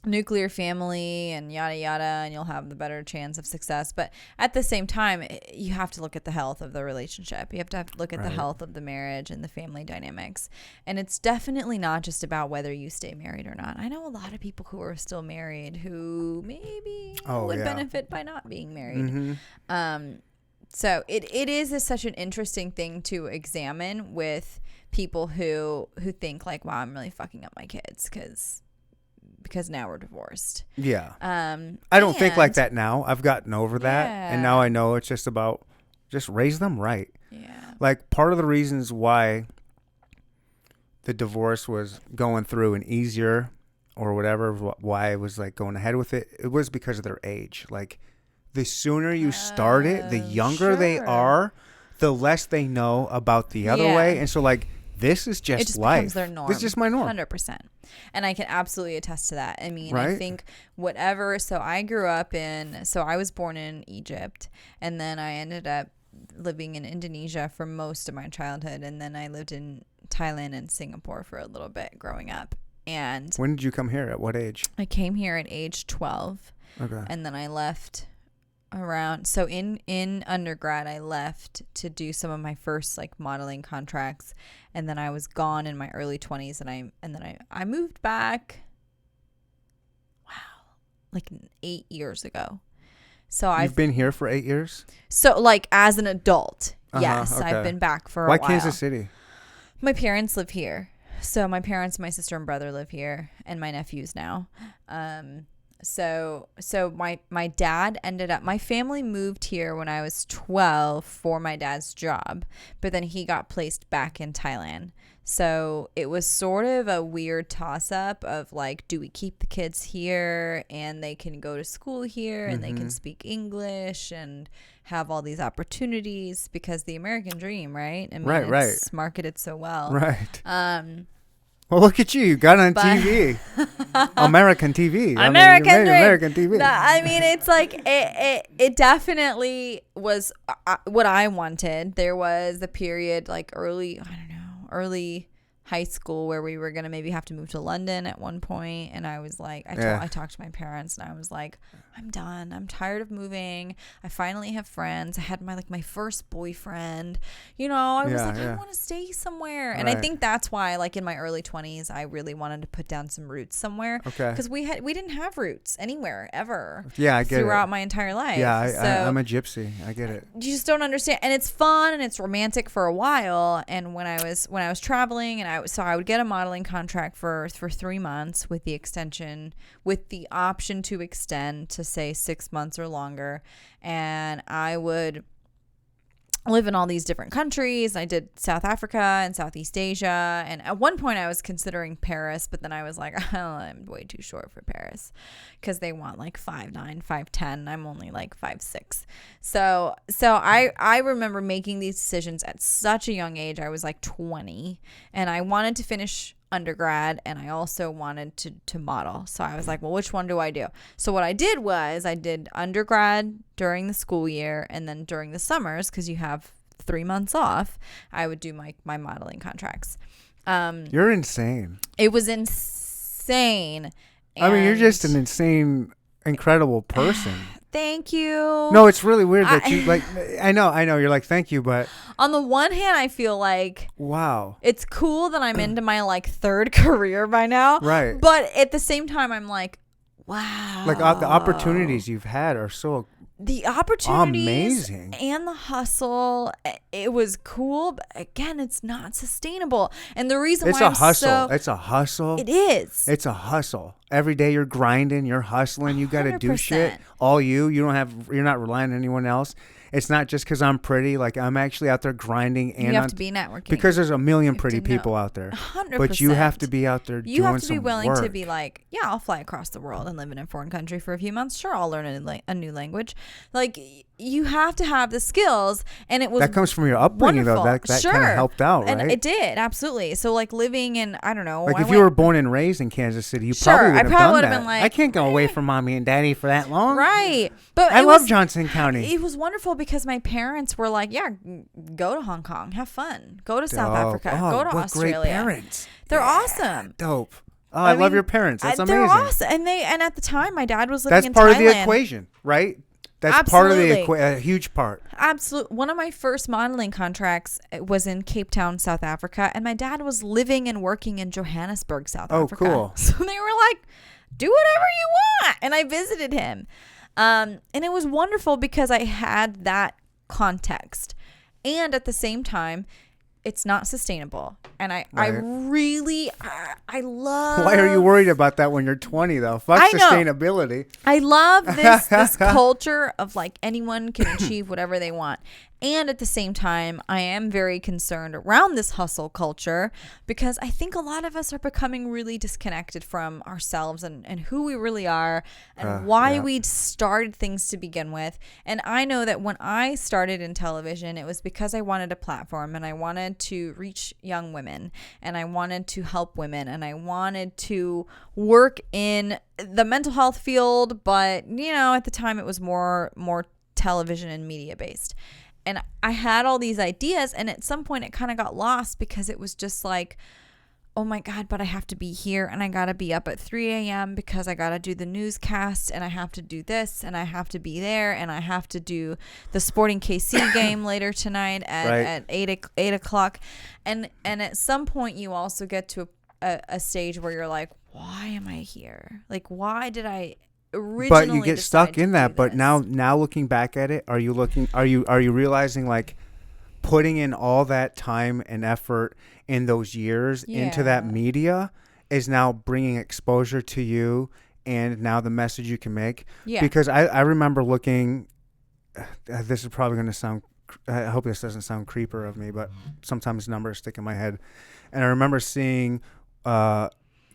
nuclear family and yada yada, and you'll have the better chance of success. But at the same time, you have to look at the health of the relationship. You have to look at the health of the marriage and the family dynamics. And it's definitely not just about whether you stay married or not. I know a lot of people who are still married who maybe would benefit by not being married. So it is such an interesting thing to examine with people who think like, wow, I'm really fucking up my kids because now we're divorced. Yeah. I don't think like that now. I've gotten over that. Yeah. And now I know it's just about just raise them right. Yeah. Like, part of the reasons why the divorce was going through and easier or whatever, why I was like going ahead with it, it was because of their age. Like, the sooner you start it, the younger they are, the less they know about the other way. And so, like, this is just, it just life. becomes their norm. This is just my norm. 100%. And I can absolutely attest to that. I mean, Right? I think whatever. So I was born in Egypt, and then I ended up living in Indonesia for most of my childhood. And then I lived in Thailand and Singapore for a little bit growing up. And when did you come here? At what age? I came here at age 12. Okay. And then I left around, so in undergrad I left to do some of my first like modeling contracts, and then I was gone in my early 20s, and then I moved back, like 8 years ago. So You've been here for 8 years? So like as an adult, yes, okay. I've been back for a while. Why Kansas City? My parents live here. So my parents, my sister and brother live here, and my nephews now. So my dad ended up, my family moved here when I was 12 for my dad's job, but then he got placed back in Thailand. So it was sort of a weird toss up of like, do we keep the kids here and they can go to school here and they can speak English and have all these opportunities, because the American dream, right? I mean, it's marketed so well. Right. Well, look at you. You got on TV. American TV. American TV. No, I mean, it's like, it definitely was what I wanted. There was a period like early high school where we were going to maybe have to move to London at one point. And I was like, I talked to my parents and I was like, I'm done. I'm tired of moving. I finally have friends. I had my first boyfriend. I was like, I want to stay somewhere. And I think that's why, like, in my early 20s, I really wanted to put down some roots somewhere. Okay. Because we didn't have roots anywhere ever. Yeah, I get it. Throughout my entire life. Yeah, I'm a gypsy. I get it. You just don't understand. And it's fun and it's romantic for a while. And when I was traveling and I I would get a modeling contract for 3 months with the extension, with the option to extend to say 6 months or longer. And I would live in all these different countries. I did South Africa and Southeast Asia. And at one point I was considering Paris, but then I was like, oh, I'm way too short for Paris because they want like 5'9", 5'10". I'm only like 5'6". So I remember making these decisions at such a young age. I was like 20 and I wanted to finish undergrad and I also wanted to model. So I was like, well, which one do I do? So what I did was I did undergrad during the school year, and then during the summers, because you have 3 months off, I would do my modeling contracts. You're insane. It was insane. I mean, you're just an insane, incredible person. Thank you. No, it's really weird that you like. I know. You're like, thank you, but on the one hand, I feel like wow, it's cool that I'm into my like third career by now. Right. But at the same time, I'm like, wow. Like the opportunities you've had are so the opportunities amazing and the hustle. It was cool, but again, it's not sustainable. And the reason it's why a hustle. It's a hustle. It is. It's a hustle. Every day you're grinding, you're hustling, you got to do 100%. shit. All you're not relying on anyone else. It's not just because I'm pretty. Like I'm actually out there grinding, and you have to be networking because there's a million pretty people out there. 100%. But you have to be out there. You have to be some willing work. to be like, yeah, I'll fly across the world and live in a foreign country for a few months. Sure, I'll learn a new language. Like you have to have the skills, and it was that comes from your upbringing wonderful. though. That sure. kind of helped out, right? And it did absolutely. So like living in I don't know. Like if you were born and raised in Kansas City, you Sure, probably would I have probably done would have that. been like, I can't go away from mommy and daddy for that long. Right. But I love Johnson County. It was wonderful because my parents were like, yeah, go to Hong Kong, have fun, go to South Africa, go to what Australia. Great parents. They're awesome. Dope. Oh, I love your parents. That's amazing. They're awesome. And at the time, my dad was living That's in part Thailand. of the equation, right? That's part of the a huge part. Absolutely. One of my first modeling contracts was in Cape Town, South Africa, and my dad was living and working in Johannesburg, South Africa. Oh, cool. So they were like, do whatever you want. And I visited him. And it was wonderful because I had that context. And at the same time, it's not sustainable. And I love... Why are you worried about that when you're 20, though? Fuck sustainability. I love this culture of like anyone can achieve whatever they want. And at the same time, I am very concerned around this hustle culture because I think a lot of us are becoming really disconnected from ourselves and who we really are and why we started things to begin with. And I know that when I started in television, it was because I wanted a platform and I wanted to reach young women and I wanted to help women and I wanted to work in the mental health field. But, you know, at the time it was more television and media based. And I had all these ideas, and at some point it kind of got lost because it was just like, oh my God, but I have to be here and I got to be up at 3 a.m. because I got to do the newscast and I have to do this and I have to be there and I have to do the Sporting KC game later tonight at 8 o'clock. And at some point you also get to a stage where you're like, why am I here? Like, why did I... But you get stuck in that. But now looking back at it, are you realizing like putting in all that time and effort in those years into that media is now bringing exposure to you and now the message you can make? Yeah. Because I remember looking, this is probably going to sound, I hope this doesn't sound creeper of me, but sometimes numbers stick in my head. And I remember seeing your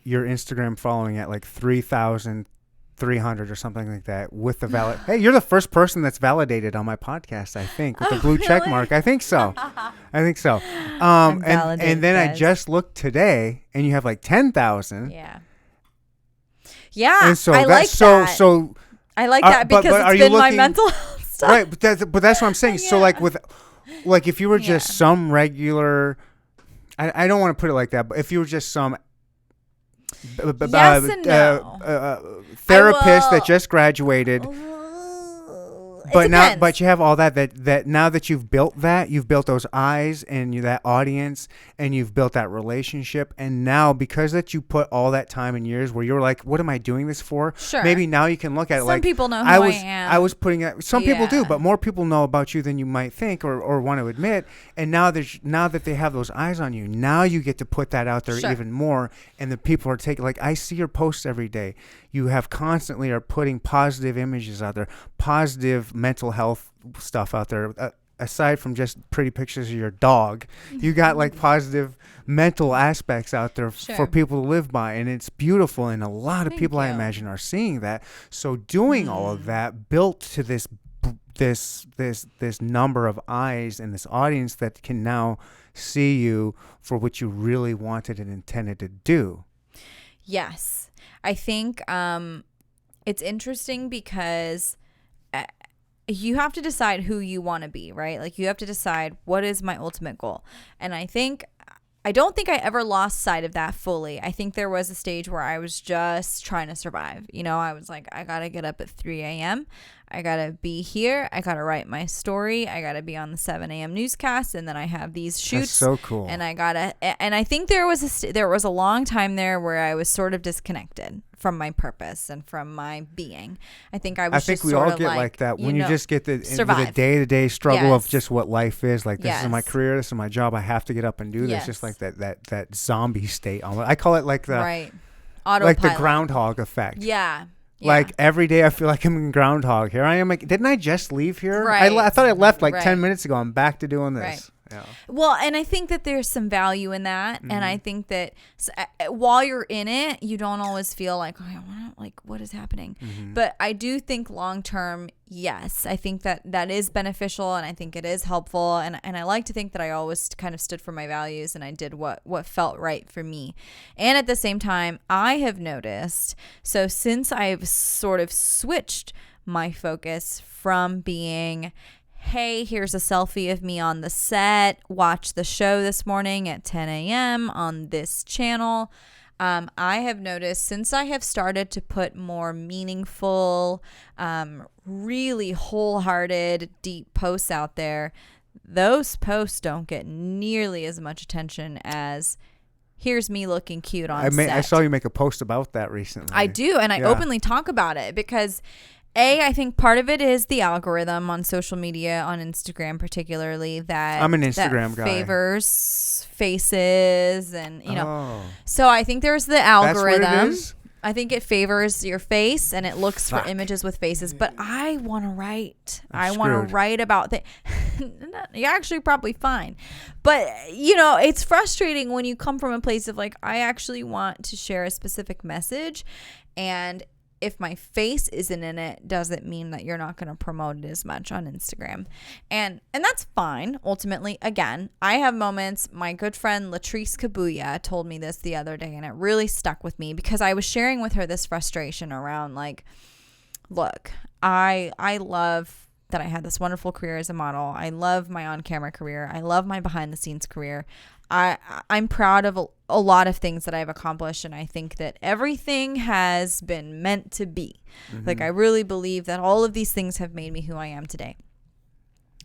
Instagram following at like 3,300 or something like that with the valid. Hey, you're the first person that's validated on my podcast, I think, with the blue check mark. I think so. And then I just looked today and you have like 10,000. Yeah. Yeah. And so I like that. So I like that because it's been my mental health stuff. Right, but that's what I'm saying. Yeah. So like if you were just some regular, I don't want to put it like that, but if you were just some yes and no. Therapist that just graduated. depends. But you have all that now that you've built those eyes and that audience, and you've built that relationship, and now because that you put all that time and years where you're like, what am I doing this for? Sure. Maybe now you can look at it like, some people know who I am. I was putting it. Some people do, Yeah. but more people know about you than you might think or want to admit. And now that they have those eyes on you, now you get to put that out there Sure. even more. And the people are taking, like, I see your posts every day. You have constantly are putting positive images out there, positive mental health stuff out there. Aside from just pretty pictures of your dog, you got like positive mental aspects out there Sure. for people to live by, and it's beautiful. And a lot of Thank people, I you. imagine, are seeing that. So doing all of that built to this number of eyes and this audience that can now see you for what you really wanted and intended to do. Yes. I think it's interesting because you have to decide who you want to be, right? Like you have to decide what is my ultimate goal. And I don't think I ever lost sight of that fully. I think there was a stage where I was just trying to survive. You know, I was like, I got to get up at 3 a.m. I got to be here. I got to write my story. I got to be on the 7 a.m. newscast. And then I have these shoots. That's so cool. And I think there was a long time there where I was sort of disconnected from my purpose and from my being. I think I think we all get like that when you just get the day-to-day struggle of just what life is. Like, this is my career, this is my job, I have to get up and do this. Just like that zombie state. I call it like the autopilot. Like the groundhog effect. Yeah. Like every day I feel like I'm in groundhog. Here I am. Like, didn't I just leave here? Right. I thought I left like 10 minutes ago. I'm back to doing this. Right. Yeah. Well, and I think that there's some value in that. And I think that while you're in it, you don't always feel like, what is happening? But I do think long term, yes, I think that is beneficial, and I think it is helpful. And I like to think that I always kind of stood for my values and I did what felt right for me. And at the same time, I have noticed, so since I've sort of switched my focus from being, hey, here's a selfie of me on the set, watch the show this morning at 10 a.m. on this channel. I have noticed since I have started to put more meaningful, really wholehearted, deep posts out there, those posts don't get nearly as much attention as here's me looking cute on set. I saw you make a post about that recently. I do, and I openly talk about it because I think part of it is the algorithm on social media, on Instagram particularly, that I'm an Instagram guy. Favors faces and, you know. So I think there's the algorithm. That's what it is? I think it favors your face and it looks for images with faces. But I want to write. I want to write about things. You're actually probably fine. But, you know, it's frustrating when you come from a place of like, I actually want to share a specific message, and if my face isn't in it, doesn't mean that you're not going to promote it as much on Instagram. And that's fine. Ultimately, again, I have moments. My good friend Latrice Kabuya told me this the other day, and it really stuck with me because I was sharing with her this frustration around like, look, I love that I had this wonderful career as a model. I love my on-camera career. I love my behind-the-scenes career. I'm proud of a lot of things that I've accomplished, and I think that everything has been meant to be. Like, I really believe that all of these things have made me who I am today.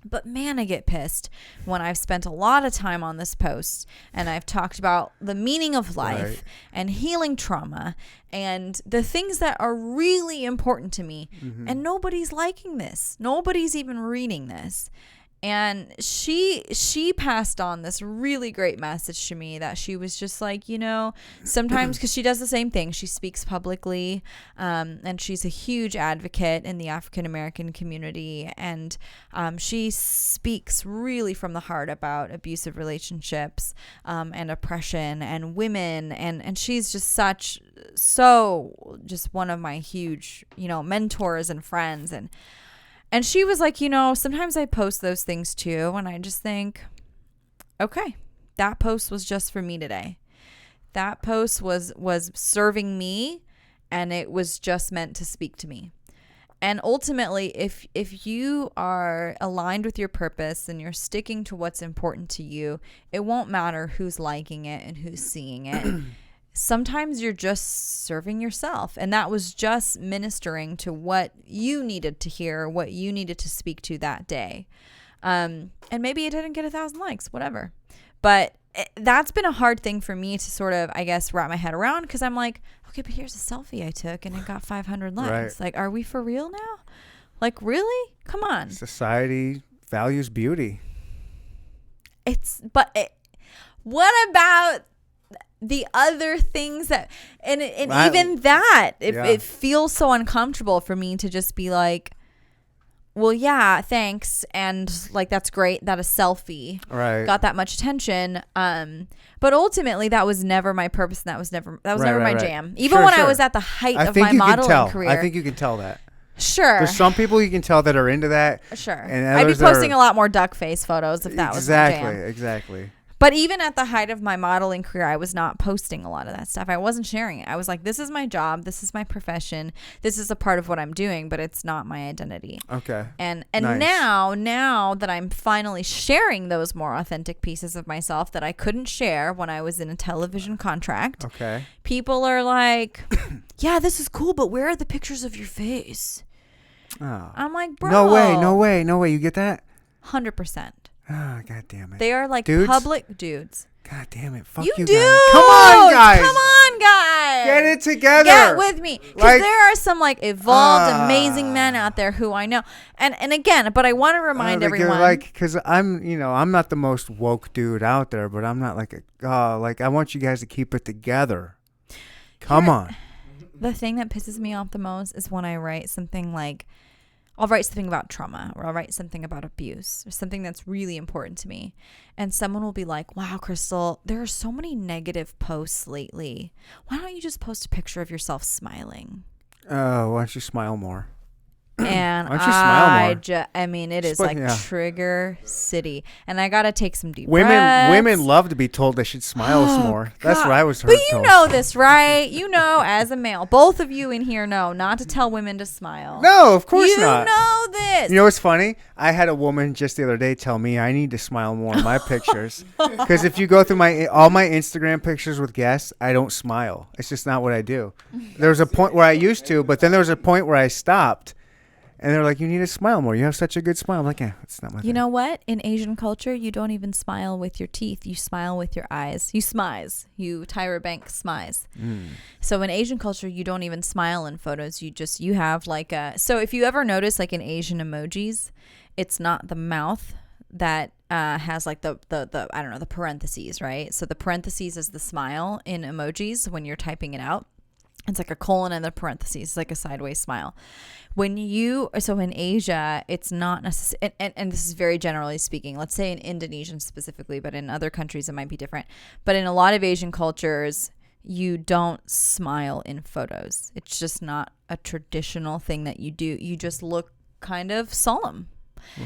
But man, I get pissed when I've spent a lot of time on this post and I've talked about the meaning of life and healing trauma and the things that are really important to me. And nobody's liking this. Nobody's even reading this. And she passed on this really great message to me that she was just like, you know, sometimes, because she does the same thing. She speaks publicly, and she's a huge advocate in the African American community. And she speaks really from the heart about abusive relationships and oppression and women. And she's just just one of my huge, you know, mentors and friends. And she was like, you know, sometimes I post those things too. And I just think, okay, that post was just for me today. That post was serving me, and it was just meant to speak to me. And ultimately, if you are aligned with your purpose and you're sticking to what's important to you, it won't matter who's liking it and who's seeing it. sometimes you're just serving yourself. And that was just ministering to what you needed to hear, what you needed to speak to that day. And maybe it didn't get 1,000 likes, whatever. But that's been a hard thing for me to sort of, I guess, wrap my head around, because I'm like, okay, but here's a selfie I took and it got 500 likes. Right. Like, are we for real now? Like, really? Come on. Society values beauty. What about the other things that, and even that, it feels so uncomfortable for me to just be like, well, yeah, thanks, and like, that's great that a selfie got that much attention, but ultimately that was never my purpose, and that was never my jam. Even when I was at the height of my modeling career. I think you can tell that. Sure. There's some people you can tell that are into that. Sure. And I'd be posting a lot more duck face photos if that was my jam. Exactly. But even at the height of my modeling career, I was not posting a lot of that stuff. I wasn't sharing it. I was like, this is my job. This is my profession. This is a part of what I'm doing, but it's not my identity. Okay. And nice. now that I'm finally sharing those more authentic pieces of myself that I couldn't share when I was in a television contract. Okay. People are like, yeah, this is cool, but where are the pictures of your face? Oh. I'm like, bro. No way. You get that? 100%. Oh, God damn it. They are like dudes? public dudes. God damn it. Fuck You you do. guys. Come on, guys. Come on, guys. Get it together. Get with me. Because Like, there are some like evolved, amazing men out there who I know. And again, but I want to remind everyone. Like, because I'm not the most woke dude out there, but I'm not like I want you guys to keep it together. Come on. The thing that pisses me off the most is when I write something like, I'll write something about trauma, or I'll write something about abuse, or something that's really important to me. And someone will be like, wow, Crystle, there are so many negative posts lately. Why don't you just post a picture of yourself smiling? Why don't you smile more? And why don't you smile more? I mean, it is Just like trigger city. And I got to take some deep breaths. Women love to be told they should smile some more. That's what I was heard. But you know this, right? You know, as a male, both of you in here know not to tell women to smile. No, of course not. You know this. You know what's funny? I had a woman just the other day tell me I need to smile more in my pictures. Because if you go through all my Instagram pictures with guests, I don't smile. It's just not what I do. There was a point where I used to, but then there was a point where I stopped. And they're like, you need to smile more. You have such a good smile. I'm like, yeah, it's not my thing. You know what? In Asian culture, you don't even smile with your teeth. You smile with your eyes. You smize. You Tyra Banks smize. So in Asian culture, you don't even smile in photos. You have like a... So if you ever notice like in Asian emojis, it's not the mouth that has like the I don't know, the parentheses, right? So the parentheses is the smile in emojis when you're typing it out. It's like a colon and the parentheses. It's like a sideways smile. So in Asia, it's not necessarily, and this is very generally speaking, let's say in Indonesian specifically, but in other countries it might be different. But in a lot of Asian cultures, you don't smile in photos. It's just not a traditional thing that you do. You just look kind of solemn. A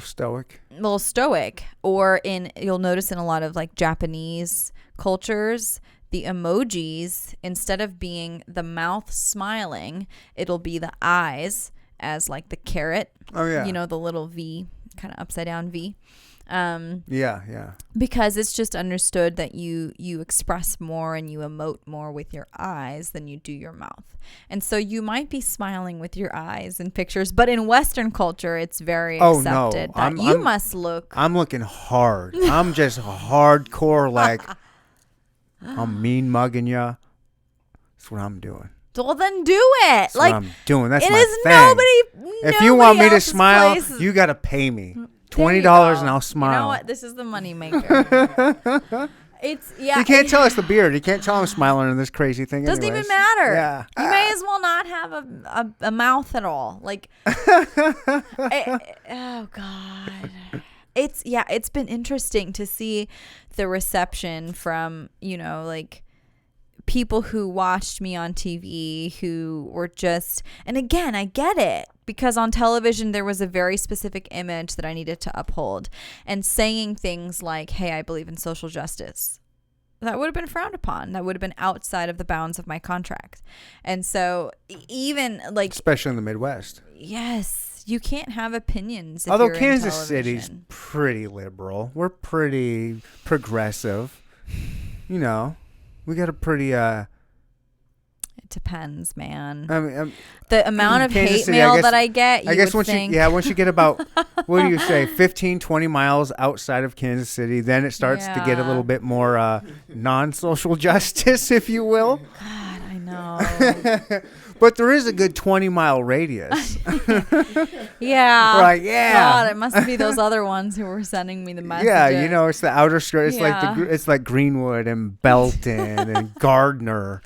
little stoic. Or you'll notice in a lot of like Japanese cultures, the emojis, instead of being the mouth smiling, it'll be the eyes as like the carrot. Oh, yeah. You know, the little V, kind of upside down V. Yeah. Because it's just understood that you express more and you emote more with your eyes than you do your mouth. And so you might be smiling with your eyes in pictures, but in Western culture, it's very accepted that you must look. I'm looking hard. I'm just hardcore, like, I'm mean mugging ya. That's what I'm doing. Well, then do it. That's what I'm doing. That's my thing. Nobody if you want me to else's smile, place. you got to pay me There you $20 go. and I'll smile. You know what? This is the money maker. You can't tell it's the beard. You can't tell I'm smiling in this crazy thing. Doesn't anyways. even matter. Yeah. You may as well not have a mouth at all. Like, oh God. It's been interesting to see the reception from, like people who watched me on TV who were just, and again, I get it, because on television there was a very specific image that I needed to uphold, and saying things like, hey, I believe in social justice, that would have been frowned upon. That would have been outside of the bounds of my contract. And so even like, especially in the Midwest. Yes. You can't have opinions. Although Kansas City's pretty liberal. We're pretty progressive. We got a pretty It depends, man. I mean, The amount of Kansas hate City, mail that I get, you would once think. once you get about, what do you say, 15, 20 miles outside of Kansas City, then it starts to get a little bit more non-social justice, if you will. God, I know. But there is a good 20-mile radius. Yeah. Right, yeah. God, it must be those other ones who were sending me the messages. Yeah, you know, it's the outer skirt. It's Yeah. it's like Greenwood and Belton and Gardner,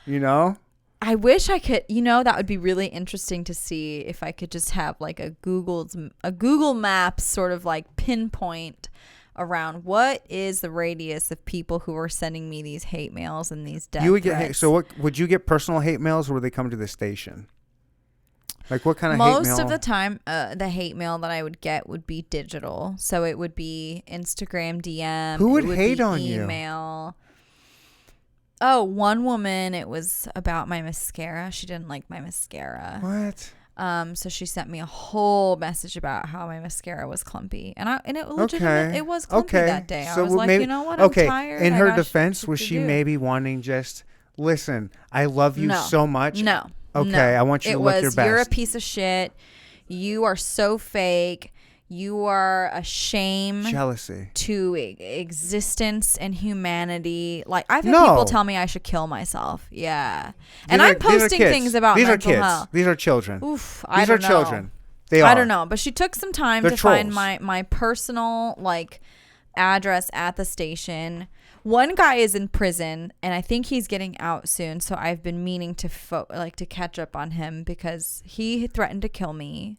you know? I wish I could, that would be really interesting to see if I could just have like a Google Maps sort of like pinpoint around what is the radius of people who are sending me these hate mails and these death You would get threats. so what would you get personal hate mails, or would they come to the station? Like what kind of hate mail? Most of the time, the hate mail that I would get would be digital. So it would be Instagram DM. Who would it hate be on you? Email. Oh, one woman, it was about my mascara. She didn't like my mascara. What? So she sent me a whole message about how my mascara was clumpy, and it legitimately it was clumpy that day. I was like, maybe, you know what? I'm tired. In I her got defense, shit was to she do. maybe wanting just listen? I love you No. so much. No. Okay, no. I want you to look your best. You're a piece of shit. You are so fake. You are a shame Jealousy. to existence and humanity. Like, I've had No. people tell me I should kill myself. Yeah. And These I'm are- these are posting kids. things about these mental are kids. health. These are children. Oof, These I are don't know. children. They are. I don't know, but she took some time They're to find trolls. my personal like address at the station. One guy is in prison, and I think he's getting out soon. So I've been meaning to to catch up on him because he threatened to kill me.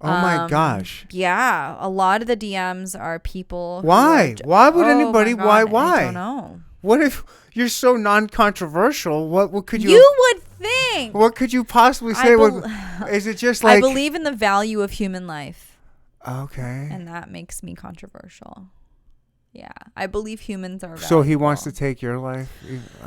Oh my gosh. Yeah, a lot of the DMs are people. Why? Why would anybody? My God, Why? I don't know. What if you're so non-controversial? What could you? You would think. What could you possibly say? Is it just I like? believe in the value of human life. Okay. And that makes me controversial. Yeah, I believe humans are valuable. So he wants to take your life.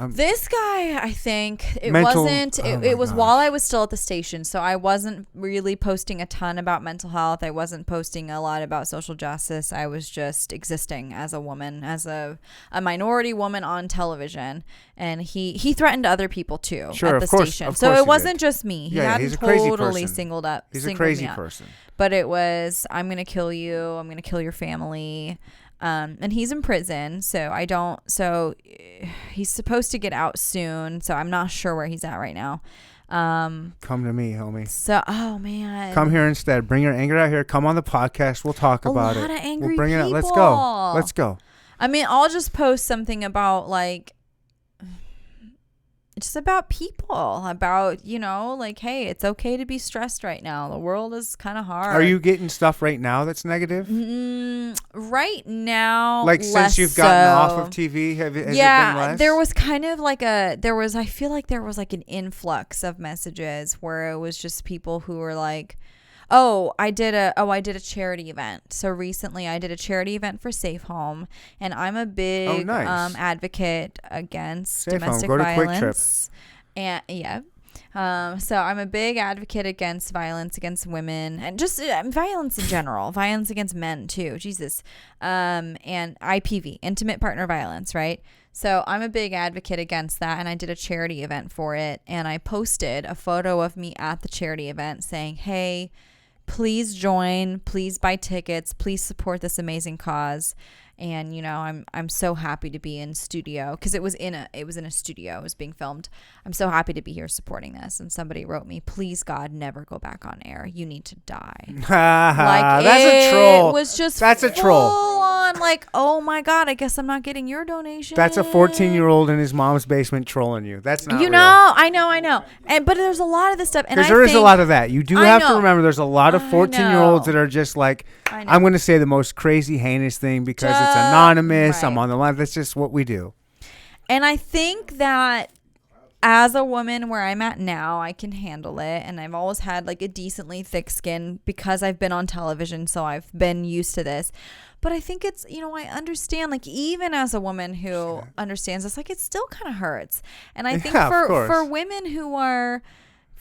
This guy, I think it Mental- wasn't. oh my It was gosh. while I was still at the station, so I wasn't really posting a ton about mental health. I wasn't posting a lot about social justice. I was just existing as a woman, as a minority woman on television, and he threatened other people too Sure, at the of course, station. of So course it he wasn't did. just me. He Yeah, hadn't he's a crazy totally person. singled up. He's a singled crazy me out. person. But it was, I'm gonna kill you. I'm gonna kill your family. And he's in prison, so he's supposed to get out soon, so I'm not sure where he's at right now. Come to me, homie. So, oh man. Come here instead. Bring your anger out here. Come on the podcast. We'll talk about it. A lot of angry We'll bring it out. Let's go. people. Let's go. I mean, I'll just post something about like just about people, about, like, hey, it's okay to be stressed right now. The world is kind of hard. Are you getting stuff right now that's negative? Right now, Like since less you've gotten off so. of TV, has it been less? There was kind of like I feel like there was like an influx of messages where it was just people who were like, I did a charity event. So recently I did a charity event for Safe Home, and I'm a big nice. Advocate against Safe Home. domestic Go to Quick Trip. violence. And yeah. So I'm a big advocate against violence against women and just violence in general, violence against men too. Jesus. And IPV, intimate partner violence, right? So I'm a big advocate against that, and I did a charity event for it, and I posted a photo of me at the charity event saying, "Hey, please join, please buy tickets, please support this amazing cause." And I'm so happy to be in studio, because it was in a studio. It was being filmed. I'm so happy to be here supporting this. And somebody wrote me, "Please God, never go back on air. You need to die." Like, that's a troll. It was just That's a troll. full on like, oh my God, I guess I'm not getting your donation. That's a 14-year-old in his mom's basement trolling you. That's not real. I know. But there's a lot of this stuff, and Because I there is think, a lot of that. You do I have to know. remember there's a lot of I 14-year-olds know. that are just like, I know. I'm going to say the most crazy, heinous thing because it's anonymous. I'm right. on the line. That's just what we do. And I think that as a woman where I'm at now, I can handle it. And I've always had like a decently thick skin because I've been on television. So I've been used to this. But I think it's, I understand, like, even as a woman who understands this, like, it still kind of hurts. And I think Yeah, of course. for women who are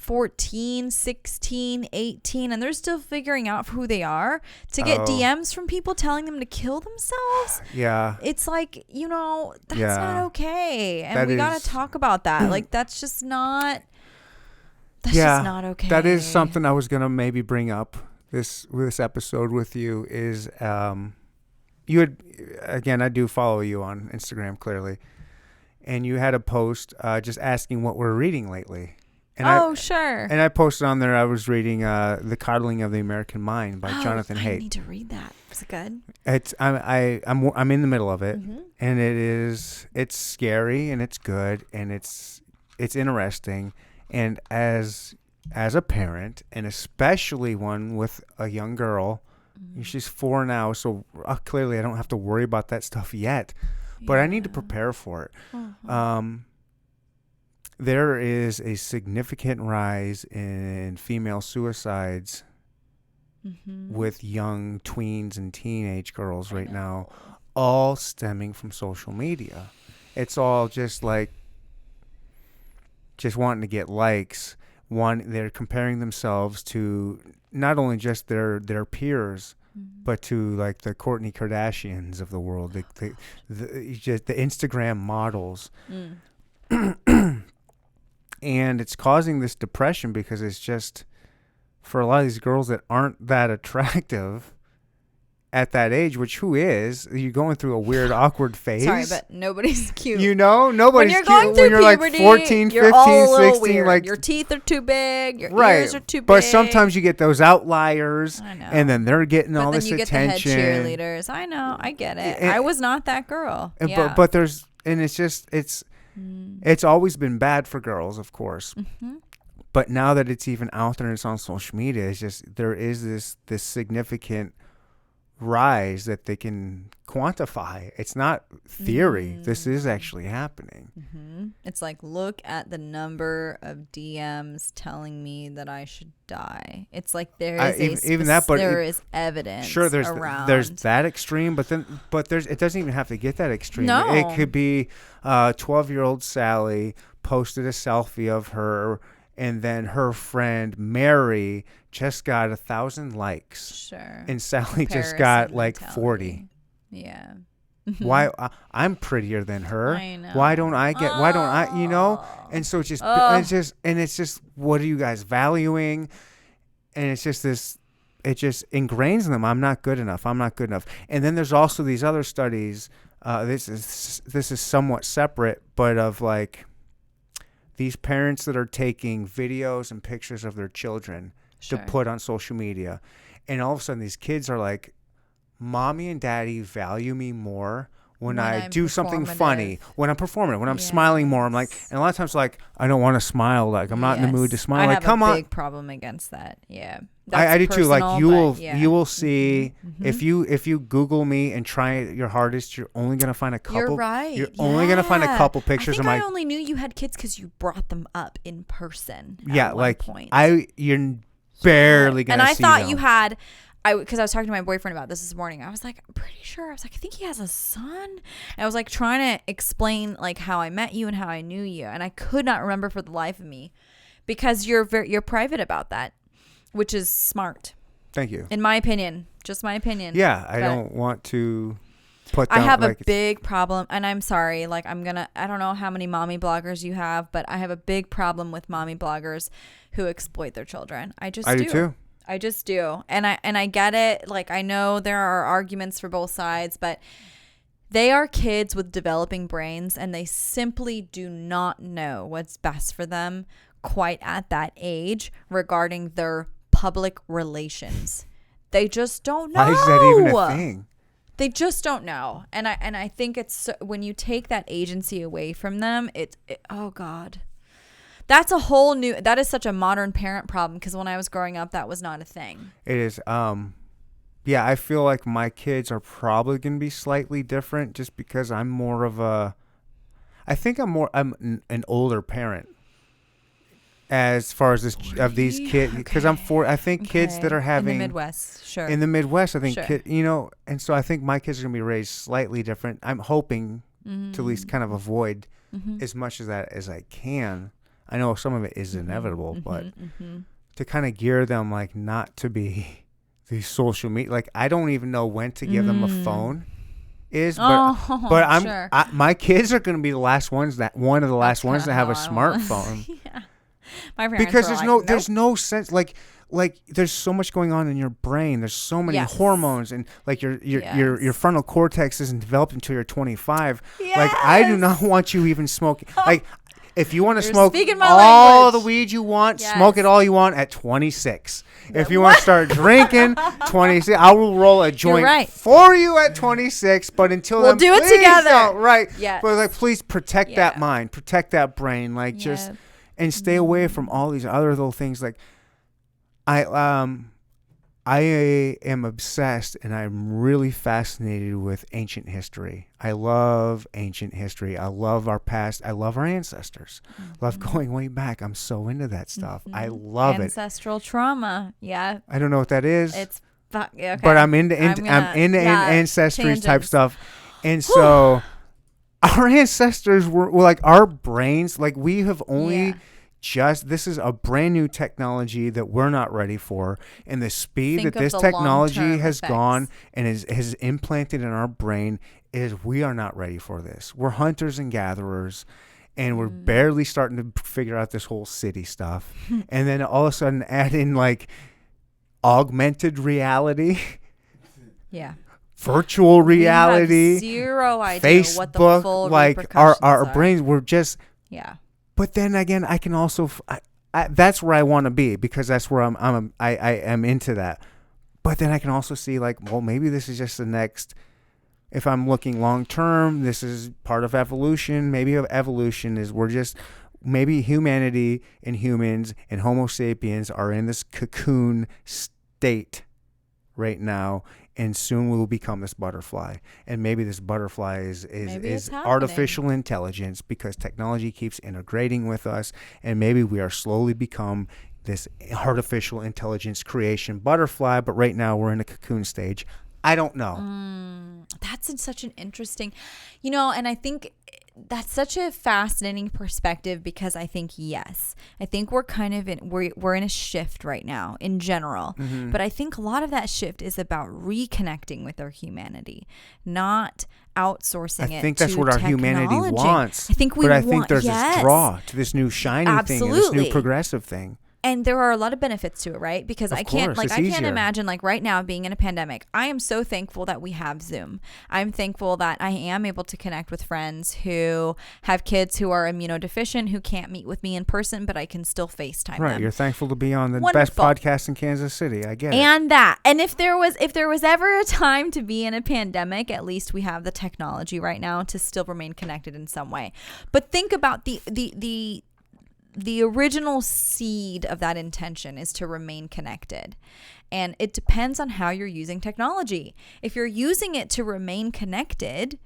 14, 16, 18, and they're still figuring out who they are, to get DMs from people telling them to kill themselves. Yeah. It's like, that's not okay. And That we got is- to talk about that. Like, that's just not okay. That is something I was going to maybe bring up this episode with you is you had, again, I do follow you on Instagram clearly, and you had a post just asking what we're reading lately. And sure. And I posted on there, I was reading The Coddling of the American Mind by Jonathan Haidt. I need to read that. Is it good? I'm in the middle of it, Mm-hmm. and it's scary and it's good and it's interesting. And as a parent, and especially one with a young girl, she's 4 now, so clearly I don't have to worry about that stuff yet, but I need to prepare for it. There is a significant rise in female suicides with young tweens and teenage girls right now, all stemming from social media. It's all just like wanting to get likes. They're comparing themselves to not only just their peers, but to like the Kourtney Kardashians of the world, the Instagram models. And it's causing this depression because it's just, for a lot of these girls that aren't that attractive at that age, which who is, you're going through a weird, awkward phase. Sorry, but nobody's cute. Nobody's when you're cute going through when you're puberty, like 14, you're 15, all a little 16. Weird. Like, your teeth are too big, your right. ears are too big. But sometimes you get those outliers, I know. and then they're getting but all then this you attention. Get the head cheerleaders. I know, I get it. And- I was not that girl. And, Yeah. but there's, and it's just, it's always been bad for girls, of course. Mm-hmm. But now that it's even out there and it's on social media, it's just, there is this significant rise that they can quantify. It's not theory. This is actually happening. It's like, look at the number of DMs telling me that I should die. It's like there is there is evidence. Sure, there's around. that extreme, but it doesn't even have to get that extreme. No. It could be 12-year-old Sally posted a selfie of her, and then her friend Mary just got 1,000 likes. Sure. And Sally just got Comparison like mentality. 40. Yeah. Why I'm prettier than her? I know. Why don't I? And so it's just what are you guys valuing? And it's just this. It just ingrains in them. I'm not good enough. And then there's also these other studies. This is somewhat separate, but of like these parents that are taking videos and pictures of their children to put on social media, and all of a sudden these kids are like, mommy and daddy value me more when I do something funny, when I'm performing, when I'm smiling more. I'm like, and a lot of times like, I don't want to smile. Like I'm not in the mood to smile. I like, have come a on. big problem against that. Yeah. I do too. Like you will see if you Google me and try your hardest, you're only gonna find a couple. You're right. You're only gonna find a couple pictures I think of I my. only knew you had kids because you brought them up in person. Yeah, at one like point. you're barely gonna. And I see thought them. you had. Because I was talking to my boyfriend about this morning. I was like, I'm pretty sure. I was like, I think he has a son. And I was like trying to explain like how I met you and how I knew you, and I could not remember for the life of me, because you're private about that, which is smart. Thank you. In my opinion, just my opinion. Yeah, I don't want to put down. I have like, a big problem, and I'm sorry. Like I don't know how many mommy bloggers you have, but I have a big problem with mommy bloggers who exploit their children. I do too. I just do. And I get it. Like, I know there are arguments for both sides, but they are kids with developing brains, and they simply do not know what's best for them quite at that age regarding their public relations. They just don't know. Why is that even a thing? They just don't know. And I think it's when you take that agency away from them, oh God. That is such a modern parent problem, because when I was growing up, that was not a thing. It is. Yeah, I feel like my kids are probably going to be slightly different just because I'm more of a, I'm an older parent as far as these kids, because I think kids that are having in the Midwest, sure. In the Midwest, I think, Sure. and so I think my kids are going to be raised slightly different. I'm hoping to at least kind of avoid as much of that as I can. I know some of it is inevitable, but to kind of gear them like not to be these social media, like I don't even know when to give them a phone is, but sure. my kids are going to be the last ones that one of the last ones to have a smartphone. Yeah. My parents Because were there's no sense like there's so much going on in your brain. There's so many hormones, and like your frontal cortex isn't developed until you're 25. Yes. Like I do not want you even smoking. Like if you want to You're smoke speaking my all language. the weed you want, Yes. smoke it all you want at 26. If you want to start drinking, 26, I will roll a joint right. for you at 26. But until We'll then, do it please together. don't. Right. Yes. But like, please protect that mind, protect that brain, like just and stay away from all these other little things. Like I am obsessed and I'm really fascinated with ancient history. I love ancient history. I love our past. I love our ancestors. Love going way back. I'm so into that stuff. I love Ancestral trauma. Yeah. I don't know what that is. It's okay. But I'm into ancestry type stuff. And so our ancestors were like our brains, like we have only this is a brand new technology that we're not ready for, and the speed that this technology has gone and has implanted in our brain is we are not ready for this. We're hunters and gatherers, and we're barely starting to figure out this whole city stuff. And then all of a sudden add in like augmented reality, virtual reality, we have zero idea Facebook, what the full like repercussions our are. brains were just But then again, I can also that's where I want to be, because that's where I am into that. But then I can also see like, well, maybe this is just the next. If I'm looking long term, this is part of evolution. Maybe evolution is maybe humanity and humans and Homo sapiens are in this cocoon state right now. And soon we will become this butterfly. And maybe this butterfly is artificial intelligence, because technology keeps integrating with us. And maybe we are slowly become this artificial intelligence creation butterfly. But right now we're in a cocoon stage. I don't know. That's such an interesting, and I think that's such a fascinating perspective, because I think, I think we're kind of we're in a shift right now in general. But I think a lot of that shift is about reconnecting with our humanity, not outsourcing it. I think that's to what our technology. humanity wants. I think I think there's this draw to this new shiny thing and this new progressive thing. And there are a lot of benefits to it, right? Because I can't imagine like right now being in a pandemic. I am so thankful that we have Zoom. I'm thankful that I am able to connect with friends who have kids who are immunodeficient, who can't meet with me in person, but I can still FaceTime them. Right, you're thankful to be on the best podcast in Kansas City. I get it. And if there was ever a time to be in a pandemic, at least we have the technology right now to still remain connected in some way. But think about the original seed of that intention is to remain connected. And it depends on how you're using technology. If you're using it to remain connected,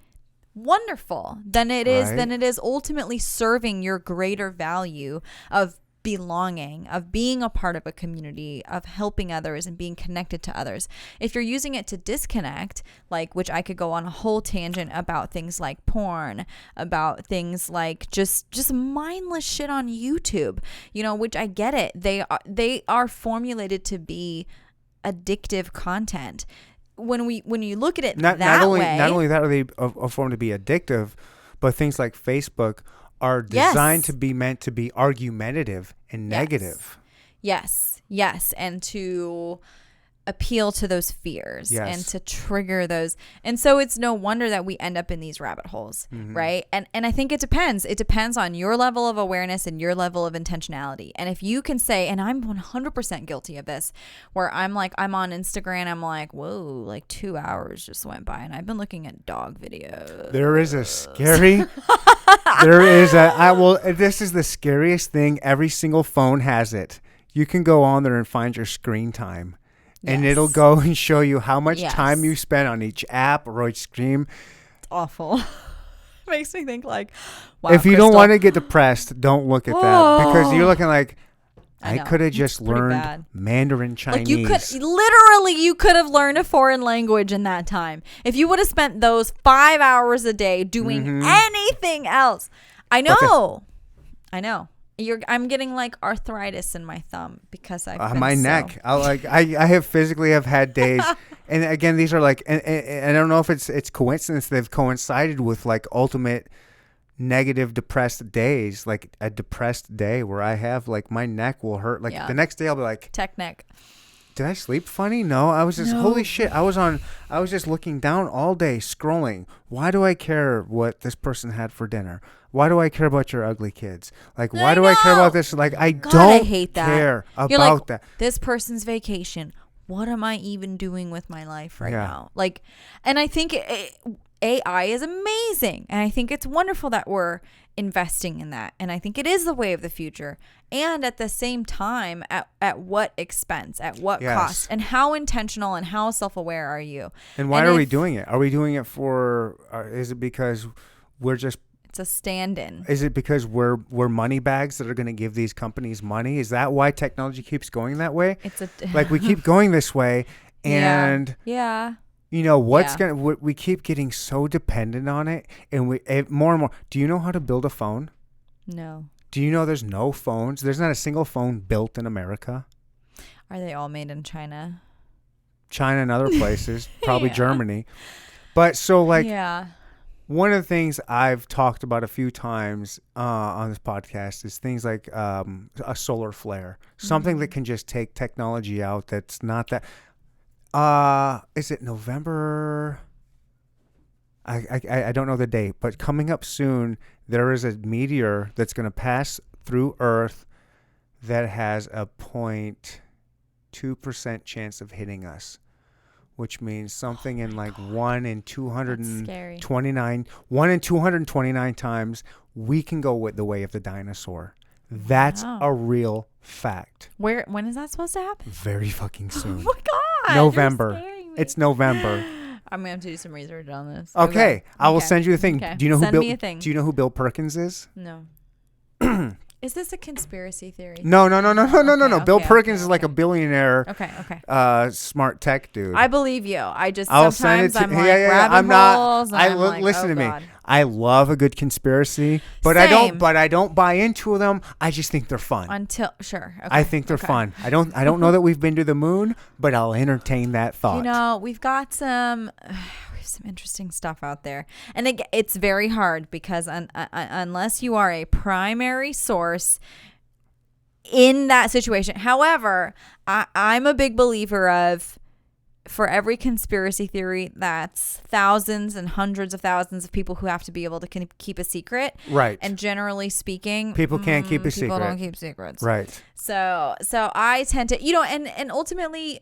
wonderful. Then it is ultimately serving your greater value of belonging, of being a part of a community, of helping others and being connected to others. If you're using it to disconnect, like, which I could go on a whole tangent about things like porn, about things like just mindless shit on YouTube, which I get it. They are formulated to be addictive content. When you look at it not only that are they a form to be addictive, but things like Facebook are designed to be meant to be argumentative and negative. Yes. And to appeal to those fears and to trigger those. And so it's no wonder that we end up in these rabbit holes, right? And I think it depends. It depends on your level of awareness and your level of intentionality. And if you can say, and I'm 100% guilty of this, where I'm on Instagram, I'm like, whoa, like 2 hours just went by and I've been looking at dog videos. There is a scary... this is the scariest thing. Every single phone has it. You can go on there and find your screen time. And it'll go and show you how much time you spent on each app or each stream. It's awful. Makes me think like, wow. If you don't want to get depressed, don't look at that, because you're looking like, I could have just learned Mandarin Chinese. Like you could have learned a foreign language in that time. If you would have spent those 5 hours a day doing anything else. I know. I'm getting like arthritis in my thumb because I've been my neck. I have physically have had days, and again, these are like, and I don't know if it's coincidence they've coincided with like ultimate negative depressed days, like a depressed day where I have like my neck will hurt. Like the next day I'll be like, tech neck. Did I sleep funny? No, I was just holy shit. I was just looking down all day scrolling. Why do I care what this person had for dinner? Why do I care about your ugly kids? Like, why do I care about this? Like, I don't hate that. care You're about like, that. This person's vacation. What am I even doing with my life right now? Like, and I think AI is amazing. And I think it's wonderful that we're investing in that. And I think it is the way of the future. And at the same time, at what expense, at what cost, and how intentional and how self-aware are you? And why are we doing it? Are we doing it for, is it because we're just, it's a stand-in. Is it because we're money bags that are going to give these companies money? Is that why technology keeps going that way? Like we keep going this way, and you know what's we keep getting so dependent on it, and more and more. Do you know how to build a phone? No. Do you know there's no phones? There's not a single phone built in America. Are they all made in China? China and other places, probably Germany. But so like. Yeah. One of the things I've talked about a few times on this podcast is things like a solar flare, something that can just take technology out. That's not that. Is it November? I don't know the date, but coming up soon, there is a meteor that's going to pass through Earth that has a 0.2% chance of hitting us. Which means something in like 1 in 229 times we can go with the way of the dinosaur. That's a real fact. When is that supposed to happen? Very fucking soon. Oh my God. November. It's November. I'm gonna have to do some research on this. Okay. I will send you the thing. Okay. Do you know who Send me a thing. Do you know who Bill Perkins is? No. Is this a conspiracy theory? No. Bill Okay, Perkins is like a billionaire. Okay. Smart tech dude. I believe you. I'll send it to I'm you. like I'm not. holes, Listen to me. God. I love a good conspiracy, but Same. I don't buy into them. I just think they're fun. Sure. Okay. I think they're fun. I don't know that we've been to the moon, but I'll entertain that thought. You know, we've got some interesting stuff out there, and it's very hard because unless you are a primary source in that situation. However, I'm a big believer of, for every conspiracy theory, that's thousands and hundreds of thousands of people who have to be able to keep a secret. Right. And generally speaking, people can't keep a secret. People don't keep secrets. Right. So I tend to, and ultimately,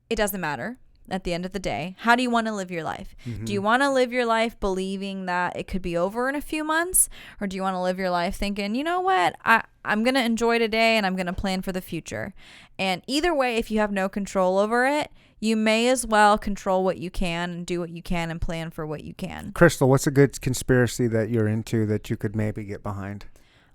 it doesn't matter. At the end of the day, how do you want to live your life? Mm-hmm. Do you want to live your life believing that it could be over in a few months? Or do you want to live your life thinking, you know what, I'm going to enjoy today and I'm going to plan for the future? And either way, if you have no control over it, you may as well control what you can and do what you can and plan for what you can. Crystal, what's a good conspiracy that you're into that you could maybe get behind?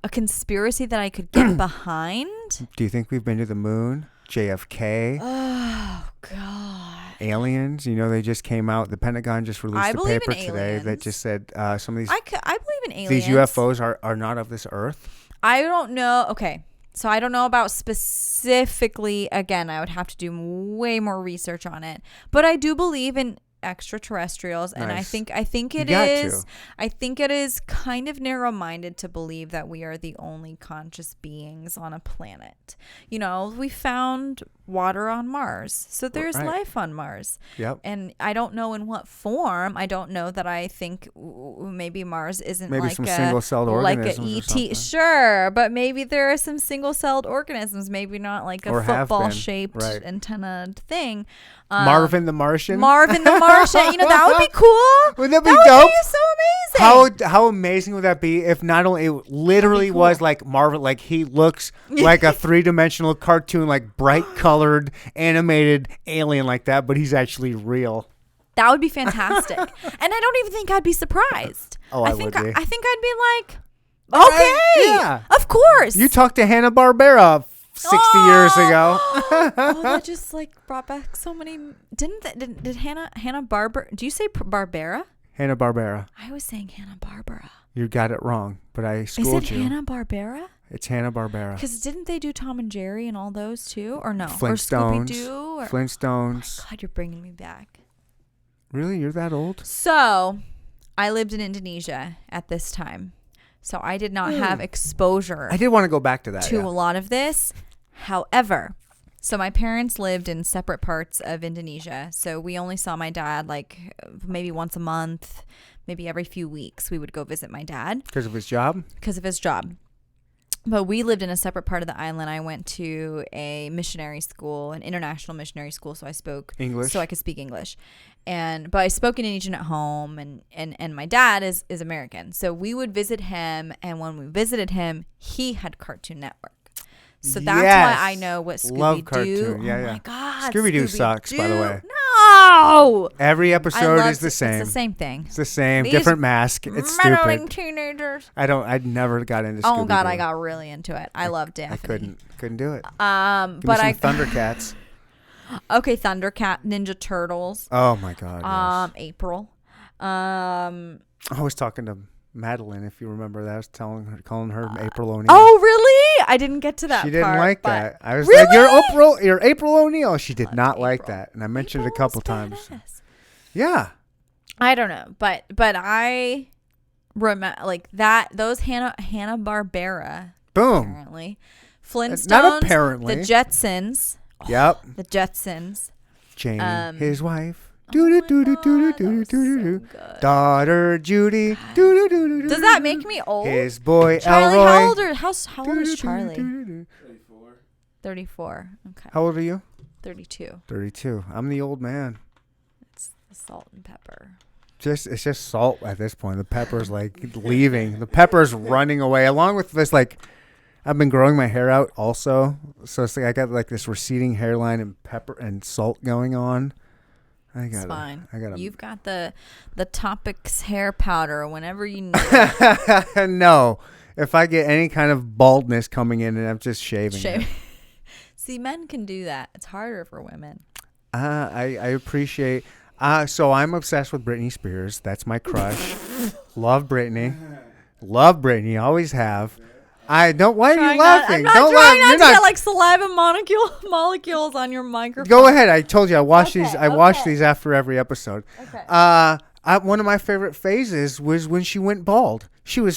A conspiracy that I could get behind? Do you think we've been to the moon? JFK? Oh, God. Aliens, they just came out. The Pentagon just released a paper today that just said some of these. I believe in aliens. These UFOs are not of this earth. I don't know. Okay, so I don't know about specifically. Again, I would have to do way more research on it. But I do believe in extraterrestrials, and Nice. I think it is. I think it is kind of narrow-minded to believe that we are the only conscious beings on a planet. We found water on Mars, so there's life on Mars. Yep. And I don't know in what form. I don't know that I think maybe Mars isn't Maybe like some single-celled organisms like or a something. ET. Sure, but maybe there are some single-celled organisms. Maybe not like a Or have been. football-shaped antenna thing. Marvin the Martian. Marvin the Martian. That would be cool. Wouldn't that be That dope? would be so amazing. How amazing would that be if not only it literally was like Marvin, like he looks like a three-dimensional cartoon, like bright colored animated alien like that, but he's actually real. That would be fantastic. And I don't even think I'd be surprised. Oh, I would be. I think I'd be like, okay, yeah, of course. You talked to Hanna-Barbera 60 years ago. Oh, that just brought back so many. Did Hanna-Barbera? Do you say Barbera? Hanna-Barbera. I was saying Hanna-Barbera. You got it wrong, but I Is schooled it you. Hanna-Barbera? It's Hanna-Barbera. Because didn't they do Tom and Jerry and all those too? Or no? Flintstones. Or Scooby-Doo? Or... Flintstones. Oh God, you're bringing me back. Really? You're that old? So, I lived in Indonesia at this time. So, I did not have exposure I did want to go back to that. to a lot of this. However, so my parents lived in separate parts of Indonesia. So, we only saw my dad like maybe once a month, maybe every few weeks. We would go visit my dad. Because of his job? Because of his job. But we lived in a separate part of the island. I went to a missionary school, an international missionary school, so I spoke English. So I could speak English. But I spoke Indonesian at home, and my dad is American. So we would visit him, and when we visited him, he had Cartoon Network. So that's why I know what Love Scooby-Doo. cartoon. Yeah, oh yeah. my God. Scooby-Doo sucks, by the way. No. Every episode is the same. It's the same thing. It's the same. These Different mask. It's meddling stupid. teenagers. I never got into Scooby-Doo. Oh God, I got really into it. I loved Daphne. I couldn't do it. Give But me some Thundercats. Okay, Thundercat, Ninja Turtles. Oh my God. Yes. April. I was talking to Madeline, if you remember that. I was calling her April O'Neil. Oh really? I didn't get to that. She didn't part, like but- that. I was Really? like, you're April O'Neil. She did not like April. that, and I mentioned it a April couple was times. badass. Yeah. I don't know, but I remember like that. Those Hanna-Barbera. Boom. Apparently, Flintstones. Not apparently. The Jetsons. Yep. The Jetsons. Jamie, his wife. Oh my God, that was so good. Daughter Judy. Does that make me old? His boy Charlie, Elroy. how old is Charlie? 34. 34. Okay. How old are you? 32. 32. I'm the old man. It's the salt and pepper. It's just salt at this point. The pepper's like leaving. The pepper's running away. Along with this, like, I've been growing my hair out also, so it's like I got like this receding hairline and pepper and salt going on. It's fine. I got. You've got the Topics hair powder whenever you need it. No, if I get any kind of baldness coming in, and I'm just shaving. it. See, men can do that. It's harder for women. I appreciate. So I'm obsessed with Britney Spears. That's my crush. Love Britney. Love Britney. Always have. I don't. Why are you laughing? I'm not Don't trying laugh. not to get like saliva molecules on your microphone. Go ahead. I told you I watch Okay, these. I watch okay. these after every episode. Okay. One of my favorite phases was when she went bald. She had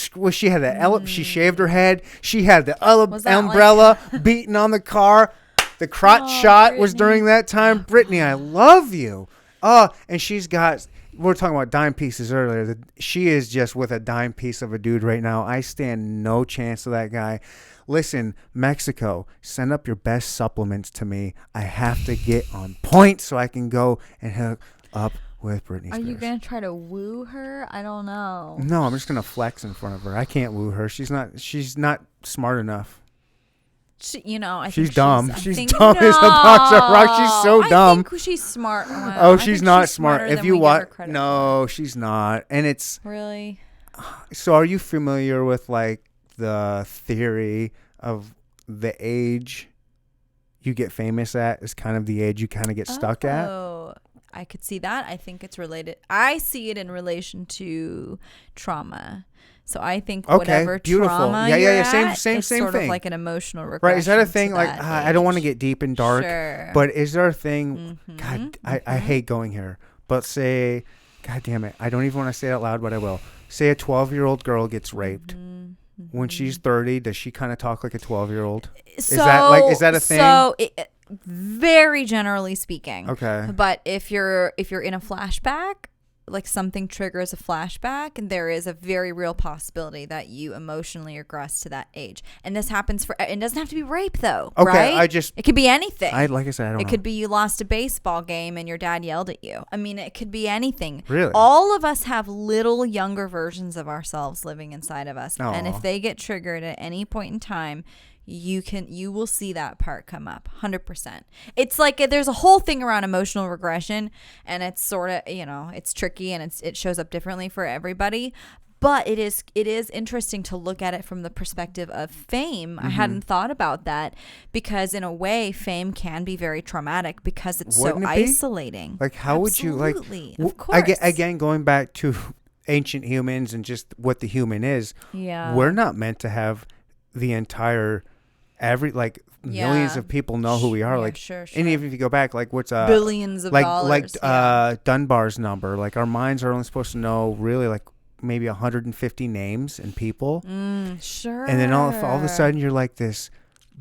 the she shaved her head. She had the Was that umbrella beating on the car. The crotch shot was Britney. during that time. Britney, I love you. And she's got. We were talking about dime pieces earlier. She is just with a dime piece of a dude right now. I stand no chance of that guy. Listen, Mexico, send up your best supplements to me. I have to get on point so I can go and hook up with Britney Spears. Are you gonna try to woo her? I don't know. No, I'm just gonna flex in front of her. I can't woo her. She's not smart enough. I She's think dumb. I She's think- dumb as a box of rocks. She's so dumb. I think she's smart. Wow. Oh, I she's think not smart. smarter If than you we give her watch, credit no, she's not. And it's for. Really. so. Are you familiar with like the theory of the age you get famous at is kind of the age you kind of get stuck at? Oh, I could see that. I think it's related. I see it in relation to trauma. So I think whatever beautiful. trauma Yeah, you're same at, same it's same sort thing. of like an emotional regression. Right? Is that a thing? to Like that I don't want to age. get deep and dark, Sure. but is there a thing? Mhm, God, I hate going here. But say, God damn it, I don't even want to say it out loud, but I will. Say a 12-year-old girl gets raped. When she's 30, does she kind of talk like a 12-year-old? Is that a thing? So, very generally speaking. Okay. But if you're in a flashback, like something triggers a flashback, and there is a very real possibility that you emotionally regress to that age. And this happens it doesn't have to be rape though, Okay, right? It could be anything. Like I said, I don't know. It could be you lost a baseball game and your dad yelled at you. I mean, it could be anything. Really? All of us have little younger versions of ourselves living inside of us. And Aw. if they get triggered at any point in time, you will see that part come up 100%. It's like there's a whole thing around emotional regression, and it's sort of, it's tricky, and it shows up differently for everybody. But it is interesting to look at it from the perspective of fame. I hadn't thought about that, because in a way fame can be very traumatic because it's Wouldn't so it be? isolating. Like, how would you like? Absolutely. Of course. Again, going back to ancient humans and just what the human is. Yeah. We're not meant to have the entire millions of people know who we are. Yeah, like, sure. and even if you go back, like what's Billions of dollars. Dunbar's number, like our minds are only supposed to know really like maybe 150 names and people. Sure. And then all of a sudden you're like this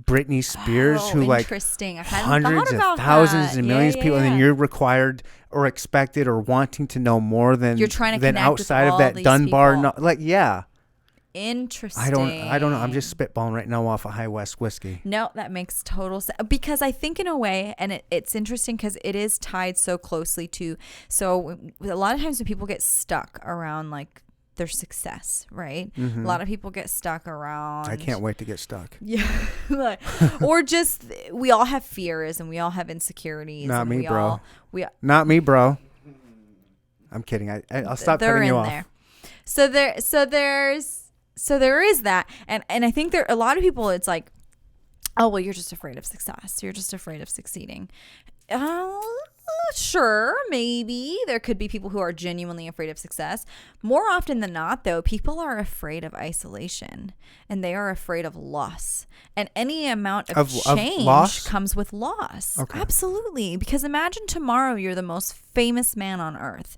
Britney Spears who like interesting. I hundreds of thousands and millions of people, and then you're required or expected or wanting to know more than you're trying to than connect outside with of that all Dunbar. these Interesting. I don't know. I'm just spitballing right now off of High West whiskey. No, that makes total sense. Because I think in a way, and it's interesting because it is tied so closely to, so a lot of times when people get stuck around like their success, right? A lot of people get stuck around. I can't wait to get stuck. Yeah. Or just, we all have fears and we all have insecurities. Not me, bro. Not me, bro. I'm kidding. I'll stop cutting you off. There. So there is that, and I think there a lot of people. It's like, oh well, you're just afraid of success. You're just afraid of succeeding. Sure, maybe there could be people who are genuinely afraid of success. More often than not, though, people are afraid of isolation and they are afraid of loss. And any amount of change loss? comes with loss. Okay. Absolutely. Because imagine tomorrow you're the most famous man on earth.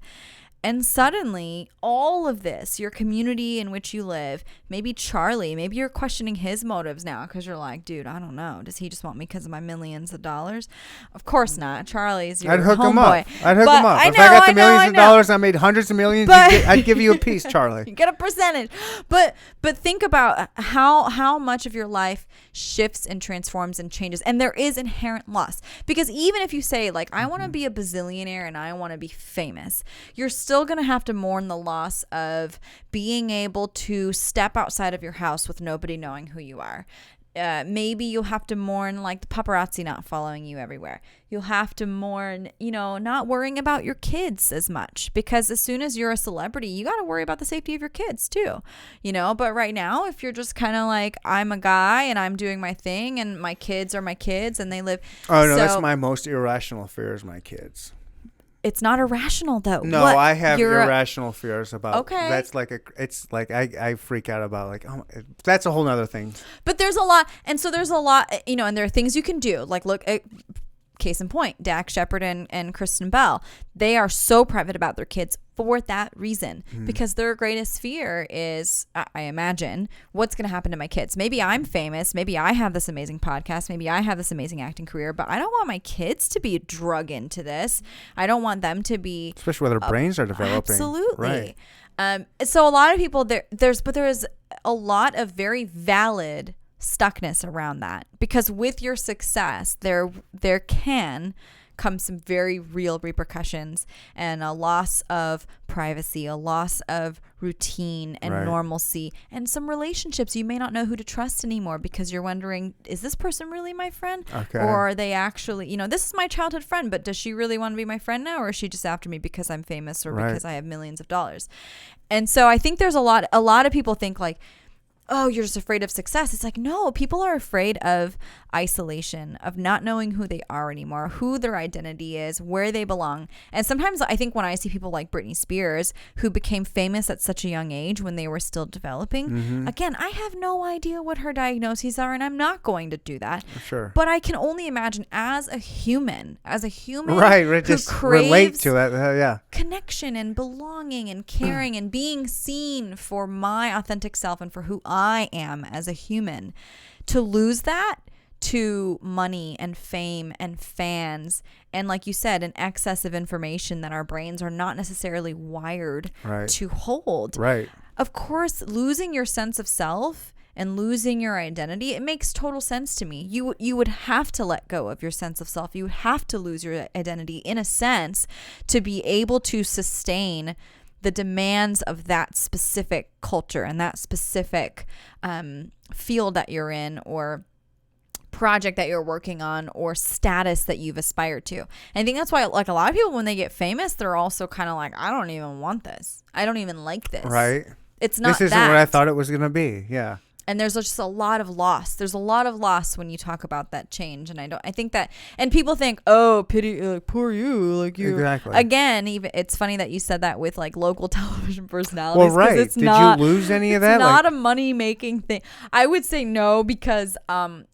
And suddenly, all of this, your community in which you live, maybe Charlie, maybe you're questioning his motives now because you're like, dude, I don't know. Does he just want me because of my millions of dollars? Of course not. Charlie's your I'd hook him homeboy. up. If I got the millions of dollars, I made hundreds of millions. I'd give you a piece, Charlie. You get a percentage. But think about how much of your life shifts and transforms and changes. And there is inherent loss. Because even if you say, like, I want to be a bazillionaire and I want to be famous, you're still going to have to mourn the loss of being able to step outside of your house with nobody knowing who you are. Maybe you'll have to mourn like the paparazzi not following you everywhere. You'll have to mourn, not worrying about your kids as much, because as soon as you're a celebrity, you got to worry about the safety of your kids too, but right now, if you're just kind of like, I'm a guy and I'm doing my thing and my kids are my kids and they live. Oh no, that's my most irrational fear is my kids. It's not irrational though. No, I have irrational fears about. Okay. That's like I freak out about like, oh, that's a whole nother thing. But there's a lot, and so there's a lot, and there are things you can do. Like look at case in point, Dax Shepard and Kristen Bell. They are so private about their kids for that reason, because their greatest fear is, I imagine, what's going to happen to my kids. Maybe I'm famous. Maybe I have this amazing podcast. Maybe I have this amazing acting career, but I don't want my kids to be drug into this. I don't want them to be, especially where their brains are developing. Absolutely. Right. So a lot of people there is a lot of very valid stuckness around that, because with your success, there can come some very real repercussions and a loss of privacy, a loss of routine and normalcy, and some relationships you may not know who to trust anymore because you're wondering, is this person really my friend? Okay. Or are they actually, this is my childhood friend, but does she really want to be my friend now, or is she just after me because I'm famous or because I have millions of dollars? And so I think there's a lot of people think like, oh, you're just afraid of success. It's like, no, people are afraid of isolation, of not knowing who they are anymore, who their identity is, where they belong. And sometimes I think when I see people like Britney Spears, who became famous at such a young age when they were still developing, again, I have no idea what her diagnoses are, and I'm not going to do that. Sure. But I can only imagine as a human right, who just craves relate to it, connection and belonging and caring and being seen for my authentic self and for who I am as a human, to lose that to money and fame and fans and, like you said, an excess of information that our brains are not necessarily wired to hold. Right. Of course, losing your sense of self and losing your identity, it makes total sense to me. You would have to let go of your sense of self. You would have to lose your identity in a sense to be able to sustain the demands of that specific culture and that specific field that you're in, or project that you're working on, or status that you've aspired to. And I think that's why, like, a lot of people, when they get famous, they're also kind of like, I don't even want this. I don't even like this. Right. It's not This isn't what I thought it was going to be. Yeah. And there's just a lot of loss. There's a lot of loss when you talk about that change. And I think that, and people think, oh, pity, like, poor you, like you. Exactly. Again, even it's funny that you said that with like local television personalities. Well, right. It's Did not, you lose any of that? It's not a money making thing. I would say no, because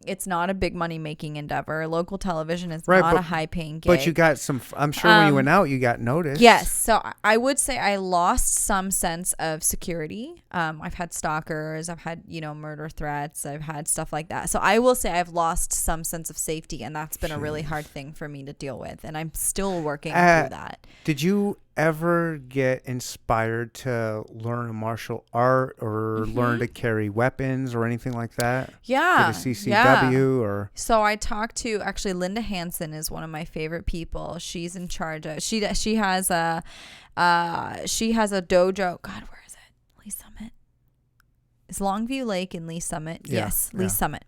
it's not a big money making endeavor. Local television is not a high paying gig. But you got some, I'm sure when you went out, you got noticed. Yes. So I would say I lost some sense of security. I've had stalkers. I've had, murder threats. I've had stuff like that. So I will say I've lost some sense of safety, and that's been a really hard thing for me to deal with. And I'm still working through that. Did you ever get inspired to learn a martial art or learn to carry weapons or anything like that? Yeah. To the CCW or? So I talked to, actually, Linda Hansen is one of my favorite people. She's in charge of, she has a dojo. God, where is it? Lee Summit. Is Longview Lake in Lee Summit? Yeah, Yes, Lee Summit.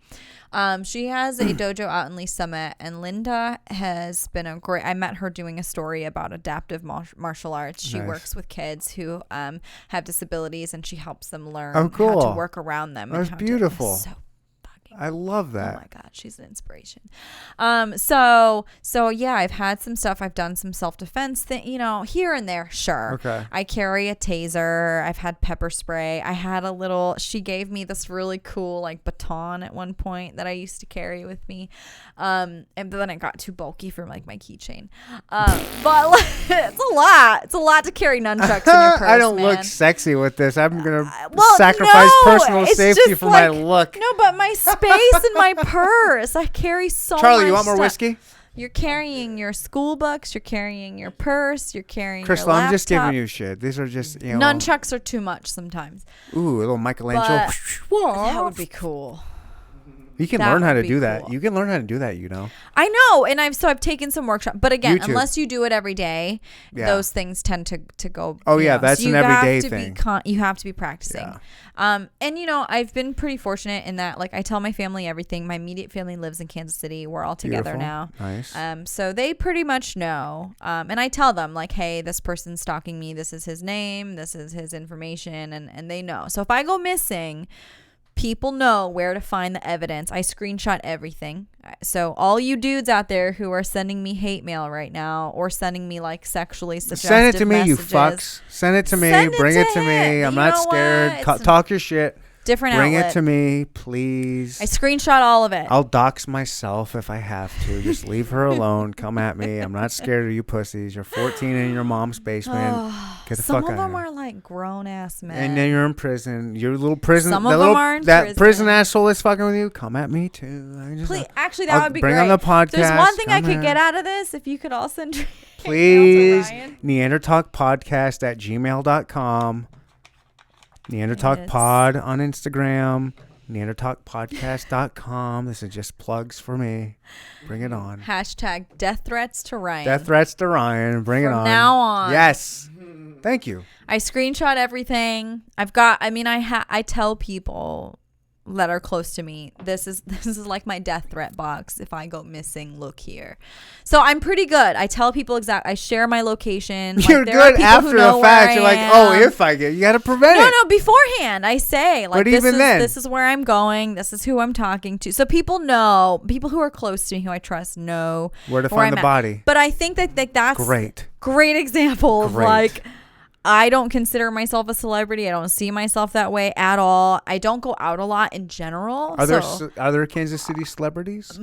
She has a dojo out in Lee Summit, and Linda has been I met her doing a story about adaptive martial arts. She works with kids who have disabilities, and she helps them learn how to work around them. That's beautiful. I love that. Oh my God, she's an inspiration. So yeah, I've had some stuff. I've done some self-defense thing, here and there. Sure. Okay. I carry a taser. I've had pepper spray. I had she gave me this really cool like baton at one point that I used to carry with me. And then it got too bulky for like my keychain. But it's a lot. It's a lot to carry nunchucks in your purse. I don't look sexy with this. I'm going to sacrifice personal safety for my look. No, but my space in my purse. I carry so much. Charlie, you want more whiskey? You're carrying your school books. You're carrying your purse. You're carrying Crystle, your laptop. I'm just giving you shit. These are just, Nunchucks are too much sometimes. Ooh, a little Michelangelo. That would be cool. You can learn how to do that. You can learn how to do that, I know, and I've taken some workshops. But again, YouTube. Unless you do it every day, those things tend to go. Oh yeah, that's an everyday thing. You have to be practicing. Yeah. And I've been pretty fortunate in that, like, I tell my family everything. My immediate family lives in Kansas City. We're all together now. Nice. So they pretty much know. And I tell them, like, hey, this person's stalking me. This is his name. This is his information, and they know. So if I go missing, people know where to find the evidence. I screenshot everything. So all you dudes out there who are sending me hate mail right now, or sending me like sexually suggestive send it to me, messages, you fucks. Send it to me. Bring it to me. I'm not scared. Talk your shit. Different Bring outlet. it to me, please. I screenshot all of it. I'll dox myself if I have to. Just leave her alone. Come at me. I'm not scared of you pussies. You're 14 in your mom's basement. Get the fuck out of here. Some of them are like grown ass men. And then you're in prison. Your little prison. Some of them are in that prison. Prison asshole is fucking with you. Come at me too. Please, actually, that would be bring great. on the podcast. There's one thing I could here. get out of this. If you could all send please, Ryan. neandertalkpodcast@gmail.com. neandertalkpod on Instagram. neandertalkpodcast.com. This is just plugs for me. Bring it on. Hashtag death threats to Ryan. Death threats to Ryan. Bring it on. From now on. Yes. Thank you. I screenshot everything. I tell people that are close to me, this is like my death threat box. If I go missing, look here. So I'm pretty good. I tell people I share my location. You're good after the fact. You're like, oh, if I get, you got to prevent it. No, beforehand I say, like, this is where I'm going. This is who I'm talking to. So people know, people who are close to me, who I trust, know where to find the body. But I think that that's great example of like, I don't consider myself a celebrity. I don't see myself that way at all. I don't go out a lot in general. Are there Kansas City celebrities?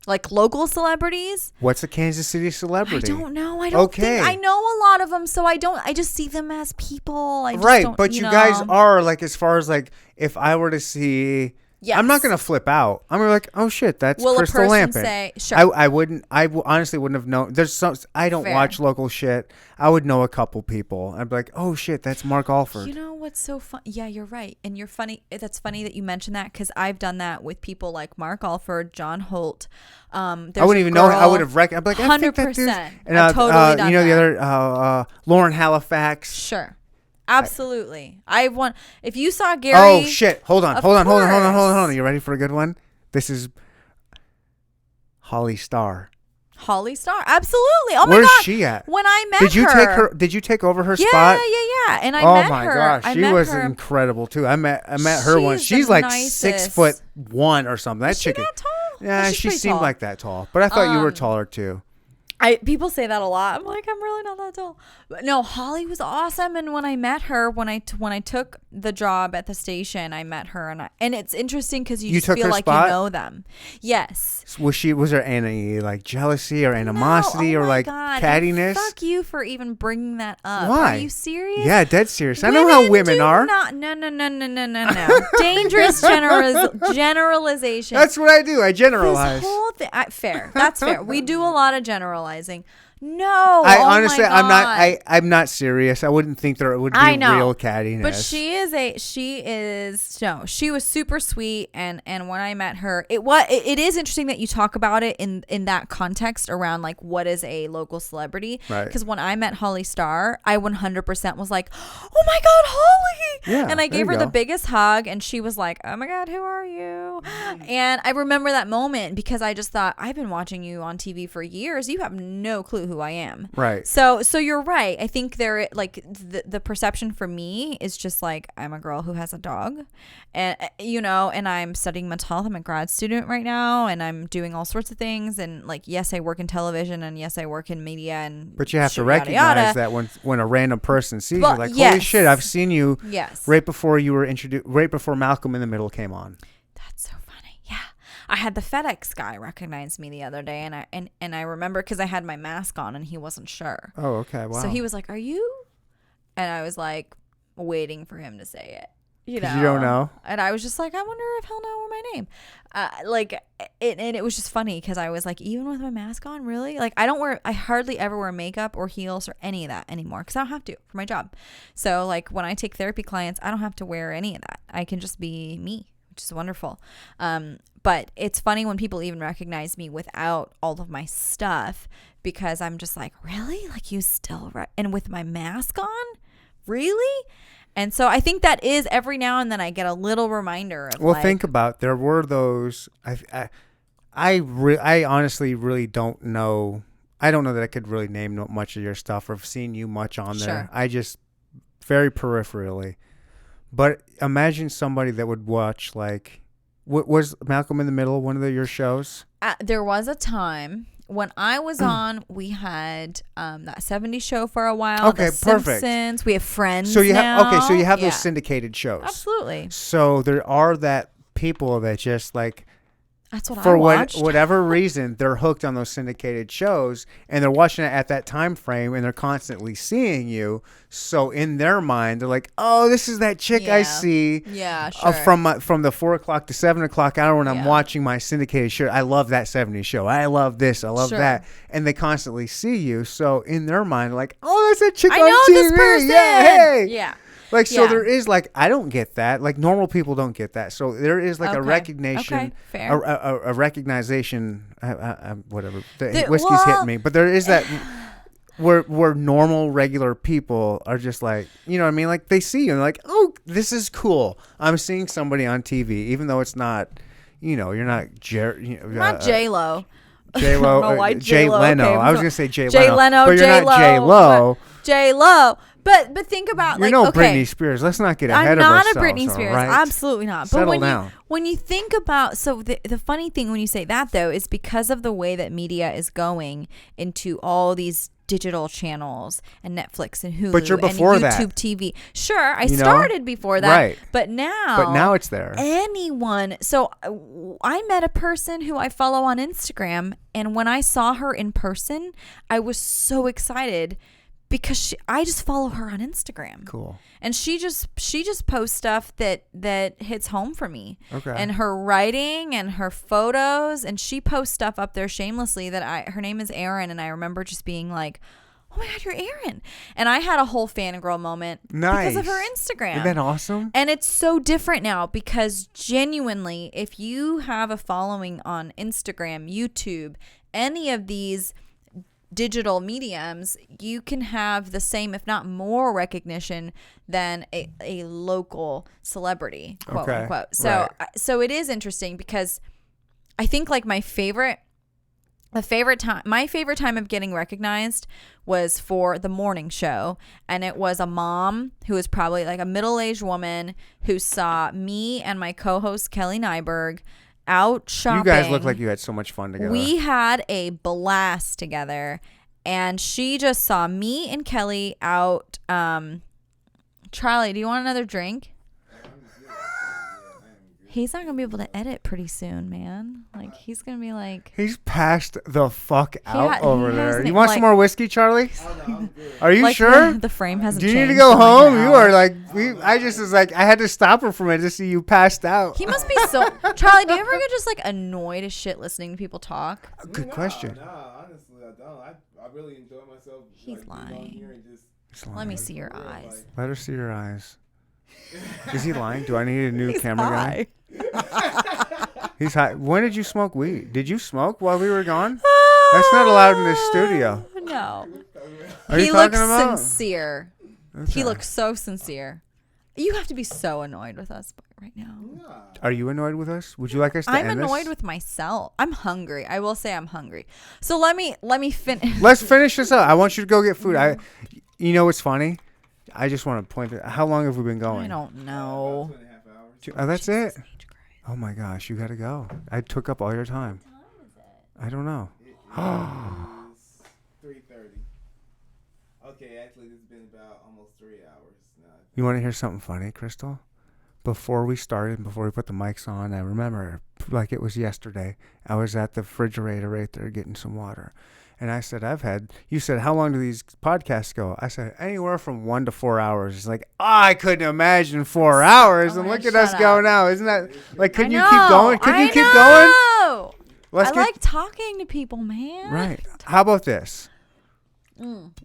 Like local celebrities? What's a Kansas City celebrity? I don't know. I don't think I know a lot of them, so I just see them as people. But you guys are, like, as far as like, if I were to see, I'm not gonna flip out. I'm gonna be like, oh shit, that's Crystle Lampitt. Say, sure. I honestly wouldn't have known. I don't watch local shit. I would know a couple people. I'd be like, oh shit, that's Mark Alford. You know what's so fun? Yeah, you're right. And you're funny. That's funny that you mentioned that, because I've done that with people like Mark Alford, John Holt. I wouldn't even know. I would have I'd be like, 100%. And I've totally done the that. other Lauren Halifax. Sure. Absolutely. If you saw Gary. Oh shit. Hold on. You ready for a good one? This is Holly Starr. Holly Starr. Absolutely. Oh my Where's God. she at? When I met Did you her. take her? Did you take over her Yeah, spot? yeah. And I Oh met my her. gosh, I she met was her. incredible too. I met her once. She's She's the like nicest. 6'1" or something. That Is she chicken. that tall? Yeah, She's she pretty seemed tall. like that tall, but I thought you were taller too. People say that a lot. I'm like, I'm really not that tall. But no, Holly was awesome. And when I met her, when I took the job at the station, I met her, and it's interesting because you just took feel her like spot? you know them. Yes. Was there any like jealousy or animosity No, oh or my like God. cattiness? Fuck you for even bringing that up. Why? Are you serious? Yeah, dead serious. I know how women do are. No. Dangerous generalization. That's what I do. I This generalize. whole thing. Fair. That's fair. We do a lot of generalizing. No, I oh honestly, my I'm not. God. I'm not serious. I wouldn't think there would be I know. real cattiness. But she was super sweet, and when I met her, it is interesting that you talk about it in that context around like what is a local celebrity. Right. Because when I met Holly Starr, I 100% was like, oh my God, Holly! Yeah, And I there gave you her the go. biggest hug, and she was like, oh my God, who are you? And I remember that moment because I just thought, I've been watching you on TV for years. You have no clue who I am. Right. So you're right. I think there, like, the perception for me is just like, I'm a girl who has a dog, and and I'm studying mental health. I'm a grad student right now, and I'm doing all sorts of things. And like, yes, I work in television, and yes, I work in media, and But you have to yada, recognize yada. that when a random person sees Well, you, like, holy yes. shit, I've seen you Yes. right before you were introduced, right before Malcolm in the Middle came on. That's so funny. Yeah. I had the FedEx guy recognize me the other day, and I remember because I had my mask on and he wasn't sure. Oh, okay, wow. So he was like, "Are you?" And I was like waiting for him to say it. You 'Cause you don't know? And I was just like, I wonder if he'll know my name. And it was just funny because I was like, even with my mask on, really? Like, I hardly ever wear makeup or heels or any of that anymore because I don't have to for my job. So like when I take therapy clients, I don't have to wear any of that. I can just be me, which is wonderful. But it's funny when people even recognize me without all of my stuff because I'm just like, really? Like you still, and with my mask on? Really? And so I think that is every now and then I get a little reminder of Think about, there were those, I honestly really don't know. I don't know that I could really name much of your stuff or have seen you much on there. Sure. I just, very peripherally. But imagine somebody that would watch, like, was Malcolm in the Middle one of your shows? There was a time when I was on, we had that 70s show for a while. Okay, the perfect. Simpsons. We have Friends. So you now. have Yeah. those syndicated shows. Absolutely. So there are that people that just like, That's what I for watched. whatever reason, they're hooked on those syndicated shows and they're watching it at that time frame and they're constantly seeing you. So in their mind, they're like, oh, this is that chick I Yeah. see Yeah, sure. from the 4 o'clock to 7 o'clock hour when I'm Yeah. watching my syndicated show. I love that 70s show. I love this. I love Sure. that. And they constantly see you. So in their mind, they're like, oh, that's that chick I on know TV. this person. Yeah, hey. Yeah. Like, so Yeah. there is like, I don't get that. Like normal people don't get that. So there is like a Okay. recognition, Okay, fair. a recognition, whatever. The The- whiskey's well- hitting me. But there is that where normal, regular people are just like, you know what I mean? Like they see you and they're like, oh, this is cool. I'm seeing somebody on TV, even though it's not, you're not, Not J-Lo. J-Lo, I don't know why Jay J-Lo Leno. came I was from- gonna say Jay Jay Leno, Leno, but you're J-Lo, not J Lo. J-Lo. But think about You're like, no okay. Britney Spears. Let's not get ahead I'm of not ourselves. a Britney all Spears. right? Absolutely not. Settle But down. when you think about, so the funny thing when you say that though is because of the way that media is going into all these digital channels and Netflix and Hulu But you're before and that. YouTube TV. Sure, I You know? started before that. Right. But now it's there. anyone. So I met a person who I follow on Instagram, and when I saw her in person, I was so excited because I just follow her on Instagram. Cool. And she just posts stuff that hits home for me. Okay. And her writing and her photos, and she posts stuff up there shamelessly that her name is Erin, and I remember just being like, oh my God, you're Erin. And I had a whole fangirl moment because of her Instagram. Isn't that awesome? And it's so different now because genuinely, if you have a following on Instagram, YouTube, any of these digital mediums, you can have the same, if not more, recognition than a local celebrity, quote Okay, unquote. So, right. so it is interesting because I think like my favorite my favorite time of getting recognized was for the morning show. And it was a mom who was probably like a middle-aged woman who saw me and my co-host Kelly Nyberg out shopping. You guys look like you had so much fun together. We had a blast together. And she just saw me and Kelly out. Charlie, do you want another drink? He's not going to be able to edit pretty soon, man. Like, he's going to be like... He's passed the fuck out over there. hasn't- You want like- some more whiskey, Charlie? Oh, no, I'm good. Are you like sure? The frame hasn't Do you changed. need to go in, like, home? an You hour. are like... I just was like... I had to stop her from it to see you passed out. He must be so... Charlie, do you ever get just, like, annoyed as shit listening to people talk? Good question. Nah, honestly, I don't. I really enjoy myself. He's being on lying. here and just, He's lying. Let me see your eyes. Let her see your eyes. Is he lying? Do I need a new He's camera high. guy? He's high. When did you smoke weed? Did you smoke while we were gone? That's not allowed in this studio. No. Are He you looks talking about? sincere. He looks so sincere. You have to be so annoyed with us right now. nah. Are you annoyed with us? Would you like us to I'm end annoyed this? with myself. I'm hungry. I will say I'm hungry. So let me finish. Let's finish this up. I want you to go get food. You know what's funny? I just want to point out, how long have we been going? I don't know. 2.5 hours. Oh, that's it? Jesus H. Christ. Oh my gosh, you gotta go. I took up all your time. I don't know. It is 3:30. Okay, actually, it's been about almost 3 hours now. You want to hear something funny, Crystal? Before we started, before we put the mics on, I remember like it was yesterday. I was at the refrigerator right there getting some water. And I said, you said, how long do these podcasts go? I said, anywhere from 1 to 4 hours. It's like, I couldn't imagine 4 hours. And Oh, look at shut us go up. now. Isn't that, like, couldn't you I keep know, going? Couldn't you I keep going? know. Let's I get, like talking to people, man. right. How about this?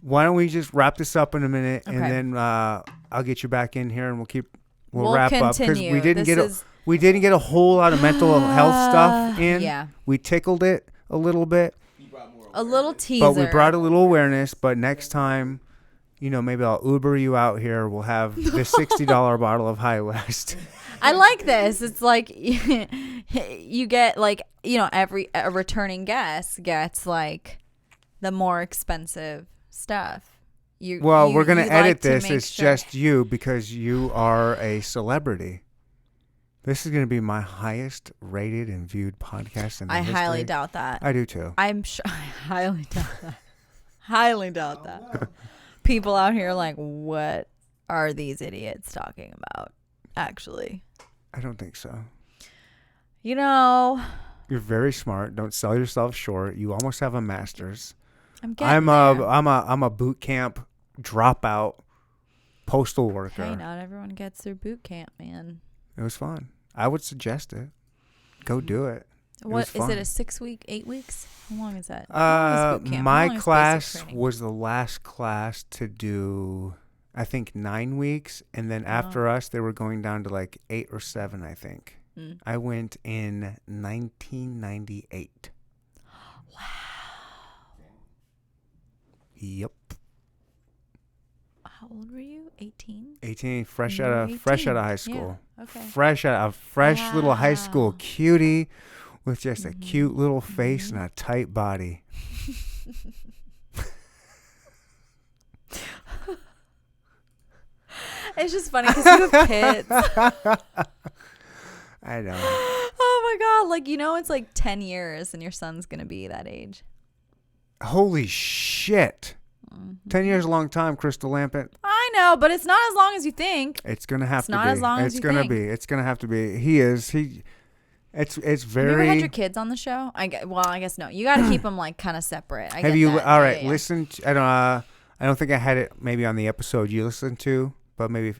Why don't we just wrap this up in a minute, and Okay. then I'll get you back in here, and we'll We'll wrap up because continue. we didn't This get a whole lot of mental health stuff in. Yeah. We tickled it a little bit, You brought more A little awareness. teaser. but we brought a little awareness. But next time, maybe I'll Uber you out here. We'll have the $60 bottle of High West. I like this. It's like you get like, a returning guest gets like the more expensive stuff. We're gonna you edit like to this. make It's sure- just you because you are a celebrity. This is gonna be my highest rated and viewed podcast in the I history. highly doubt that. I do too. I'm sure. I highly doubt that. Highly doubt that. People out here are like, what are these idiots talking about? Actually, I don't think so. you're very smart. Don't sell yourself short. You almost have a master's. I'm getting I'm there. a boot camp dropout postal worker. Hey, not everyone gets through boot camp, man. It was fun. I would suggest it. Go do it. What was is it? fun. A 6 week, 8 weeks? How long is that? How long is boot camp? How My long is class basic training? was the last class to do, I think, 9 weeks, and then after us, they were going down to like 8 or 7. I think. I went in 1998. Wow. Yep. How old were you? 18? 18, fresh You out were of 18. high school. Yeah, okay. Fresh little high school Wow. cutie with just a cute little face and a tight body. It's just funny because you have kids. I know. Oh my God. Like, it's like 10 years and your son's going to be that age. Holy shit. 10 years is a long time, Crystle Lampitt. I know, but it's not as long as you think. It's gonna have It's to not be. as long as It's you gonna think. be. It's gonna have to be. It's Have you ever very. had your kids on the show? I guess no. You got to keep them like kind of separate. I Have get you? that. All Yeah, right. yeah. Listen. I don't think I had it maybe on the episode you listened to, but maybe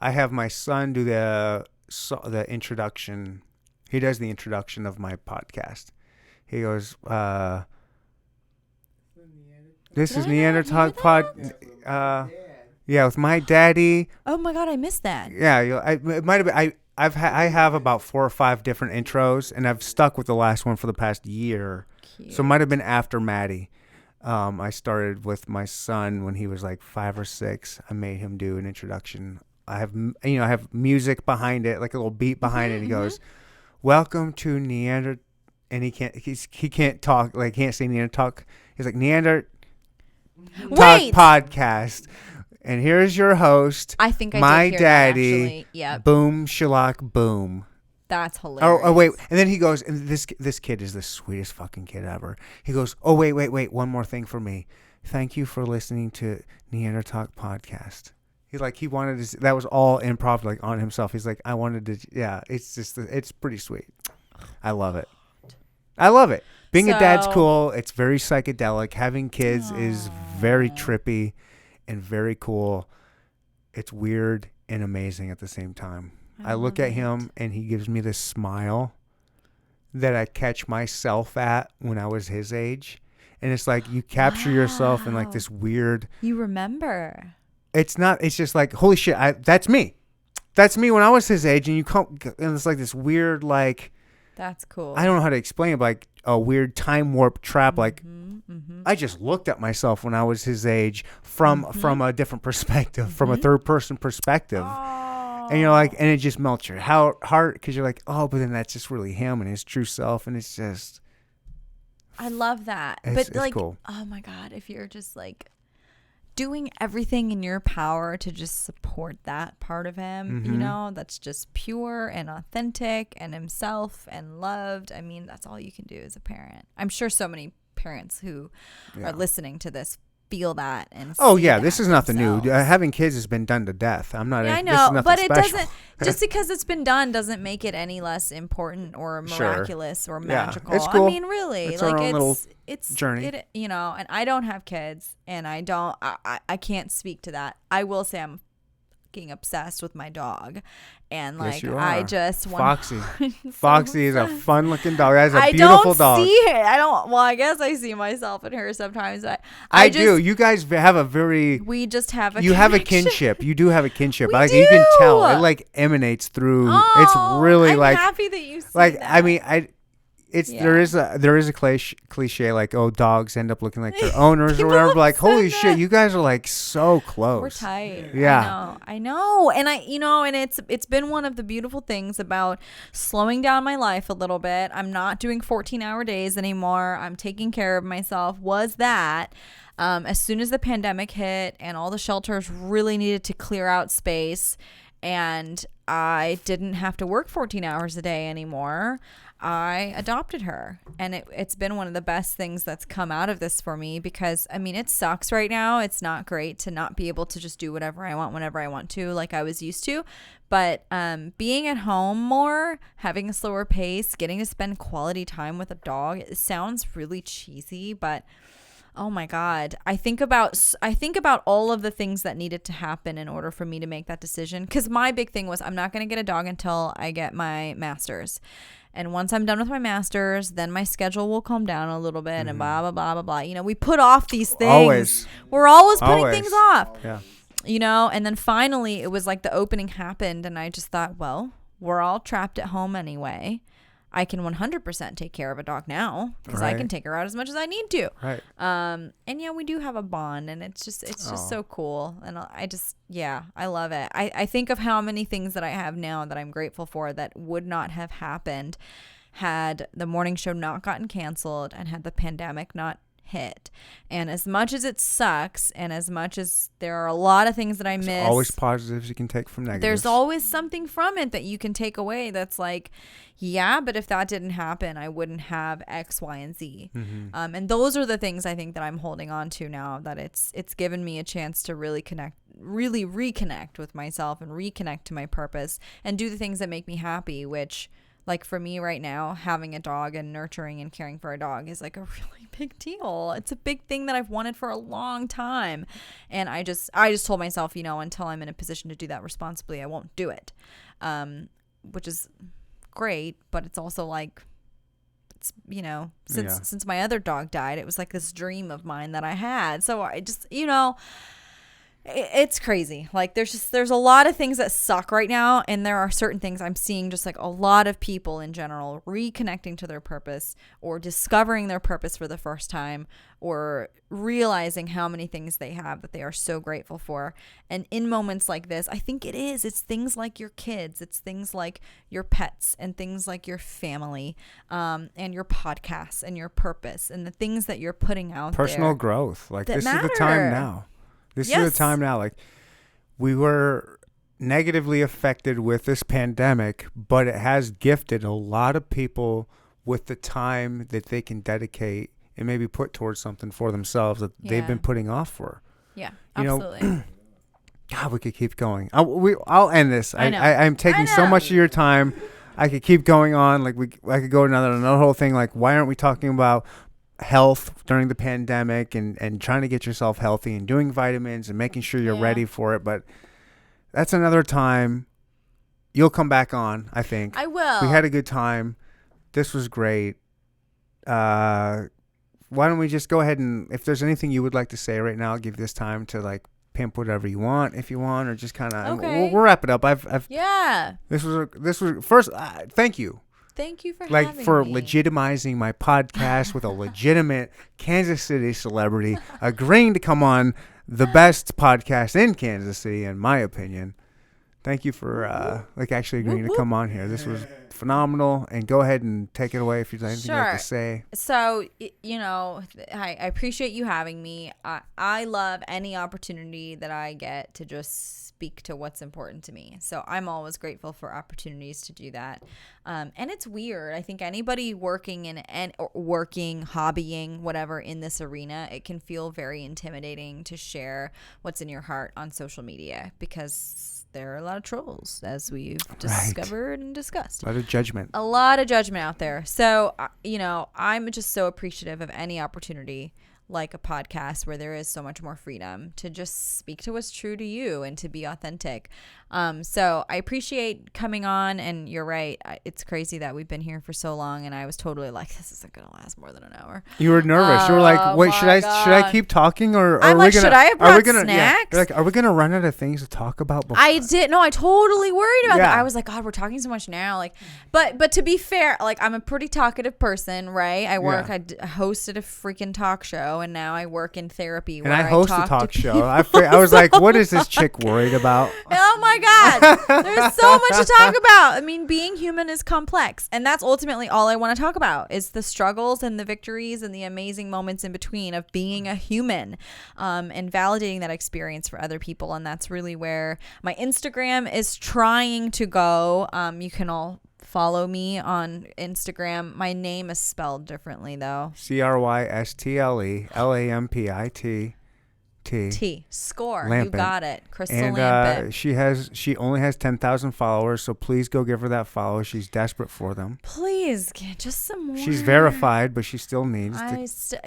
I have my son do the introduction. He does the introduction of my podcast. He goes, "This Did is I not Neanderthal hear Pod." Yeah, with my daddy. Oh my God, I missed that. Yeah, it might have been. I have about 4 or 5 different intros, and I've stuck with the last one for the past year. Cute. So it might have been after Maddie. I started with my son when he was like 5 or 6. I made him do an introduction. I have music behind it, like a little beat behind it. He goes, "Welcome to and he can't talk, like can't say Neander talk. He's like, Neander Talk Wait. Podcast. And here's your host. I think I my did hear daddy. that, actually. Yep. Boom shellac boom. That's hilarious. Oh wait, and then he goes, and this kid is the sweetest fucking kid ever. He goes, oh wait, one more thing for me. Thank you for listening to Neander Talk Podcast. He wanted to. That was all improv, like on himself. He's like, I wanted to. Yeah, it's pretty sweet. I love it. Being a dad's cool. It's very psychedelic. Having kids is very trippy and very cool. It's weird and amazing at the same time. I look at him and he gives me this smile that I catch myself at when I was his age. And it's like you capture yourself in like this weird. You remember. It's just like, holy shit, that's me. That's me when I was his age. And you come, and it's like this weird, like. That's cool. I don't know how to explain it, but like a weird time warp trap. Like I just looked at myself when I was his age from a different perspective, from a third person perspective. And you're like, and it just melts your heart because you're like, oh, but then that's just really him and his true self. And it's just. I love that. It's like, cool. Oh my God, if you're just like doing everything in your power to just support that part of him, you know, that's just pure and authentic and himself and loved. I mean, that's all you can do as a parent. I'm sure so many parents who are listening to this feel that and this is nothing new. Having kids has been done to death. I'm not. Yeah, I know, this is nothing but it special. doesn't. Just because it's been done doesn't make it any less important or miraculous or magical. It's cool. I mean, really, It's like our own little it's journey. you know, and I don't have kids, and I can't speak to that. I will say I'm fucking obsessed with my dog, and like yes, you are. I just want Foxy is a fun looking dog. That's a beautiful dog. I don't see her. Well, I guess I see myself in her sometimes. I do. You guys have a very. We just have a. You have a kinship. You do have a kinship. We like do. You can tell it like emanates through. It's really I'm like. happy that you see like that. I mean there is a cliche like, oh, dogs end up looking like their owners or whatever. But like, holy shit, you guys are like so close. We're tight. Yeah. I know. And and it's been one of the beautiful things about slowing down my life a little bit. I'm not doing 14-hour days anymore. I'm taking care of myself. Was that as soon as the pandemic hit and all the shelters really needed to clear out space and I didn't have to work 14 hours a day anymore, I adopted her, and it's been one of the best things that's come out of this for me because, I mean, it sucks right now. It's not great to not be able to just do whatever I want whenever I want to like I was used to, but being at home more, having a slower pace, getting to spend quality time with a dog, it sounds really cheesy, but oh my God. I think about all of the things that needed to happen in order for me to make that decision. Because my big thing was I'm not going to get a dog until I get my master's. And once I'm done with my master's, then my schedule will calm down a little bit and blah, blah, blah, blah, blah. You know, we put off these things. Always. We're always putting things off. Yeah. You know, and then finally it was like the opening happened and I just thought, well, we're all trapped at home anyway. I can 100% take care of a dog now because I can take her out as much as I need to. Right. And yeah, we do have a bond and it's just so cool. And I love it. I think of how many things that I have now that I'm grateful for that would not have happened had the morning show not gotten canceled and had the pandemic not hit. And as much as it sucks and as much as there are a lot of things that I miss, there's always positives you can take from negatives. There's always something from it that you can take away that's like, yeah, but if that didn't happen, I wouldn't have X, Y, and Z. And those are the things I think that I'm holding on to now, that it's given me a chance to really reconnect with myself and reconnect to my purpose and do the things that make me happy, which, like for me right now, having a dog and nurturing and caring for a dog is like a really big deal. It's a big thing that I've wanted for a long time. And I just told myself, you know, until I'm in a position to do that responsibly, I won't do it. Which is great, but it's also like, it's, you know, since my other dog died, it was like this dream of mine that I had. So I just, you know, It's crazy. Like there's a lot of things that suck right now, and there are certain things I'm seeing, just like a lot of people in general reconnecting to their purpose or discovering their purpose for the first time, or realizing how many things they have that they are so grateful for. And in moments like this, I think it's things like your kids, it's things like your pets, and things like your family, and your podcasts and your purpose and the things that you're putting out Personal there growth. Like, that this matter. is the time now. This is the time now. Like, we were negatively affected with this pandemic, but it has gifted a lot of people with the time that they can dedicate and maybe put towards something for themselves that they've been putting off for. Yeah, You absolutely. know, God, we could keep going. I'll end this. I know. I'm taking so much of your time. I could keep going on. Like, I could go another whole thing. Like, why aren't we talking about health during the pandemic and trying to get yourself healthy and doing vitamins and making sure you're ready for it? But that's another time. You'll come back on, I think. I will. We had a good time. This was great. Why don't we just go ahead and, if there's anything you would like to say right now, I'll give this time to like pimp whatever you want, if you want, or just kind of, Okay. we'll wrap it up. This was first. Thank you. Thank you for Like, having for me. legitimizing my podcast with a legitimate Kansas City celebrity agreeing to come on the best podcast in Kansas City, in my opinion. Thank you for actually agreeing to come on here. This was phenomenal. And go ahead and take it away if there's anything you'd like to say. So, I appreciate you having me. I love any opportunity that I get to just speak to what's important to me. So I'm always grateful for opportunities to do that. And it's weird. I think anybody working hobbying, whatever, in this arena, it can feel very intimidating to share what's in your heart on social media, because there are a lot of trolls, as we've discovered and discussed. A lot of judgment. A lot of judgment out there. So, I'm just so appreciative of any opportunity like a podcast where there is so much more freedom to just speak to what's true to you and to be authentic. So I appreciate coming on, and you're right. It's crazy that we've been here for so long, and I was totally like, this isn't going to last more than an hour. You were nervous. You were like, wait, should I keep talking, or I'm are we like, gonna, should I have are we brought gonna, snacks? You're like, are we going to run out of things to talk about before? I totally worried about that. Yeah. I was like, God, we're talking so much now. Like, but to be fair, like, I'm a pretty talkative person, right? I hosted a freaking talk show, and now I work in therapy where and I host a talk talk to show. I was like, what is this chick worried about? Oh my God. There's so much to talk about. I mean, being human is complex. And that's ultimately all I want to talk about, is the struggles and the victories and the amazing moments in between of being a human, and validating that experience for other people. And that's really where my Instagram is trying to go. You can all follow me on Instagram. My name is spelled differently, though. Crystle Lampitt. Score. Lampett. You got it. Crystle And Lampitt. she only has 10,000 followers, so please go give her that follow. She's desperate for them. Please, get just some more. She's verified, but she still needs to.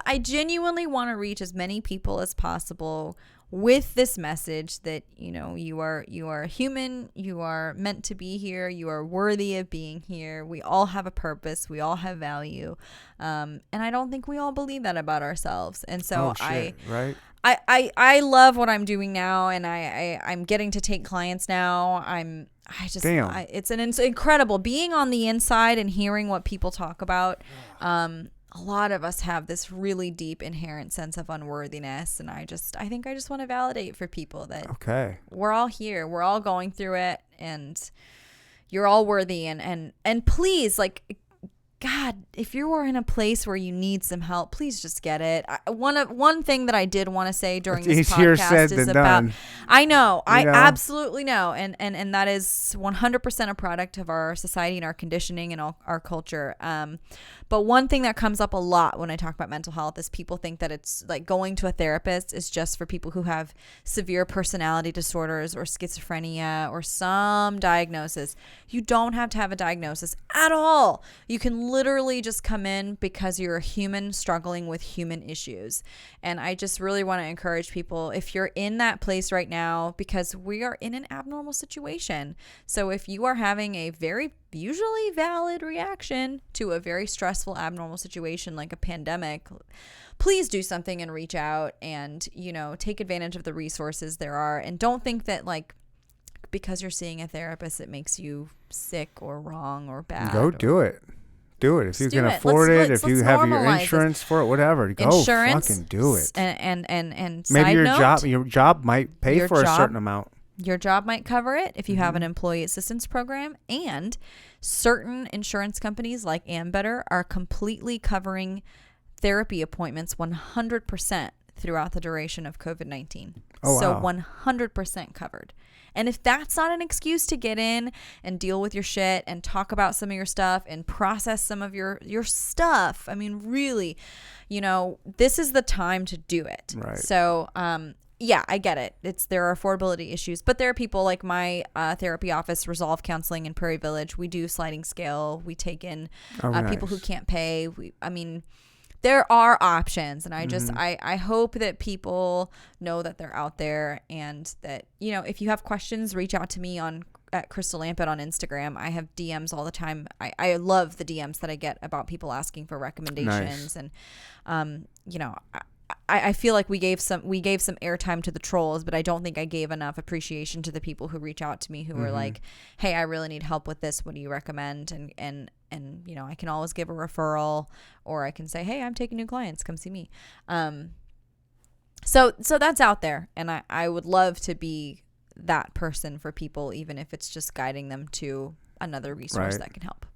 I genuinely want to reach as many people as possible with this message that, you are human, you are meant to be here, you are worthy of being here. We all have a purpose, we all have value, and I don't think we all believe that about ourselves. And so right? I love what I'm doing now, and I'm getting to take clients now. It's incredible being on the inside and hearing what people talk about. A lot of us have this really deep inherent sense of unworthiness, and I think I just want to validate for people that we're all here, we're all going through it, and you're all worthy, and please, like, God, if you are in a place where you need some help, please just get it. One thing that I did want to say during this podcast is about, I know, I absolutely know, and that is 100% a product of our society and our conditioning and our culture. But one thing that comes up a lot when I talk about mental health is people think that it's like going to a therapist is just for people who have severe personality disorders or schizophrenia or some diagnosis. You don't have to have a diagnosis. at all. You can literally just come in because you're a human struggling with human issues. And I just really want to encourage people, if you're in that place right now, because we are in an abnormal situation. So if you are having a very usually valid reaction to a very stressful abnormal situation like a pandemic, please do something and reach out and, take advantage of the resources there are. And don't think that because you're seeing a therapist, it makes you sick or wrong or bad. Go do it. Do it. If you can it. afford it, Let's if you have your normalize insurance for it, whatever, go fucking do it. And Maybe side your job might pay for a certain amount. Your job might cover it if you have an employee assistance program, and certain insurance companies like Ambetter are completely covering therapy appointments 100% throughout the duration of COVID-19. Oh, so wow. 100% covered. And if that's not an excuse to get in and deal with your shit and talk about some of your stuff and process some of your stuff, I mean, really, this is the time to do it. Right. So, yeah, I get it. There are affordability issues, but there are people like my therapy office, Resolve Counseling in Prairie Village. We do sliding scale. We take in people who can't pay. There are options, and I hope that people know that they're out there, and that, if you have questions, reach out to me at Crystle Lampitt on Instagram. I have DMs all the time. I love the DMs that I get about people asking for recommendations. Nice. And I feel like we gave some airtime to the trolls, but I don't think I gave enough appreciation to the people who reach out to me who are like, hey, I really need help with this. What do you recommend? And I can always give a referral, or I can say, hey, I'm taking new clients. Come see me. So that's out there. And I would love to be that person for people, even if it's just guiding them to another resource that can help.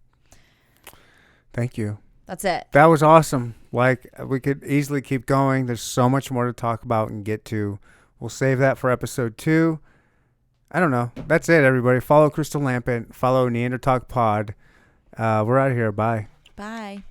Thank you. That's it. That was awesome. We could easily keep going. There's so much more to talk about and get to. We'll save that for episode 2. I don't know. That's it, everybody. Follow Crystle Lampitt. Follow Neandertalk Pod. We're out of here. Bye. Bye.